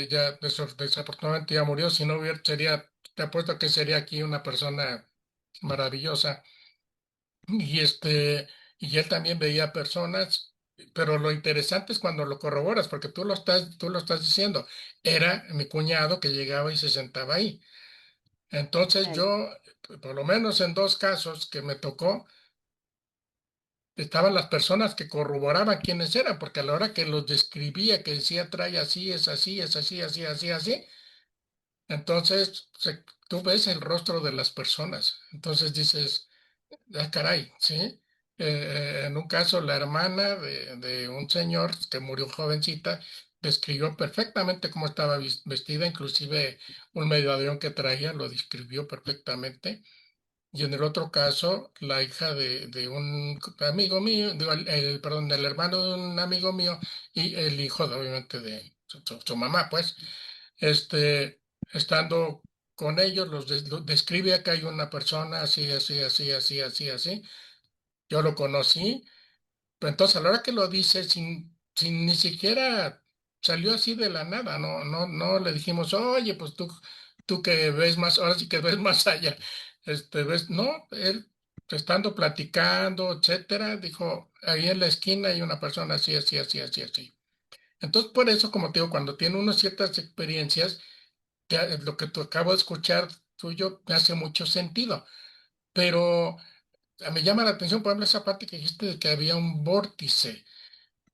ya desafortunadamente ya murió. Si no hubiera, te apuesto que sería aquí una persona maravillosa. y y él también veía personas, pero lo interesante es cuando lo corroboras, porque tú lo estás diciendo. Era mi cuñado que llegaba y se sentaba ahí. Entonces Claro. yo, por lo menos en dos casos que me tocó, estaban las personas que corroboraban quiénes eran, porque a la hora que los describía, que decía trae así, es así, es así, así, así, así, entonces tú ves el rostro de las personas. Entonces dices, ah, caray, ¿sí? En un caso, la hermana de un señor que murió jovencita describió perfectamente cómo estaba vestida, inclusive un medallón que traía lo describió perfectamente. Y en el otro caso, la hija de un amigo mío, perdón, del hermano de un amigo mío y el hijo, obviamente, de su mamá, pues, estando con ellos, lo describe acá hay una persona así, así, así, así, así, así. Yo lo conocí, pero entonces a la hora que lo dice, sin ni siquiera salió así de la nada, no le dijimos, oye, pues tú que ves más, ahora sí que ves más allá, no, él estando platicando, etcétera, dijo, ahí en la esquina hay una persona así, así, así, así, así. Entonces, por eso, como te digo, cuando tiene uno ciertas experiencias, lo que tú acabo de escuchar tuyo me hace mucho sentido, pero me llama la atención, por ejemplo, esa parte que dijiste de que había un vórtice.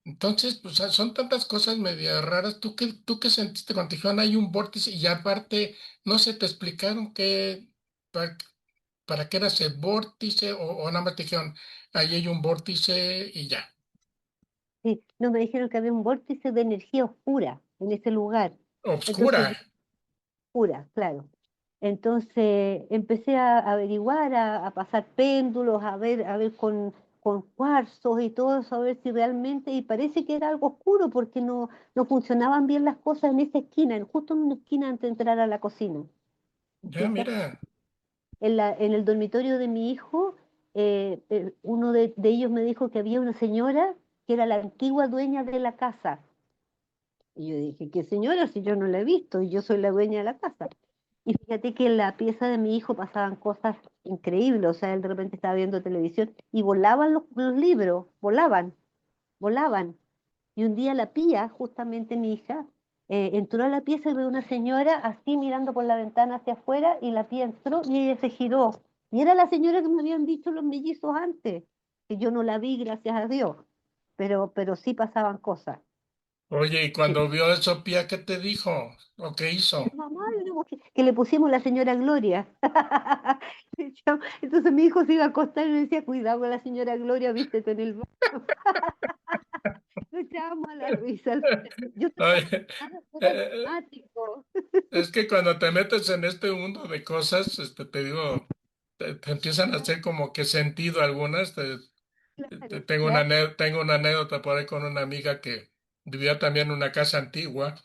Entonces, pues son tantas cosas medio raras. ¿Tú qué sentiste cuando te dijeron hay un vórtice? Y aparte, no sé, te explicaron para qué era ese vórtice o nada más te dijeron ahí hay un vórtice y ya. Sí, no, me dijeron que había un vórtice de energía oscura en ese lugar. Obscura. Entonces, oscura, claro. Entonces empecé a averiguar, a pasar péndulos, a ver con cuarzos y todo eso, a ver si realmente, y parece que era algo oscuro porque no funcionaban bien las cosas en esa esquina, justo en una esquina antes de entrar a la cocina. Ya, ¿Fijas? mira. En el dormitorio de mi hijo, uno de ellos me dijo que había una señora que era la antigua dueña de la casa. Y yo dije, ¿qué señora? Si yo no la he visto y yo soy la dueña de la casa. Y fíjate que en la pieza de mi hijo pasaban cosas increíbles. O sea, él de repente estaba viendo televisión y volaban los libros, volaban, volaban. Y un día la Pía, justamente mi hija, entró a la pieza y ve una señora así mirando por la ventana hacia afuera y la Pía entró y ella se giró. Y era la señora que me habían dicho los mellizos antes, que yo no la vi, gracias a Dios, pero sí pasaban cosas. Oye, y Sí. cuando vio eso, Pía, ¿qué te dijo? ¿O qué La hizo? mamá, digamos, que le pusimos la señora Gloria. Entonces mi hijo se iba a acostar y me decía, cuidado con la señora Gloria, vístete en el baño. Nos echábamos a la risa. Yo no sabía Oye, nada, era eh, dramático. es que cuando te metes en este mundo de cosas, te digo, te empiezan a hacer como que sentido algunas. Claro, Tengo claro. tengo una anécdota por ahí con una amiga que vivía también en una casa antigua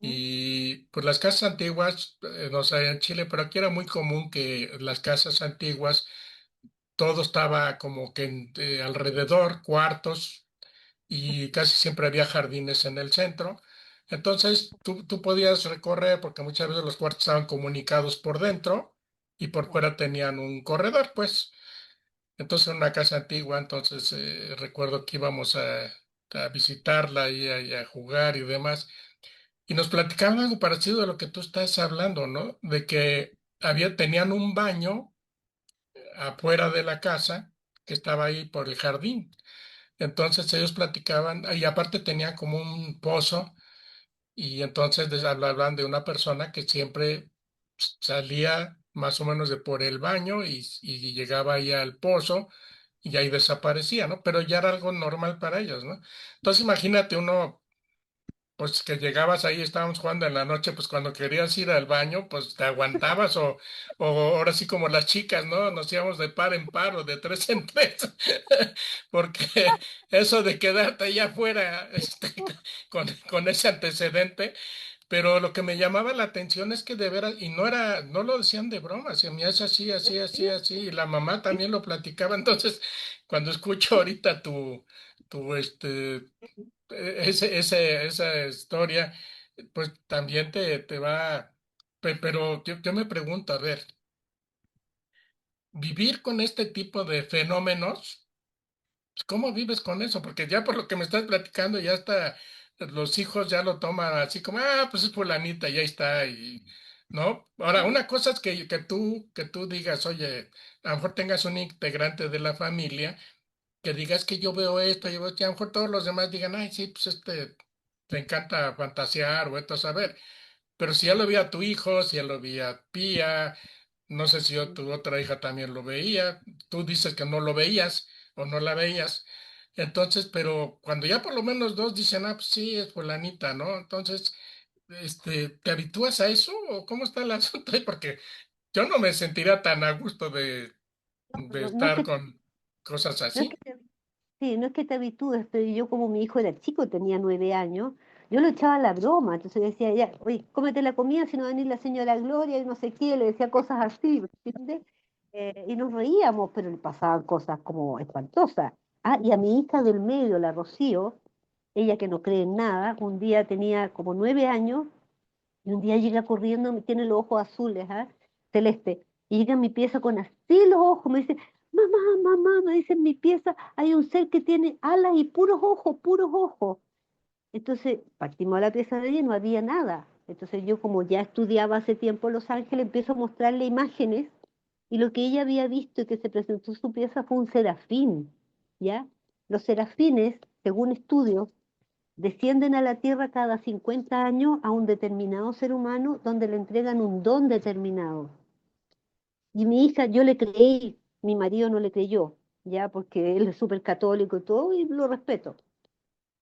¿Mm? y pues las casas antiguas, no sé, en Chile, pero aquí era muy común que las casas antiguas todo estaba como que alrededor, cuartos y casi siempre había jardines en el centro. Entonces tú podías recorrer porque muchas veces los cuartos estaban comunicados por dentro y por Claro. fuera tenían un corredor, pues. Entonces, en una casa antigua, entonces recuerdo que íbamos a visitarla y a jugar y demás. Y nos platicaban algo parecido a lo que tú estás hablando, ¿no? De que tenían un baño afuera de la casa que estaba ahí por el jardín. Entonces ellos platicaban, y aparte tenían como un pozo, y entonces hablaban de una persona que siempre salía más o menos de por el baño y llegaba ahí al pozo y ahí desaparecía, ¿no? Pero ya era algo normal para ellos, ¿no? Entonces imagínate uno, pues que llegabas ahí, estábamos jugando en la noche, pues cuando querías ir al baño, pues te aguantabas o ahora sí como las chicas, ¿no? Nos íbamos de par en par o de tres en tres, porque eso de quedarte allá afuera, con ese antecedente, pero lo que me llamaba la atención es que de veras, y no lo decían de broma, se me hace así, así, así, así, y la mamá también lo platicaba. Entonces, cuando escucho ahorita tu, esa historia, pues también te va, pero yo me pregunto, a ver, vivir con este tipo de fenómenos, pues, ¿cómo vives con eso? Porque ya por lo que me estás platicando, ya está, los hijos ya lo toman así como, ah, pues es fulanita, ya está, y, ¿no? Ahora, Sí, una cosa es que tú digas, oye, a lo mejor tengas un integrante de la familia que digas que yo veo esto, yo veo que a lo mejor todos los demás digan, ay, sí, pues te encanta fantasear o esto a saber. Pero si ya lo vi a tu hijo, si ya lo vi a Pía, no sé si tu otra hija también lo veía, tú dices que no lo veías o no la veías. Entonces, pero cuando ya por lo menos dos dicen, ah, pues sí, es fulanita, ¿no? Entonces, ¿te habitúas a eso o cómo está el asunto ahí? Porque yo no me sentiría tan a gusto de no, no es estar que, con cosas no es que así. te Sí, no es que te habitúes, pero yo como mi hijo era chico, tenía 9 años, yo lo echaba a la broma, entonces decía, ya, oye, cómete la comida, si no va a venir la señora Gloria y no sé qué, le decía cosas así, ¿me entiendes? Y nos reíamos, pero le pasaban cosas como espantosas. Ah, y a mi hija del medio, la Rocío, ella que no cree en nada, un día tenía como 9 años y un día llega corriendo, tiene los ojos azules, ¿ah? Celeste. Y llega a mi pieza con así los ojos, me dice, mamá, mamá, me dice en mi pieza hay un ser que tiene alas y puros ojos, puros ojos. Entonces partimos a la pieza de ella y no había nada. Entonces yo como ya estudiaba hace tiempo en Los Ángeles, empiezo a mostrarle imágenes y lo que ella había visto y que se presentó en su pieza fue un serafín, ¿ya? Los serafines, según estudios, descienden a la tierra cada 50 años a un determinado ser humano donde le entregan un don determinado. Y mi hija, yo le creí, mi marido no le creyó, ya porque él es súper católico y todo, y lo respeto.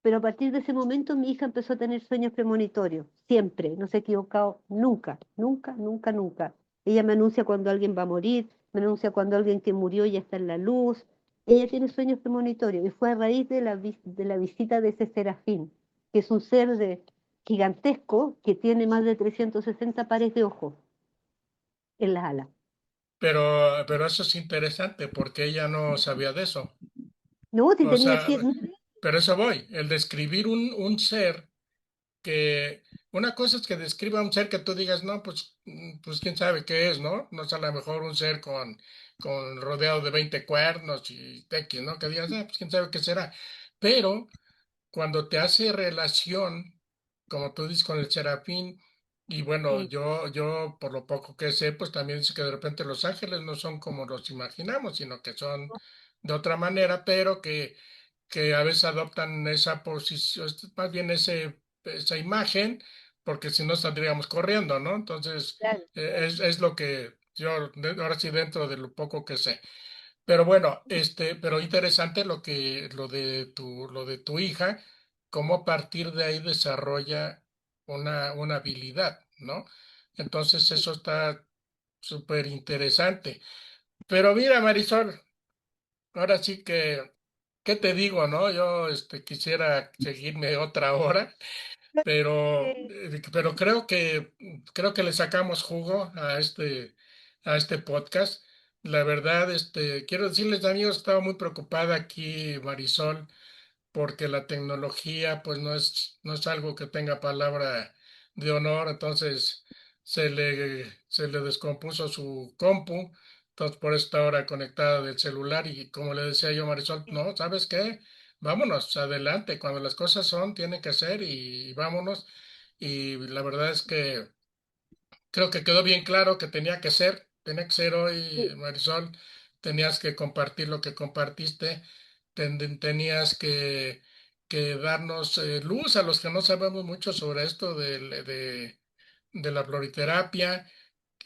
Pero a partir de ese momento mi hija empezó a tener sueños premonitorios, siempre, no se ha equivocado nunca, nunca, nunca, nunca. Ella me anuncia cuando alguien va a morir, me anuncia cuando alguien que murió ya está en la luz. Ella tiene sueños premonitorios y fue a raíz de de la visita de ese serafín, que es un ser gigantesco que tiene más de 360 pares de ojos en las alas. Pero eso es interesante porque ella no sabía de eso. No, si O tenía sea, siete, pero eso voy, el describir un ser que una cosa es que describa un ser que tú digas, no, pues, pues quién sabe qué es, ¿no? No es a lo mejor un ser con rodeado de 20 cuernos y X, ¿no? Que digas, pues quién sabe qué será. Pero cuando te hace relación, como tú dices, con el serafín, y bueno, sí, yo por lo poco que sé, pues también dice que de repente los ángeles no son como los imaginamos, sino que son de otra manera, pero que a veces adoptan esa posición, más bien esa imagen, porque si no saldríamos corriendo, ¿no? Entonces, claro, claro, es lo que yo, ahora sí, dentro de lo poco que sé. Pero bueno, pero interesante lo de tu hija, cómo a partir de ahí desarrolla una habilidad, ¿no? Entonces, sí, eso está súper interesante. Pero mira, Marisol, ahora sí que, ¿qué te digo, no? Yo quisiera seguirme otra hora, pero creo que le sacamos jugo a este podcast. La verdad, quiero decirles, amigos, estaba muy preocupada aquí, Marisol, porque la tecnología pues no es algo que tenga palabra de honor, entonces se le descompuso su compu, entonces por esta hora conectada del celular y como le decía yo a Marisol, sí, no, ¿sabes qué? Vámonos, adelante, cuando las cosas son, tiene que ser y vámonos. Y la verdad es que creo que quedó bien claro que tenía que ser hoy, sí, Marisol, tenías que compartir lo que compartiste, tenías que darnos luz a los que no sabemos mucho sobre esto de la floriterapia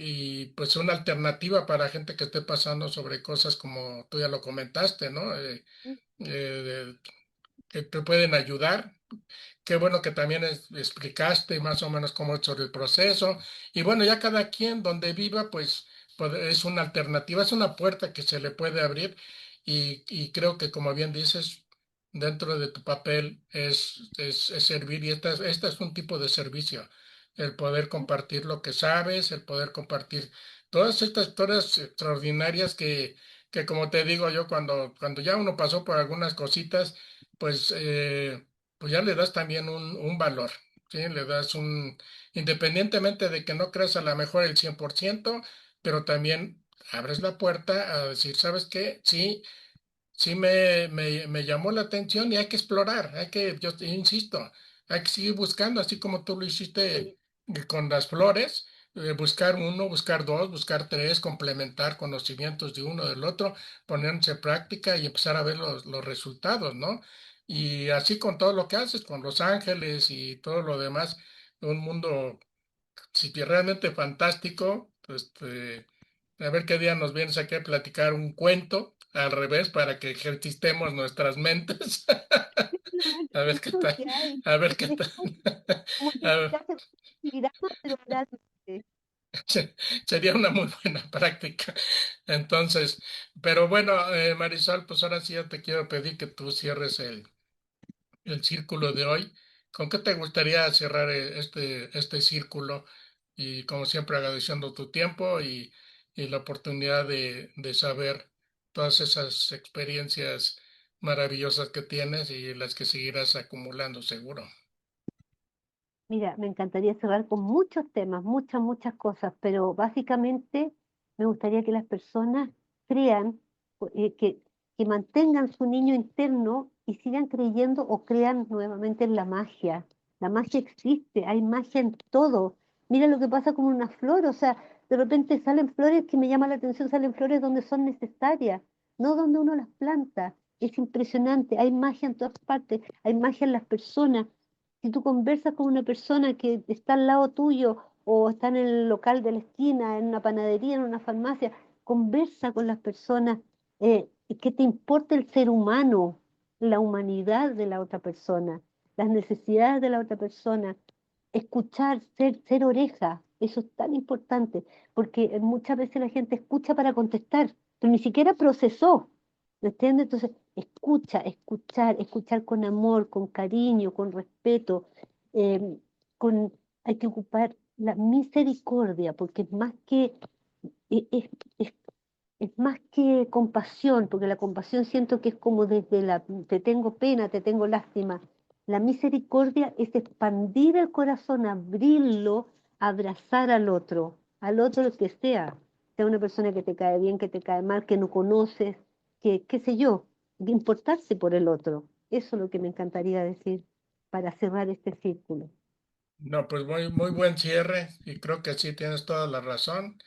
y pues una alternativa para gente que esté pasando sobre cosas como tú ya lo comentaste, ¿no? sí, Que te pueden ayudar. Qué bueno que también explicaste más o menos cómo es sobre el proceso. Y bueno, ya cada quien donde viva, pues, es una alternativa, es una puerta que se le puede abrir. Y creo que, como bien dices, dentro de tu papel es servir. Y esta es un tipo de servicio. El poder sí, compartir lo que sabes, el poder compartir todas estas historias extraordinarias que como te digo yo, cuando ya uno pasó por algunas cositas, pues pues ya le das también un valor, ¿sí? Le das independientemente de que no creas a lo mejor el 100%, pero también abres la puerta a decir, ¿sabes qué? Sí, sí me llamó la atención y hay que explorar, yo te insisto, hay que seguir buscando, así como tú lo hiciste Sí. con las flores, buscar uno, buscar dos, buscar tres, complementar conocimientos de uno del otro, ponerse en práctica y empezar a ver los resultados, ¿no? Y así con todo lo que haces, con Los Ángeles y todo lo demás, un mundo si que realmente fantástico, pues a ver qué día nos vienes aquí a platicar un cuento al revés para que ejercitemos nuestras mentes. Lo más A ver qué chistoso tal, que hay. a ver qué Es tal. como A ver, ejercitarse con un programa, pero oralmente. sería una muy buena práctica. Entonces, pero bueno, Marisol, pues ahora sí ya te quiero pedir que tú cierres el círculo de hoy. ¿Con qué te gustaría cerrar este círculo? Y como siempre agradeciendo tu tiempo y la oportunidad de saber todas esas experiencias maravillosas que tienes y las que seguirás acumulando seguro. Mira, me encantaría cerrar con muchos temas, muchas, muchas cosas, pero básicamente me gustaría que las personas crean, que mantengan su niño interno y sigan creyendo o crean nuevamente en la magia. La magia existe, hay magia en todo. Mira lo que pasa con una flor, o sea, de repente salen flores que me llaman la atención, salen flores donde son necesarias, no donde uno las planta. Es impresionante, hay magia en todas partes, hay magia en las personas. Si tú conversas con una persona que está al lado tuyo o está en el local de la esquina, en una panadería, en una farmacia, conversa con las personas, que te importa el ser humano, la humanidad de la otra persona, las necesidades de la otra persona, escuchar, ser oreja, eso es tan importante, porque muchas veces la gente escucha para contestar, pero ni siquiera procesó, ¿me entiendes? Entonces, escuchar con amor, con cariño, con respeto, eh, hay que ocupar la misericordia, porque e- es, es- es más que compasión, porque la compasión siento que es como desde te tengo pena, te tengo lástima. La misericordia es expandir el corazón, abrirlo, abrazar al otro el que sea una persona que te cae bien, que te cae mal, que no conoces, que qué sé yo, importarse por el otro. Eso es lo que me encantaría decir para cerrar este círculo. No, pues muy, muy buen cierre y creo que sí tienes toda la razón.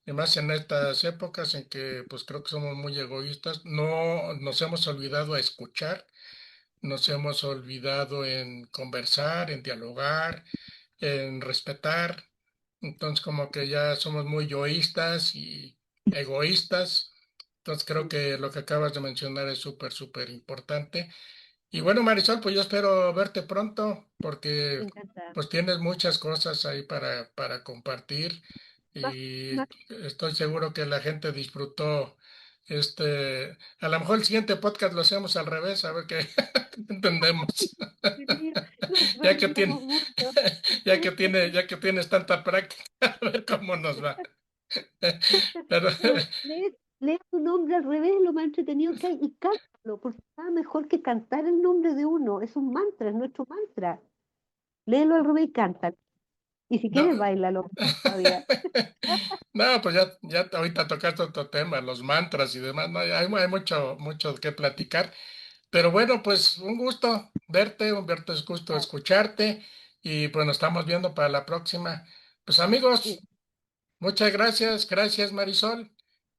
Y más en estas épocas en que pues creo que somos muy egoístas, no nos hemos olvidado a escuchar. Nos hemos olvidado en conversar, en dialogar, en respetar. Entonces, como que ya somos muy yoístas y egoístas. Entonces, creo que lo que acabas de mencionar es súper, súper importante. Y bueno, Marisol, pues yo espero verte pronto porque Encantada. pues tienes muchas cosas ahí para compartir Más, y más estoy seguro que la gente disfrutó a lo mejor el siguiente podcast lo hacemos al revés, a ver qué entendemos. entretenido. Nos Ya que tiene, reíamos mucho. ya que tienes tanta práctica, a ver cómo nos va. Pero Pero lee tu nombre al revés, lo más entretenido que hay, y cántalo, porque nada mejor que cantar el nombre de uno. Es un mantra, es nuestro mantra. Léelo al revés y cántalo. Y si no. quieres, bailalo mejor todavía. No, pues ya ahorita tocaste otro tema, los mantras y demás, no, hay mucho, mucho que platicar. Pero bueno, pues un verte es gusto Ah, escucharte y pues nos estamos viendo para la próxima. Pues amigos, muchas gracias, gracias Marisol.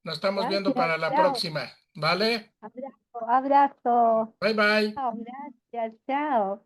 Nos estamos viendo gracias, para la chao. próxima, ¿vale? Abrazo, abrazo. Bye bye. Chao, gracias, chao.